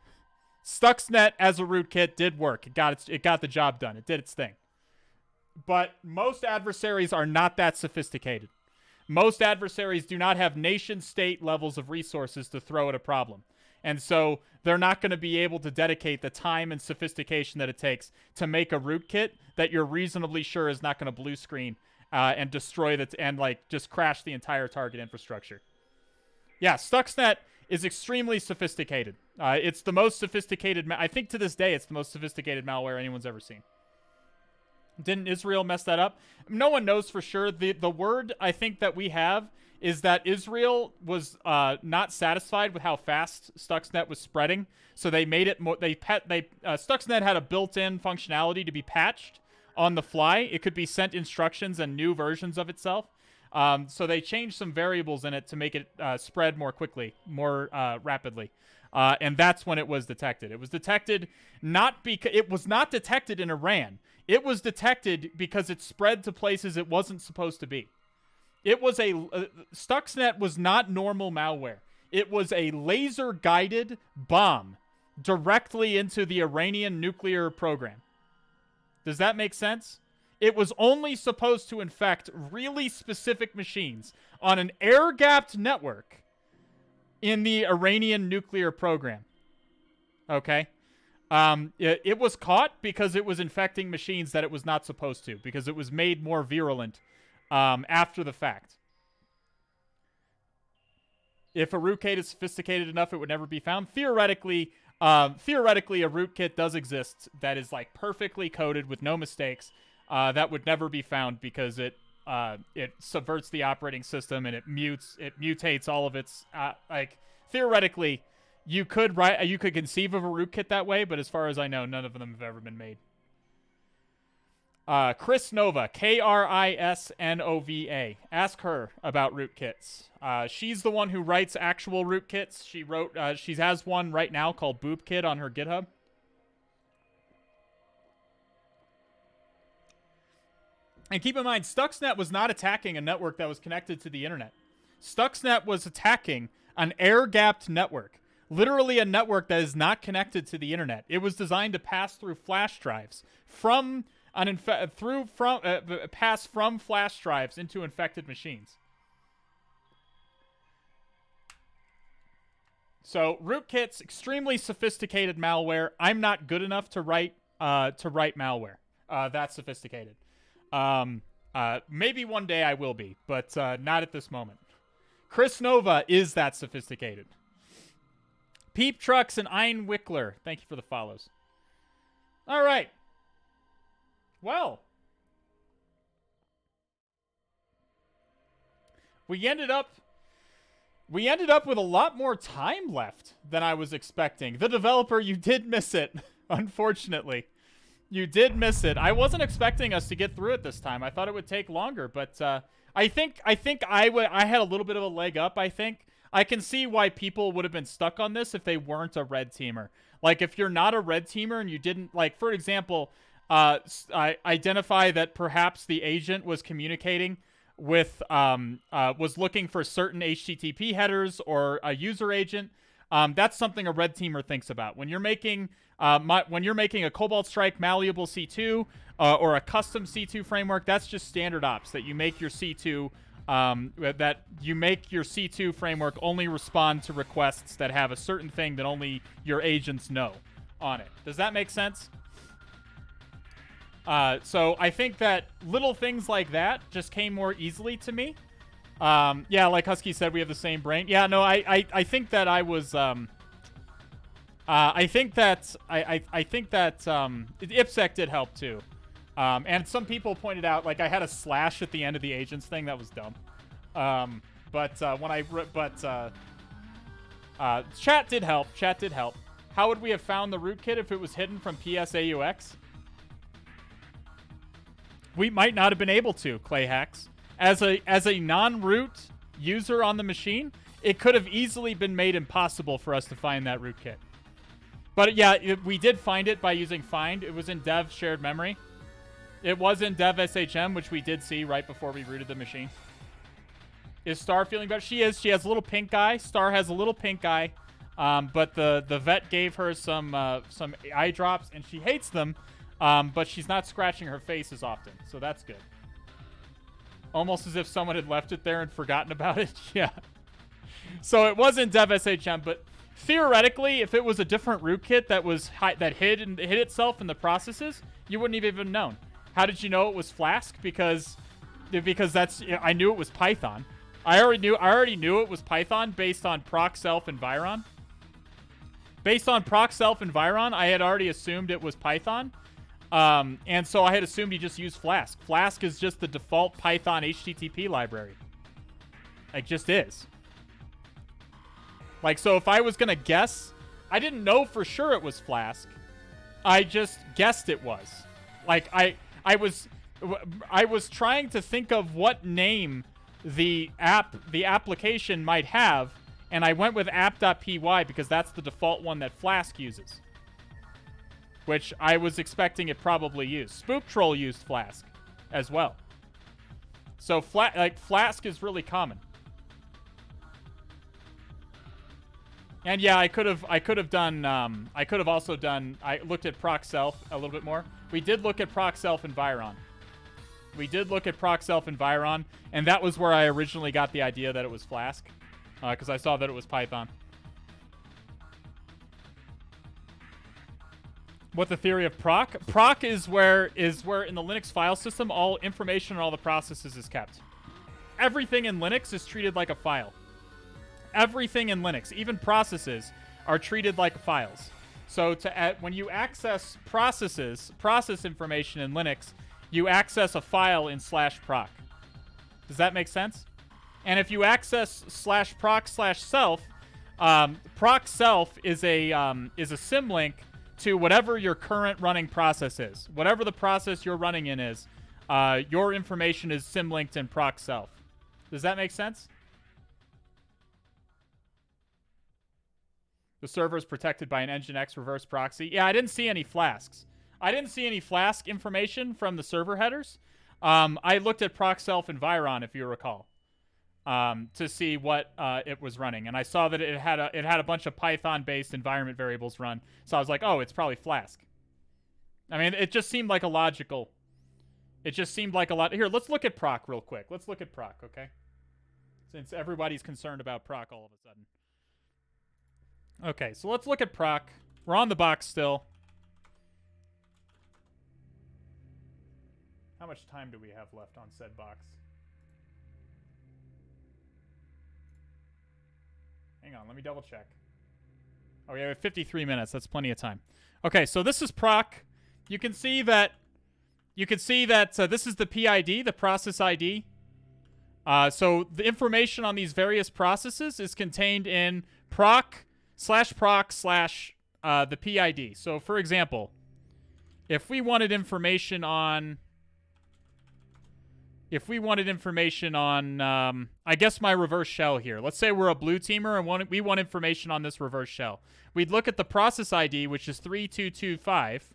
Stuxnet as a rootkit did work. It got the job done. It did its thing. But most adversaries are not that sophisticated. Most adversaries do not have nation-state levels of resources to throw at a problem. And so they're not going to be able to dedicate the time and sophistication that it takes to make a rootkit that you're reasonably sure is not going to blue screen and destroy and like just crash the entire target infrastructure. Yeah, Stuxnet is extremely sophisticated. It's the most sophisticated. I think to this day, it's the most sophisticated malware anyone's ever seen. Didn't Israel mess that up? No one knows for sure. The word I think that we have is that Israel was not satisfied with how fast Stuxnet was spreading, so they made it more. Stuxnet had a built-in functionality to be patched on the fly. It could be sent instructions and new versions of itself. So they changed some variables in it to make it spread more quickly, more rapidly. And that's when it was detected. It was detected it was not detected in Iran. It was detected because it spread to places it wasn't supposed to be. It was Stuxnet was not normal malware. It was a laser-guided bomb directly into the Iranian nuclear program. Does that make sense? It was only supposed to infect really specific machines on an air-gapped network in the Iranian nuclear program. Okay? It was caught because it was infecting machines that it was not supposed to, because it was made more virulent after the fact. If a rootkit is sophisticated enough, it would never be found. Theoretically, a rootkit does exist that is like perfectly coded with no mistakes. That would never be found because it subverts the operating system and it mutates all of its theoretically. You could conceive of a rootkit that way, but as far as I know, none of them have ever been made. Chris Nova, Krisnova. Ask her about rootkits. She's the one who writes actual rootkits. She has one right now called BoopKit on her GitHub. And keep in mind, Stuxnet was not attacking a network that was connected to the internet. Stuxnet was attacking an air-gapped network. Literally a network that is not connected to the internet. It was designed to pass through flash drives pass from flash drives into infected machines. So rootkits, extremely sophisticated malware. I'm not good enough to write malware that sophisticated. Maybe one day I will be, but not at this moment. Chris Nova is that sophisticated. Peep Trucks and Ein Wickler, thank you for the follows. All right. Well, we ended up with a lot more time left than I was expecting. The developer, you did miss it, unfortunately. You did miss it. I wasn't expecting us to get through it this time. I thought it would take longer, but I think I had a little bit of a leg up, I think. I can see why people would have been stuck on this if they weren't a red teamer. Like, if you're not a red teamer and you didn't, like, for example, identify that perhaps the agent was communicating with, was looking for certain HTTP headers or a user agent, that's something a red teamer thinks about. When you're making a Cobalt Strike malleable C2 or a custom C2 framework, that's just standard ops, that you make your C2 framework only respond to requests that have a certain thing that only your agents know on it. Does that make sense? So I think that little things like that just came more easily to me. Yeah, like Husky said, we have the same brain. Yeah, no, I think that I was, I think that IPsec did help too. And some people pointed out, like, I had a slash at the end of the agents thing. That was dumb. Chat did help. Chat did help. How would we have found the rootkit if it was hidden from PSAUX? We might not have been able to, ClayHacks. As a non-root user on the machine, it could have easily been made impossible for us to find that rootkit. But yeah, we did find it by using find. It was in dev shared memory. It was in dev SHM, which we did see right before we rooted the machine. Is Star feeling better? She is. She has a little pink eye. Star has a little pink eye. But the vet gave her some eye drops, and she hates them. But she's not scratching her face as often, so that's good. Almost as if someone had left it there and forgotten about it. Yeah. So it was in dev SHM, but theoretically, if it was a different rootkit that hid itself in the processes, you wouldn't have even known. How did you know it was Flask? Because I knew it was Python. I already knew it was Python based on proc self environ. Based on proc self environ, I had already assumed it was Python. And so I had assumed you just use Flask. Flask is just the default Python HTTP library. Like, just is. Like, so if I was gonna guess, I didn't know for sure it was Flask. I just guessed it was. Like, I was trying to think of what name the application might have, and I went with app.py because that's the default one that Flask uses. Which I was expecting it probably used. Spook Troll used Flask as well. So Flask is really common. And yeah, I could have also done, I looked at proc self a little bit more. We did look at proc self environ. And that was where I originally got the idea that it was Flask, because I saw that it was Python. What the theory of proc? Proc is where in the Linux file system all information on all the processes is kept. Everything in Linux is treated like a file. Everything in Linux, even processes, are treated like files. So when you access process information in Linux, you access a file in /proc. Does that make sense? And if you access /proc/self, proc self is a symlink to whatever your current running process is. Whatever the process you're running in is, your information is symlinked in proc self. Does that make sense? The server is protected by an Nginx reverse proxy. Yeah, I didn't see any Flasks. I didn't see any Flask information from the server headers. I looked at proc self environ, if you recall, to see what it was running, and I saw that it had a bunch of Python-based environment variables run. So I was like, oh, it's probably Flask. I mean, it just seemed like a logical. It just seemed like a lot. Here, let's look at proc real quick. Let's look at proc, okay? Since everybody's concerned about proc all of a sudden. Okay, so let's look at proc. We're on the box still. How much time do we have left on said box? Hang on, let me double check. Oh, yeah, we have 53 minutes. That's plenty of time. Okay, so this is proc. you can see that this is the PID, the process ID. So the information on these various processes is contained in the PID. So for example, if we wanted information on I guess my reverse shell here. Let's say we're a blue teamer and we want information on this reverse shell. We'd look at the process ID, which is 3225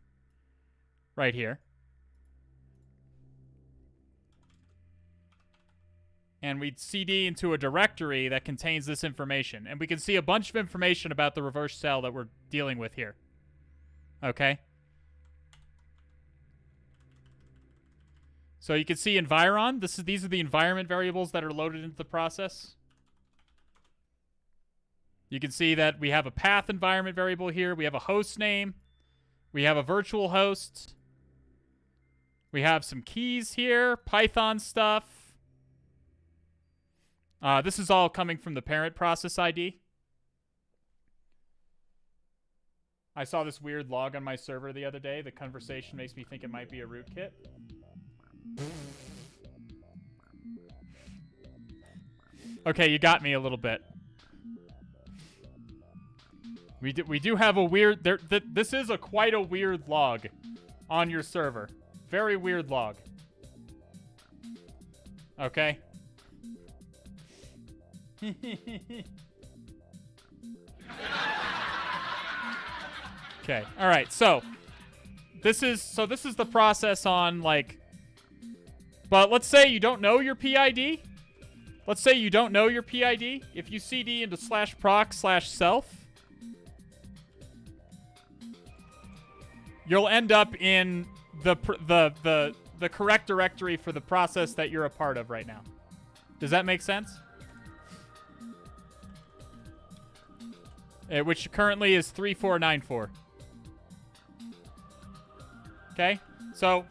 right here. And we'd CD into a directory that contains this information. And we can see a bunch of information about the reverse shell that we're dealing with here. Okay? So you can see environ. These are the environment variables that are loaded into the process. You can see that we have a path environment variable here. We have a host name. We have a virtual host. We have some keys here. Python stuff. This is all coming from the parent process ID. I saw this weird log on my server the other day. The conversation makes me think it might be a rootkit. Okay, you got me a little bit. We do have a weird... this is quite a weird log on your server. Very weird log. Okay. Okay. All right. So this is the process on like. But let's say you don't know your PID. Let's say you don't know your PID. If you CD into /proc/self, you'll end up in the correct directory for the process that you're a part of right now. Does that make sense? Which currently is 3494. Okay, so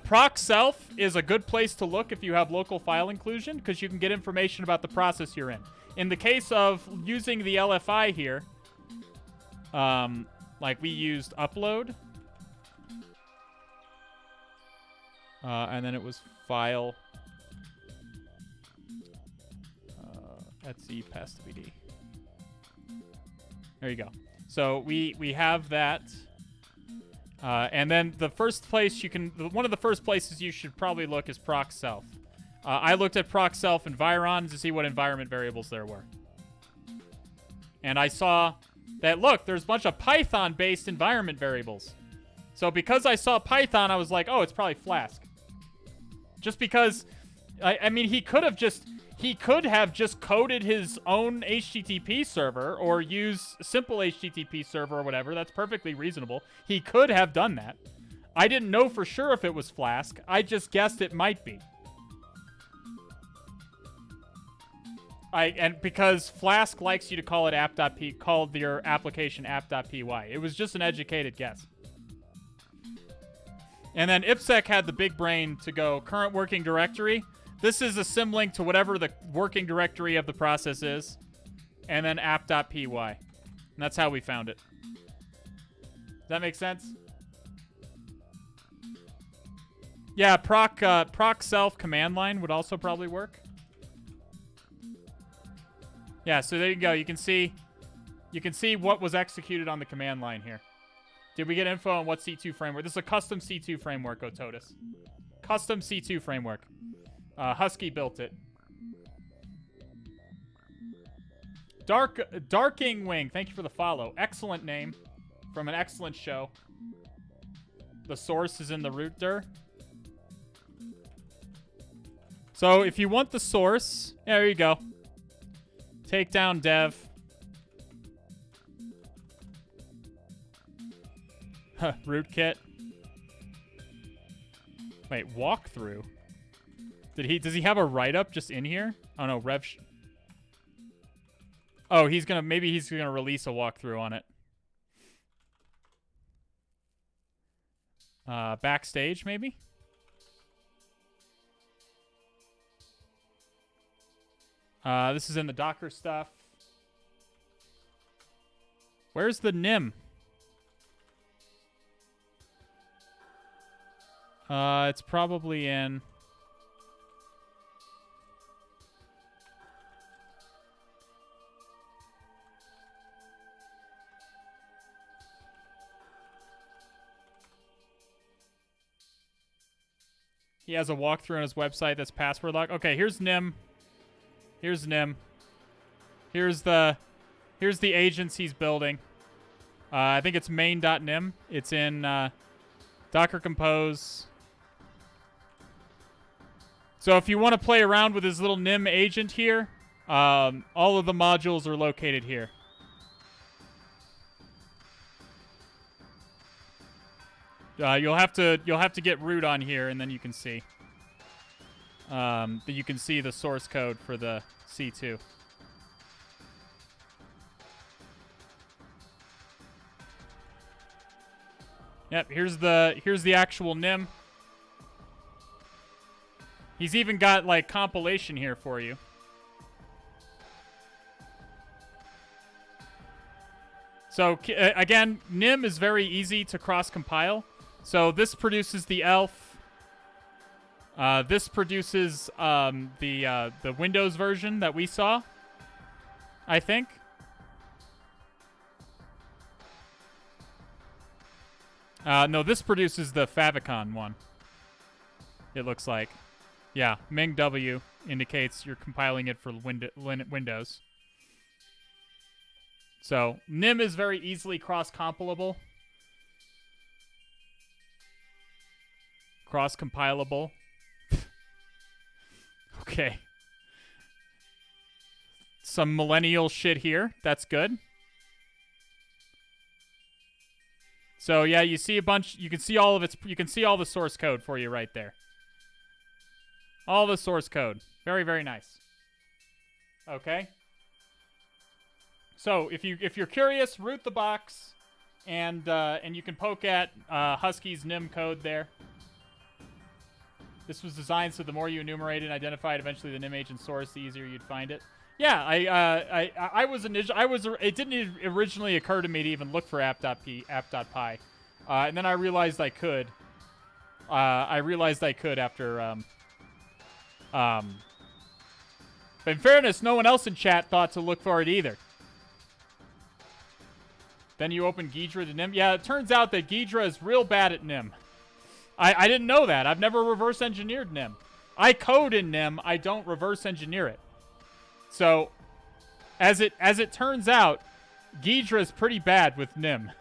proc self is a good place to look if you have local file inclusion, because you can get information about the process you're in. In the case of using the LFI here, like we used upload, and then it was file etc pastbd. There you go. So we have that. And then the first place one of the first places you should probably look is proc self. I looked at proc self environ to see what environment variables there were. And I saw that, look, there's a bunch of Python-based environment variables. So because I saw Python, I was like, oh, it's probably Flask. Just because, I mean, he could have just coded his own HTTP server or use simple HTTP server or whatever. That's perfectly reasonable. He could have done that. I didn't know for sure if it was Flask. I just guessed it might be. And because Flask likes you to call it app.py, called your application app.py. It was just an educated guess. And then IPSEC had the big brain to go current working directory. This is a symlink to whatever the working directory of the process is. And then app.py. And that's how we found it. Does that make sense? Yeah, proc self command line would also probably work. Yeah, so there you go. You can see what was executed on the command line here. Did we get info on what C2 framework? This is a custom C2 framework, Ototus. Custom C2 framework. Husky built it. Darking Wing, thank you for the follow. Excellent name from an excellent show. The source is in the root dir. So if you want the source, there you go. Takedown dev. Rootkit. Wait, walkthrough. Does he have a write-up just in here? Oh no, oh, maybe he's gonna release a walkthrough on it. Backstage, maybe? This is in the Docker stuff. Where's the NIM? It's probably in... He has a walkthrough on his website that's password locked. Okay, here's Nim. Here's Nim. Here's the agents he's building. I think it's main.nim. It's in Docker Compose. So if you want to play around with his little Nim agent here, all of the modules are located here. You'll have to get root on here, and then you can see. You can see the source code for the C2. Yep, here's the actual NIM. He's even got like compilation here for you. So again, NIM is very easy to cross-compile. So this produces the ELF. This produces the Windows version that we saw, I think. No, this produces the favicon one. It looks like. Yeah, Ming W indicates you're compiling it for Windows. So, NIM is very easily cross-compilable. Cross-compilable. Okay. Some millennial shit here. That's good. So, yeah, you see a bunch... You can see all of its... You can see all the source code for you right there. All the source code. Very, very nice. Okay. So, if you're curious, root the box, and you can poke at Husky's NIM code there. This was designed so the more you enumerate and identified eventually the NIM agent source, the easier you'd find it. Yeah, it didn't originally occur to me to even look for app.py, and then I realized I could. After in fairness, no one else in chat thought to look for it either. Then you open Ghidra to NIM. Yeah, it turns out that Ghidra is real bad at NIM. I didn't know that. I've never reverse engineered NIM. I code in NIM. I don't reverse engineer it. So, as it turns out, Ghidra is pretty bad with NIM.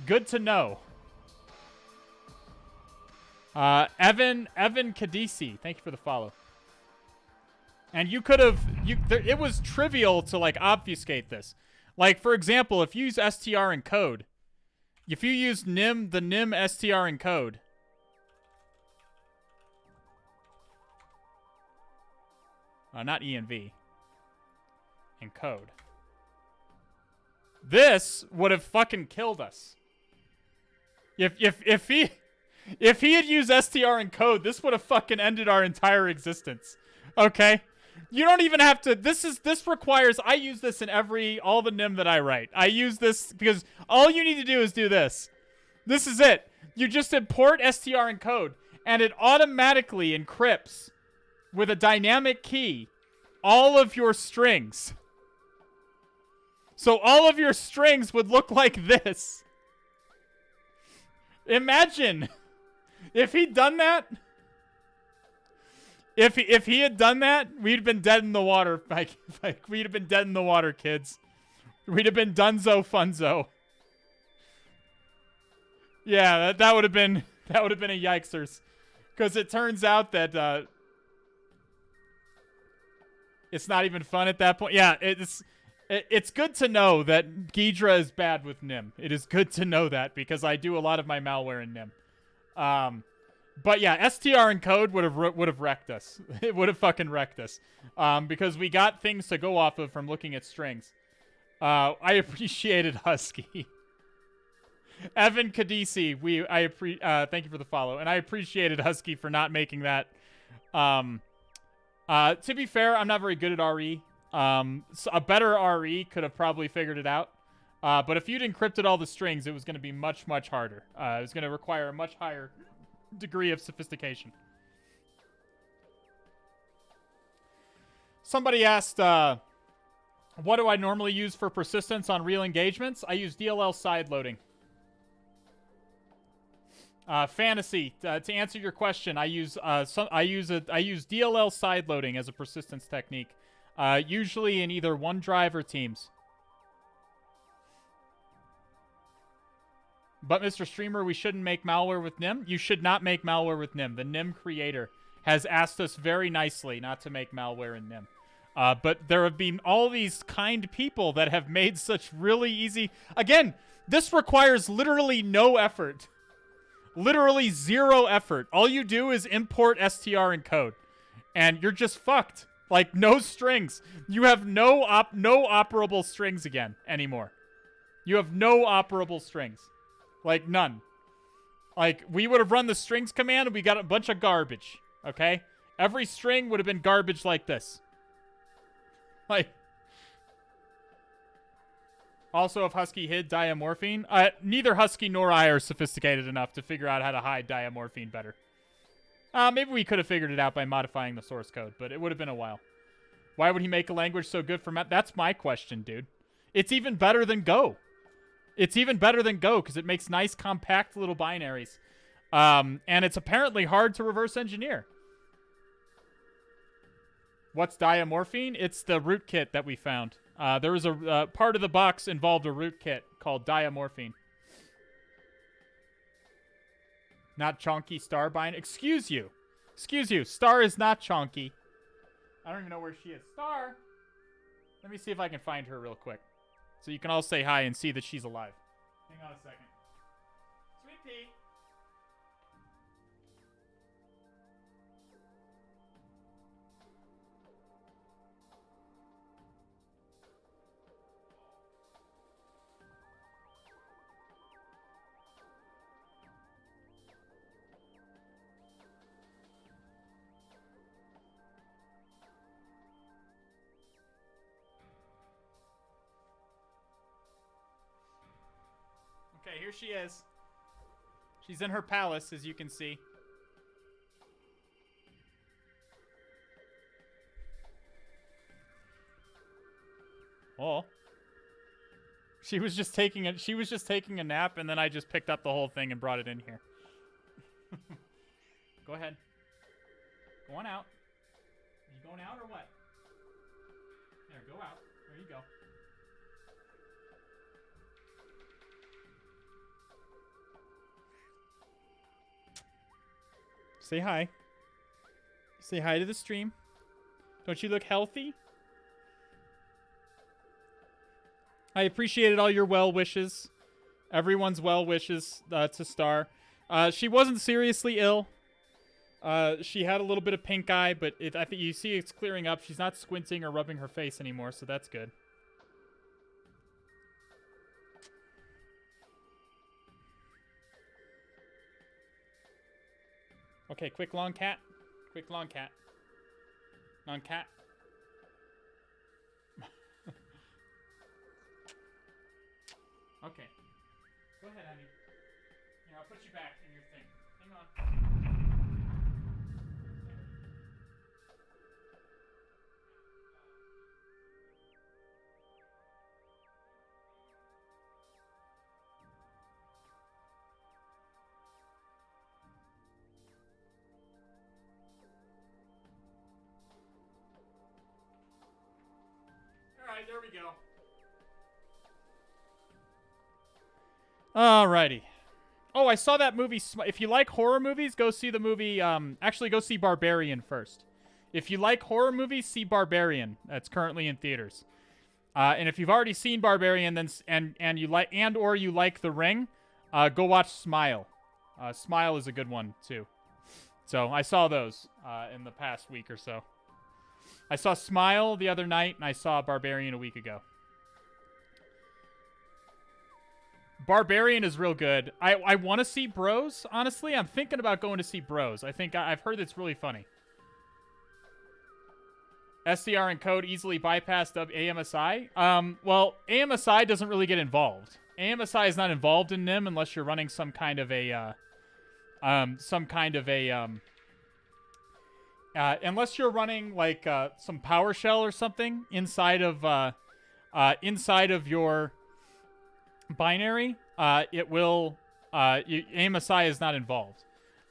Good to know. Evan Kadisi, thank you for the follow. And you could have... it was trivial to, like, obfuscate this. Like, for example, if you use str encode, if you use NIM, the NIM str encode, not env, encode, this would have fucking killed us. If he had used str encode, this would have fucking ended our entire existence. Okay? You don't even have to... This requires... I use this in all the NIM that I write. I use this because all you need to do is do this. This is it. You just import str encode, and it automatically encrypts with a dynamic key all of your strings. So all of your strings would look like this. Imagine if he'd done that... If he had done that, we'd have been dead in the water. Like we'd have been dead in the water, kids. We'd have been Dunzo Funzo. Yeah, that would have been a yikesers, because it turns out that it's not even fun at that point. Yeah, it's good to know that Ghidra is bad with NIM. It is good to know that because I do a lot of my malware in NIM. But yeah, str encode would have wrecked us. It would have fucking wrecked us. Because we got things to go off of from looking at strings. I appreciated Husky. Evan Kadisi, thank you for the follow. And I appreciated Husky for not making that. To be fair, I'm not very good at RE. So a better RE could have probably figured it out. But if you'd encrypted all the strings, it was going to be much, much harder. It was going to require a much higher degree of sophistication. Somebody asked, what do I normally use for persistence on real engagements? I use DLL sideloading. Fantasy, to answer your question, I use DLL sideloading as a persistence technique, usually in either OneDrive or Teams. But Mr. Streamer, we shouldn't make malware with Nim. You should not make malware with Nim. The Nim creator has asked us very nicely not to make malware in Nim. But there have been all these kind people that have made such really easy... Again, this requires literally no effort. Literally 0 effort. All you do is import str and code. And you're just fucked. Like, no strings. You have no operable strings again anymore. You have no operable strings. Like, none. Like, we would have run the strings command and we got a bunch of garbage. Okay? Every string would have been garbage like this. Like... Also, if Husky hid diamorphine, neither Husky nor I are sophisticated enough to figure out how to hide diamorphine better. Maybe we could have figured it out by modifying the source code, but it would have been a while. Why would he make a language so good for math? That's my question, dude. It's even better than Go. It's even better than Go because it makes nice, compact little binaries. And it's apparently hard to reverse engineer. What's diamorphine? It's the rootkit that we found. There was a part of the box involved a rootkit called diamorphine. Not chonky star bind. Excuse you. Excuse you. Star is not chonky. I don't even know where she is. Star! Let me see if I can find her real quick. So you can all say hi and see that she's alive. Hang on a second. Sweet pea. Okay, here she is. She's in her palace, as you can see. Oh. She was just taking a nap, and then I just picked up the whole thing and brought it in here. Go ahead. Go on out. Are you going out or what? There, go out. There you go. Say hi. Say hi to the stream. Don't you look healthy? I appreciated all your well wishes. Everyone's well wishes to Star. She wasn't seriously ill. She had a little bit of pink eye, but I think you see it's clearing up. She's not squinting or rubbing her face anymore, so that's good. Okay, quick long cat. Quick long cat. Long cat. Okay. Go ahead, honey. Here, I'll put you back in your thing. Hang on. Alright, there we go. Alrighty. Oh, I saw that movie. If you like horror movies, go see the movie. Actually, go see Barbarian first. If you like horror movies, see Barbarian. That's currently in theaters. And if you've already seen Barbarian, then and you like The Ring, go watch Smile. Smile is a good one too. So I saw those in the past week or so. I saw Smile the other night, and I saw Barbarian a week ago. Barbarian is real good. I want to see Bros, honestly. I'm thinking about going to see Bros. I've heard it's really funny. SDR and code easily bypassed AMSI. Well, AMSI doesn't really get involved. AMSI is not involved in NIM unless you're running some kind of a some kind of a unless you're running like some PowerShell or something inside of your binary, it will AMSI is not involved.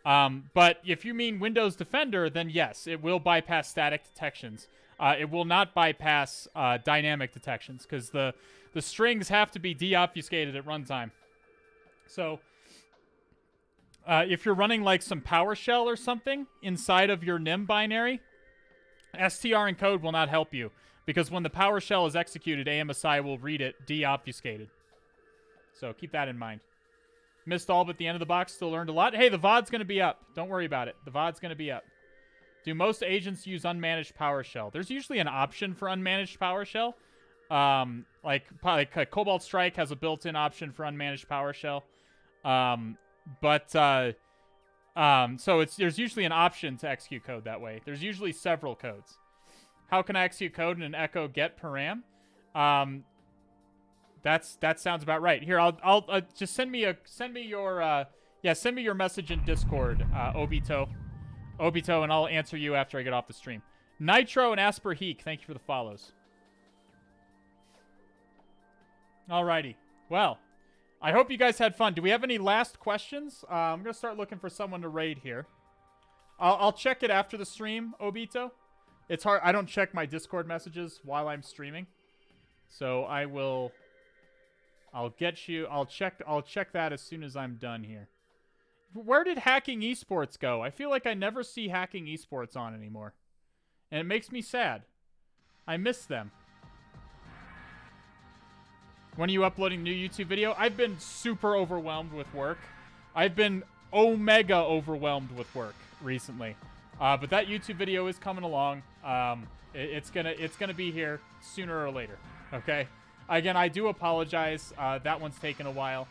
But if you mean Windows Defender, then yes, it will bypass static detections. It will not bypass dynamic detections because the strings have to be deobfuscated at runtime. So if you're running like some PowerShell or something inside of your NIM binary, str encode will not help you because when the PowerShell is executed, AMSI will read it deobfuscated. So keep that in mind. Missed all but the end of the box, still learned a lot. Hey, the VOD's going to be up. Don't worry about it. The VOD's going to be up. Do most agents use unmanaged PowerShell? There's usually an option for unmanaged PowerShell. Like Cobalt Strike has a built-in option for unmanaged PowerShell. So there's usually an option to execute code that way. There's usually several codes. How can I execute code in an echo get param? That sounds about right. Here, I'll just send me your message in Discord, Obito, and I'll answer you after I get off the stream. Nitro and Asper Heek, thank you for the follows. Alrighty, well, I hope you guys had fun. Do we have any last questions? I'm gonna start looking for someone to raid here. I'll check it after the stream, Obito. It's hard. I don't check my Discord messages while I'm streaming, so I'll check that as soon as I'm done here. Where did Hacking Esports go? I feel like I never see Hacking Esports on anymore. And it makes me sad. I miss them. When are you uploading new YouTube video? I've been super overwhelmed with work. I've been omega overwhelmed with work recently. But that YouTube video is coming along. It's gonna be here sooner or later. Okay? Again, I do apologize. That one's taken a while.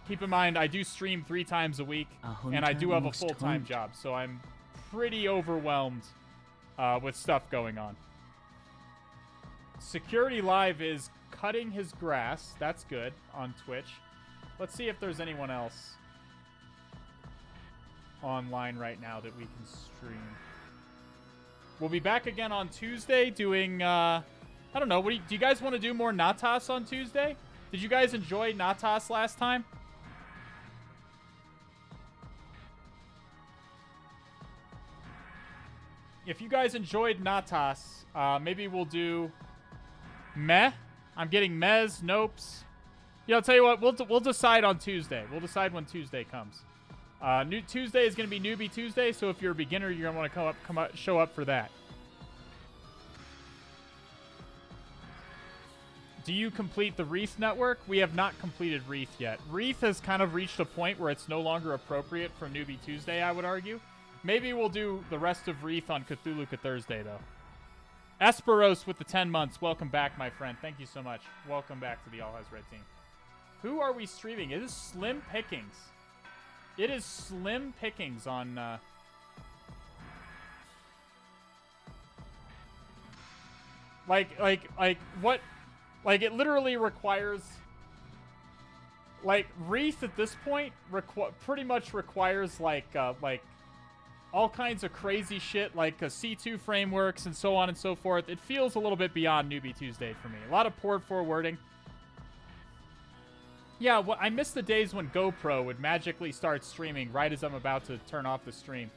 Keep in mind, I do stream 3 times a week, and I do have a full-time job, so I'm pretty overwhelmed with stuff going on. Security Live is cutting his grass. That's good on Twitch. Let's see if there's anyone else online right now that we can stream. We'll be back again on Tuesday doing... I don't know. Do you guys want to do more Natas on Tuesday? Did you guys enjoy Natas last time? If you guys enjoyed Natas, maybe we'll do Meh. I'm getting Mehs, Nopes. Yeah, I'll tell you what. We'll decide on Tuesday. We'll decide when Tuesday comes. New Tuesday is going to be Newbie Tuesday, so if you're a beginner, you're going to want to show up for that. Do you complete the Wreath network? We have not completed Wreath yet. Wreath has kind of reached a point where it's no longer appropriate for Newbie Tuesday, I would argue. Maybe we'll do the rest of Wreath on Cthulhu Thursday, though. Esperos with the 10 months. Welcome back, my friend. Thank you so much. Welcome back to the All Has Red team. Who are we streaming? It is slim pickings. It is slim pickings on... what... Like, it literally requires... Like, Wreath at this point pretty much requires, like, all kinds of crazy shit, like C2 frameworks and so on and so forth. It feels a little bit beyond Newbie Tuesday for me. A lot of port forwarding. Yeah, well, I miss the days when GoPro would magically start streaming right as I'm about to turn off the stream.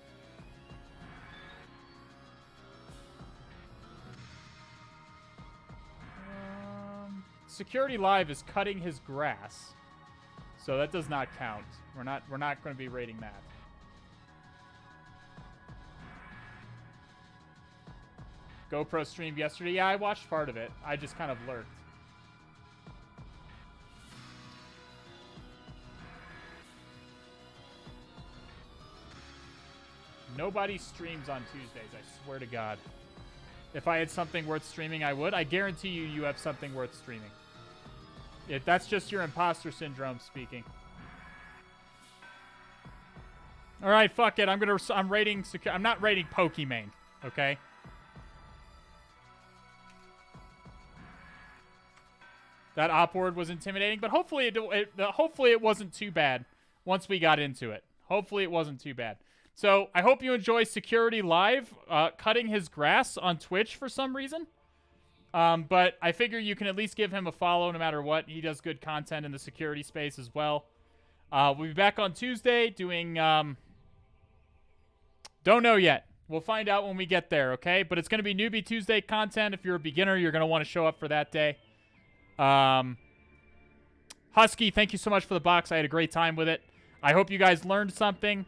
Security Live is cutting his grass, so that does not count. We're not going to be rating that. GoPro streamed yesterday. Yeah, I watched part of it. I just kind of lurked. Nobody streams on Tuesdays, I swear to God. If I had something worth streaming, I would. I guarantee you have something worth streaming. That's just your imposter syndrome speaking. All right, fuck it. I'm rating. I'm not rating Pokimane. Okay. That op word was intimidating, but hopefully it wasn't too bad once we got into it. Hopefully it wasn't too bad. So I hope you enjoy Security Live cutting his grass on Twitch for some reason. But I figure you can at least give him a follow no matter what. He does good content in the security space as well. We'll be back on Tuesday doing... don't know yet. We'll find out when we get there, okay? But it's going to be Newbie Tuesday content. If you're a beginner, you're going to want to show up for that day. Husky, thank you so much for the box. I had a great time with it. I hope you guys learned something.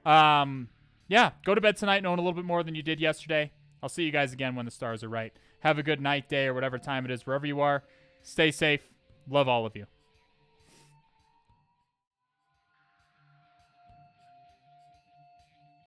Yeah, go to bed tonight knowing a little bit more than you did yesterday. I'll see you guys again when the stars are right. Have a good night, day, or whatever time it is, wherever you are. Stay safe. Love all of you.